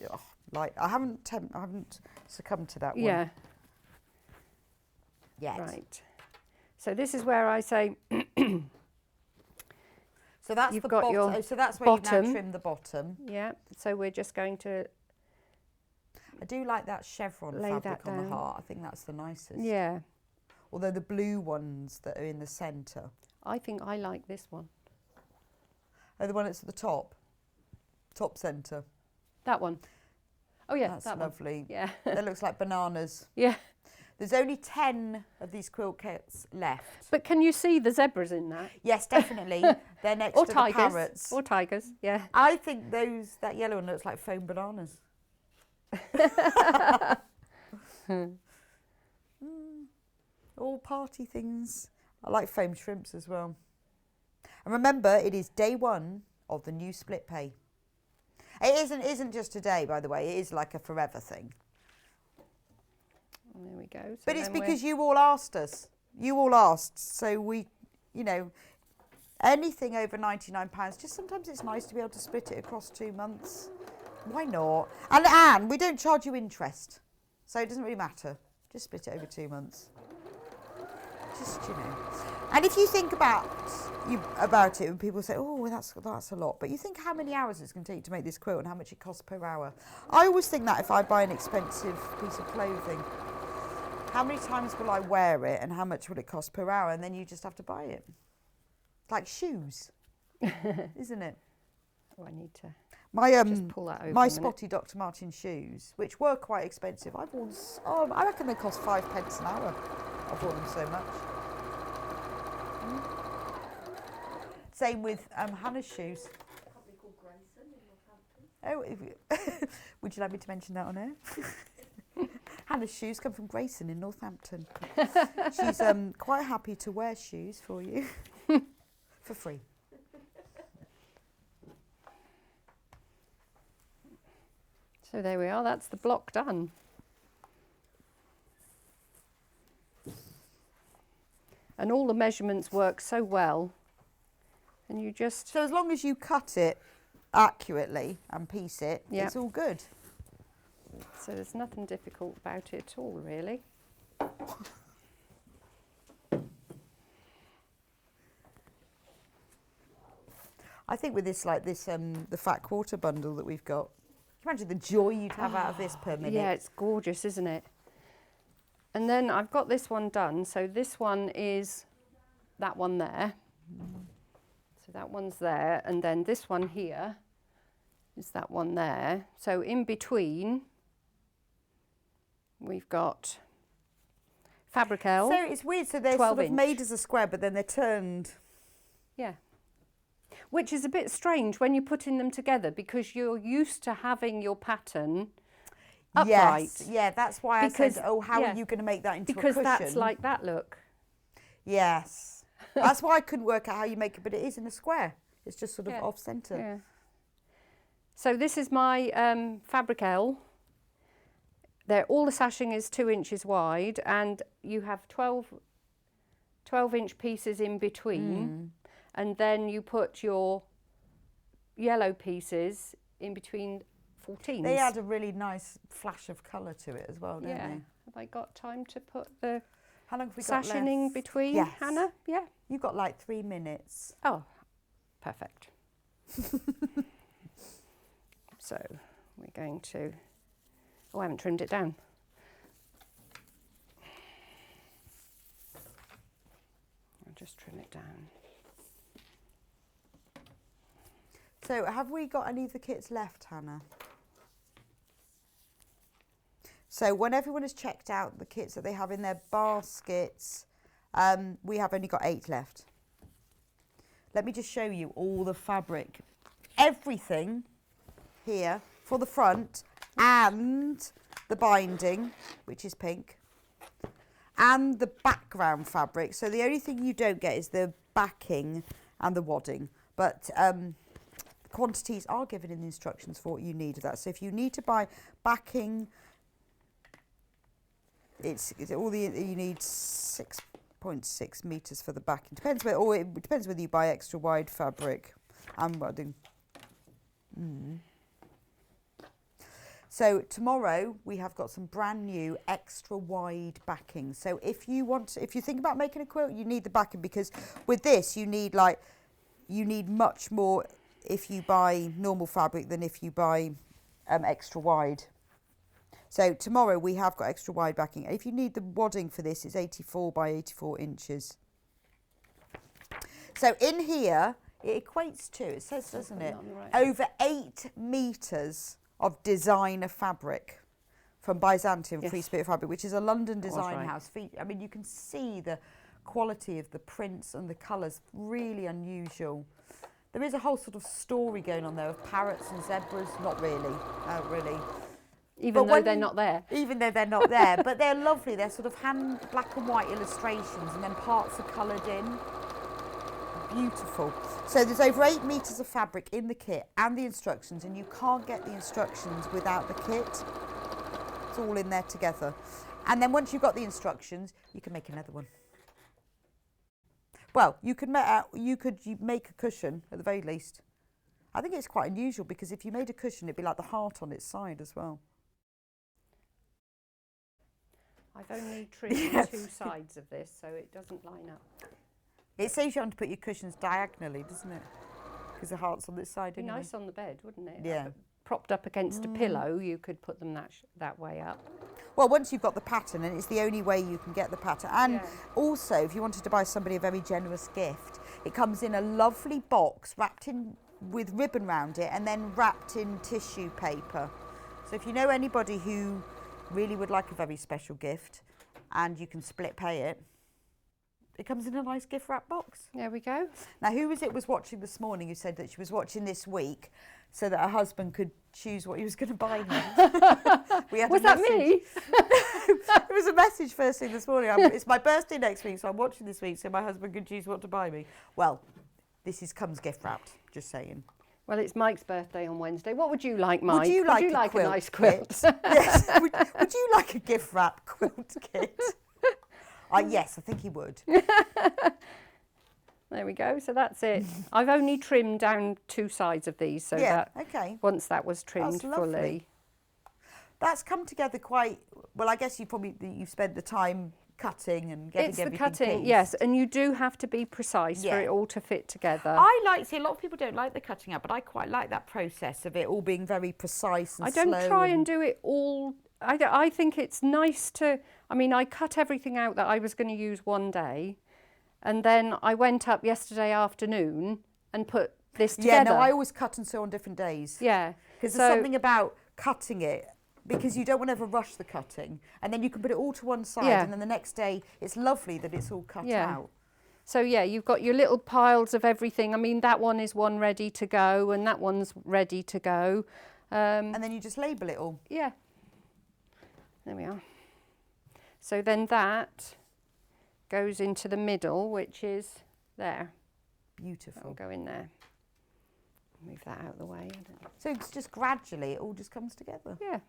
I haven't succumbed to that one Yeah. yet. Right. So this is where I say So that's You've the got bottom. your So that's where you bottom. now trim the bottom. yeah. So we're just going to I do like that chevron Lay fabric that on the down. heart. I think that's the nicest. yeah. Although the blue ones that are in the centre. I think I like this one. Oh, the one that's at the top centre. That one. Oh yeah, That's that lovely. one. Yeah. That looks like bananas. Yeah. There's only 10 of these quilt kits left. But can you see the zebras in that? Yes, definitely. They're next Or to tigers. the parrots. Or tigers. Yeah. I think that yellow one looks like foam bananas. All party things. I like foam shrimps as well. And remember, it is day 1 of the new split pay. It isn't just today, by the way. It is like a forever thing. There we go. So But it's then because you all asked us. You all asked. So we, anything over £99, just sometimes it's nice to be able to split it across 2 months. Why not? And we don't charge you interest. So it doesn't really matter. Just split it over 2 months. Just, And if you think about it, when people say, oh, well, that's a lot. But you think how many hours it's going to take to make this quilt and how much it costs per hour. I always think that if I buy an expensive piece of clothing, how many times will I wear it and how much will it cost per hour? And then you just have to buy it. Like shoes, isn't it? Oh, I need to My just pull that over. my a minute. spotty Dr. Martens shoes, which were quite expensive, I've worn. I reckon they cost 5 pence an hour. I've worn them so much. Same with Hannah's shoes. Oh, would you like me to mention that on air? Hannah's shoes come from Grayson in Northampton. She's quite happy to wear shoes for you for free. So there we are. That's the block done. And all the measurements work so well. And you just... So as long as you cut it accurately and piece it, Yeah. it's all good. So there's nothing difficult about it at all, really. I think with this, like this, the fat quarter bundle that we've got, imagine the joy you'd have out of this per minute. Yeah, it's gorgeous, isn't it? And then I've got this one done. So this one is that one there. So that one's there. And then this one here is that one there. So in between, we've got fabric L. So it's weird. So they're 12 sort of inch. made as a square, but then they're turned. Yeah. Which is a bit strange when you're putting them together because you're used to having your pattern upright. Yes, yeah, that's why Because- I said, oh, how yeah, are you going to make that into Because a cushion? that's like that look. Yes. That's why I couldn't work out how you make it, but it is in a square. It's just sort of Yeah. off centre. Yeah. So this is my fabric L. All the sashing is 2 inches wide, and you have 12-inch pieces in between, and then you put your yellow pieces in between 14s. They add a really nice flash of colour to it as well, don't Yeah. they? Have I got time to put the How long have we got sashing in left? between, Yes. Hannah? Yeah. You've got like 3 minutes. Oh, perfect. So we're going to... Oh, I haven't trimmed it down. I'll just trim it down. So have we got any of the kits left, Hannah? So when everyone has checked out the kits that they have in their baskets, we have only got 8 left. Let me just show you all the fabric. Everything here for the front and the binding, which is pink, and the background fabric. So the only thing you don't get is the backing and the wadding. But quantities are given in the instructions for what you need of that. So if you need to buy backing, it's all the you need 6.6 meters for the backing. Depends where, or it depends whether you buy extra wide fabric and wadding. So tomorrow we have got some brand new extra wide backing. So if you think about making a quilt, you need the backing, because with this you need much more if you buy normal fabric than if you buy extra wide. So tomorrow we have got extra wide backing. If you need the wadding for this, it's 84 by 84 inches. So in here, it equates to, it says, doesn't it, over 8 meters of designer fabric from Byzantium Free Spirit Fabric, which is a London design house. I mean, you can see the quality of the prints and the colours, really unusual. There is a whole sort of story going on there of parrots and zebras. Not really, really. Even though they're not there. Even though they're not there, but they're lovely. They're sort of hand black and white illustrations, and then parts are coloured in. Beautiful. So there's over 8 meters of fabric in the kit and the instructions, and you can't get the instructions without the kit. It's all in there together. And then once you've got the instructions, you can make another one. Well, you could make a cushion at the very least. I think it's quite unusual, because if you made a cushion, it'd be like the heart on its side as well. I've only trimmed 2 sides of this, so it doesn't line up. It saves you having to put your cushions diagonally, doesn't it? Because the heart's on this side. It'd be nice on the bed, wouldn't it? Yeah. Propped up against a pillow, you could put them that way up. Well, once you've got the pattern, and it's the only way you can get the pattern. And also, if you wanted to buy somebody a very generous gift, it comes in a lovely box wrapped in with ribbon around it, and then wrapped in tissue paper. So if you know anybody who really would like a very special gift, and you can split pay it, it comes in a nice gift wrap box. There we go. Now, who was watching this morning who said that she was watching this week so that her husband could choose what he was going to buy her? Was that me? It was a message first thing this morning. It's my birthday next week, so I'm watching this week so my husband can choose what to buy me. Well, comes gift wrapped, just saying. Well, it's Mike's birthday on Wednesday. What would you like, Mike? Would you like a nice quilt? Yes. Would you like a gift wrap quilt kit? Yes, I think he would. There we go. So that's it. I've only trimmed down 2 sides of these, so Yeah, that okay. once that was trimmed That's lovely. fully. That's come together quite well. I guess you've spent the time cutting and getting It's the everything cutting, pieced. yes, and you do have to be precise Yeah. for it all to fit together. See, a lot of people don't like the cutting out, but I quite like that process of it all being very precise and I don't slow try and do it all. I think it's nice to, I mean, I cut everything out that I was going to use one day, and then I went up yesterday afternoon and put this together. Yeah, no, I always cut and sew on different days. Yeah. Because So- there's something about cutting it, because you don't want to ever rush the cutting, and then you can put it all to one side, Yeah. and then the next day it's lovely that it's all cut Yeah. out. So yeah, you've got your little piles of everything. I mean, that one is one ready to go, and that one's ready to go. And then you just label it all. Yeah. There we are. So then that goes into the middle, which is there. Beautiful. That'll go in there. Move that out of the way. I don't know. So it's just gradually, it all just comes together. Yeah.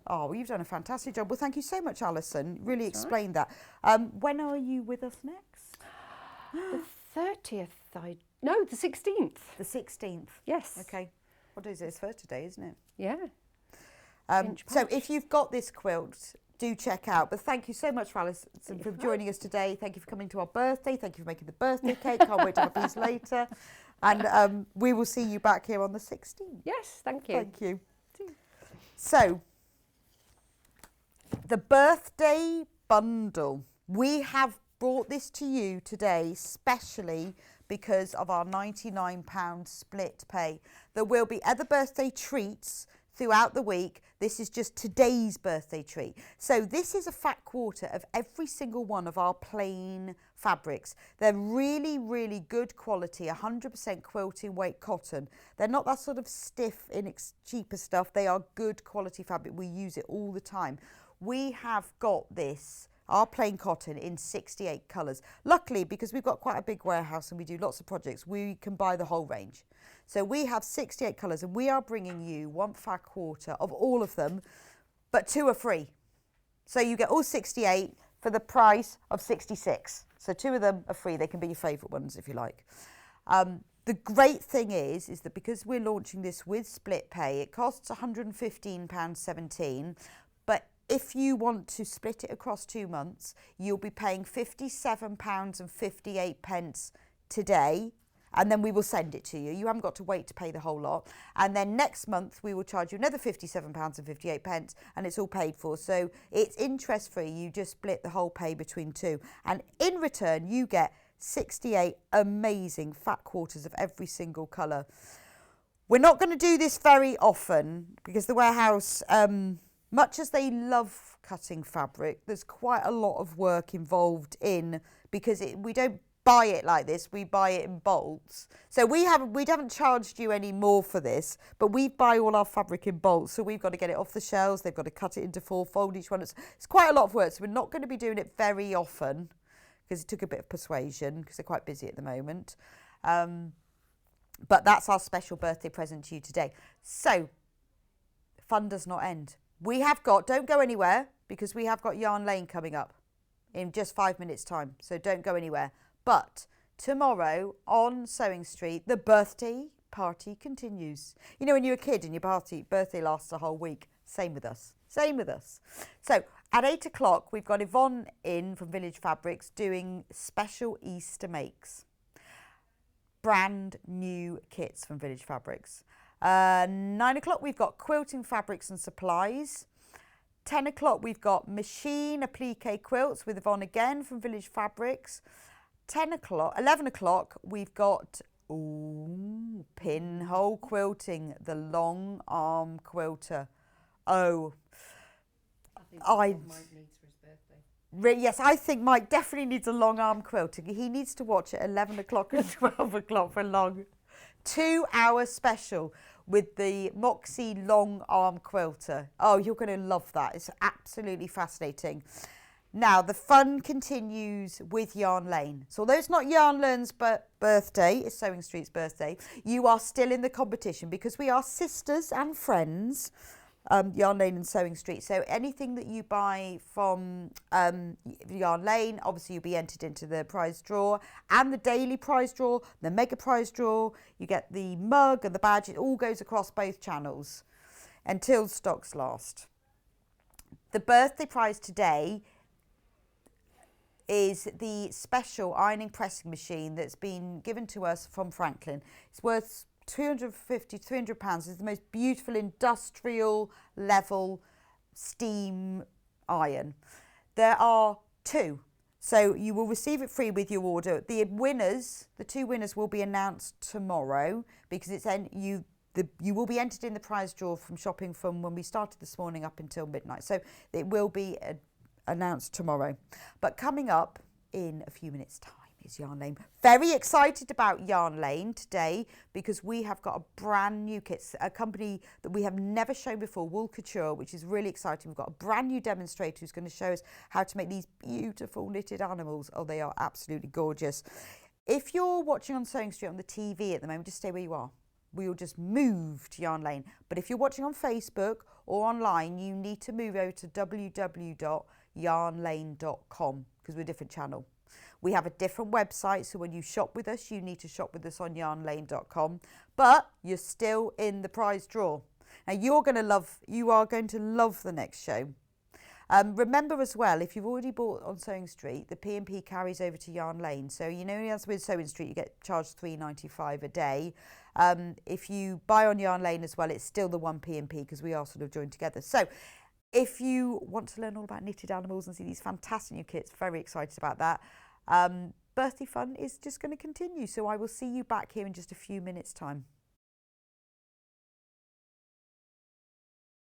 Oh, well, you've done a fantastic job. Well, thank you so much, Alison. Really explained that. When are you with us next? The 30th, no, the 16th. The 16th. Yes. Okay. What is it? It's first today, isn't it? Yeah. So if you've got this quilt, do check out. But thank you so much, for Alison, for joining us today. Thank you for coming to our birthday. Thank you for making the birthday cake. Can't wait to have a piece later. And we will see you back here on the 16th. Yes, thank you. Thank you. So, the birthday bundle. We have brought this to you today specially because of our £99 split pay. There will be other birthday treats throughout the week. This is just today's birthday treat. So this is a fat quarter of every single one of our plain fabrics. They're really, really good quality, 100% quilting weight cotton. They're not that sort of stiff, cheaper stuff. They are good quality fabric. We use it all the time. We have got this, our plain cotton, in 68 colours. Luckily, because we've got quite a big warehouse and we do lots of projects, we can buy the whole range. So we have 68 colours, and we are bringing you one fat quarter of all of them, but 2 are free. So you get all 68 for the price of 66. So 2 of them are free. They can be your favourite ones if you like. The great thing is that because we're launching this with split pay, it costs £115.17, but if you want to split it across 2 months, you'll be paying £57.58 today, and then we will send it to you. You haven't got to wait to pay the whole lot. And then next month, we will charge you another £57.58, and it's all paid for. So it's interest-free. You just split the whole pay between 2. And in return, you get 68 amazing fat quarters of every single colour. We're not going to do this very often because the warehouse, much as they love cutting fabric, there's quite a lot of work involved in, because we don't buy it like this, we buy it in bolts. So we haven't charged you any more for this, but we buy all our fabric in bolts. So we've got to get it off the shelves, they've got to cut it into 4, fold each one. It's quite a lot of work, so we're not going to be doing it very often because it took a bit of persuasion because they're quite busy at the moment. But that's our special birthday present to you today. So, fun does not end. We have got, don't go anywhere, because we have got Yarn Lane coming up in just 5 minutes time. So don't go anywhere. But tomorrow on Sewing Street, the birthday party continues. You know, when you're a kid and your birthday lasts a whole week, same with us. Same with us. So at 8 o'clock, we've got Yvonne in from Village Fabrics doing special Easter makes. Brand new kits from Village Fabrics. 9 o'clock, we've got quilting fabrics and supplies. 10 o'clock, we've got machine applique quilts with Yvonne again from Village Fabrics. 11 o'clock, we've got pinhole quilting, the long arm quilter. Oh, yes, I think Mike definitely needs a long arm quilting. He needs to watch at 11 o'clock and 12 o'clock for a long 2-hour special with the Moxie long arm quilter. Oh, you're going to love that. It's absolutely fascinating. Now, the fun continues with Yarn Lane. So although it's not Yarn Lane's birthday, it's Sewing Street's birthday, you are still in the competition because we are sisters and friends. Yarn Lane and Sewing Street. So anything that you buy from Yarn Lane, obviously you'll be entered into the prize draw, and the daily prize draw, the mega prize draw. You get the mug and the badge. It all goes across both channels until stocks last. The birthday prize today is the special ironing pressing machine that's been given to us from Franklin. It's worth £250–300. It's the most beautiful industrial level steam iron. There are 2, so you will receive it free with your order. The winners, the 2 winners, will be announced tomorrow, because you will be entered in the prize draw from shopping from when we started this morning up until midnight. So it will be announced tomorrow. But coming up in a few minutes' time is Yarn Lane. Very excited about Yarn Lane today, because we have got a brand new kit, a company that we have never shown before, Wool Couture, which is really exciting. We've got a brand new demonstrator who's going to show us how to make these beautiful knitted animals. Oh, they are absolutely gorgeous. If you're watching on Sewing Street on the TV at the moment, just stay where you are. We'll just move to Yarn Lane. But if you're watching on Facebook or online, you need to move over to www.yarnlane.com, because we're a different channel. We have a different website, so when you shop with us, you need to shop with us on yarnlane.com, but you're still in the prize draw. Now you are going to love the next show. Remember as well, if you've already bought on Sewing Street, the P&P carries over to Yarn Lane. So you know, as with Sewing Street, you get charged £3.95 a day. If you buy on Yarn Lane as well, it's still the one P&P, because we are sort of joined together. So if you want to learn all about knitted animals and see these fantastic new kits, very excited about that. Birthday fun is just going to continue. So I will see you back here in just a few minutes' time.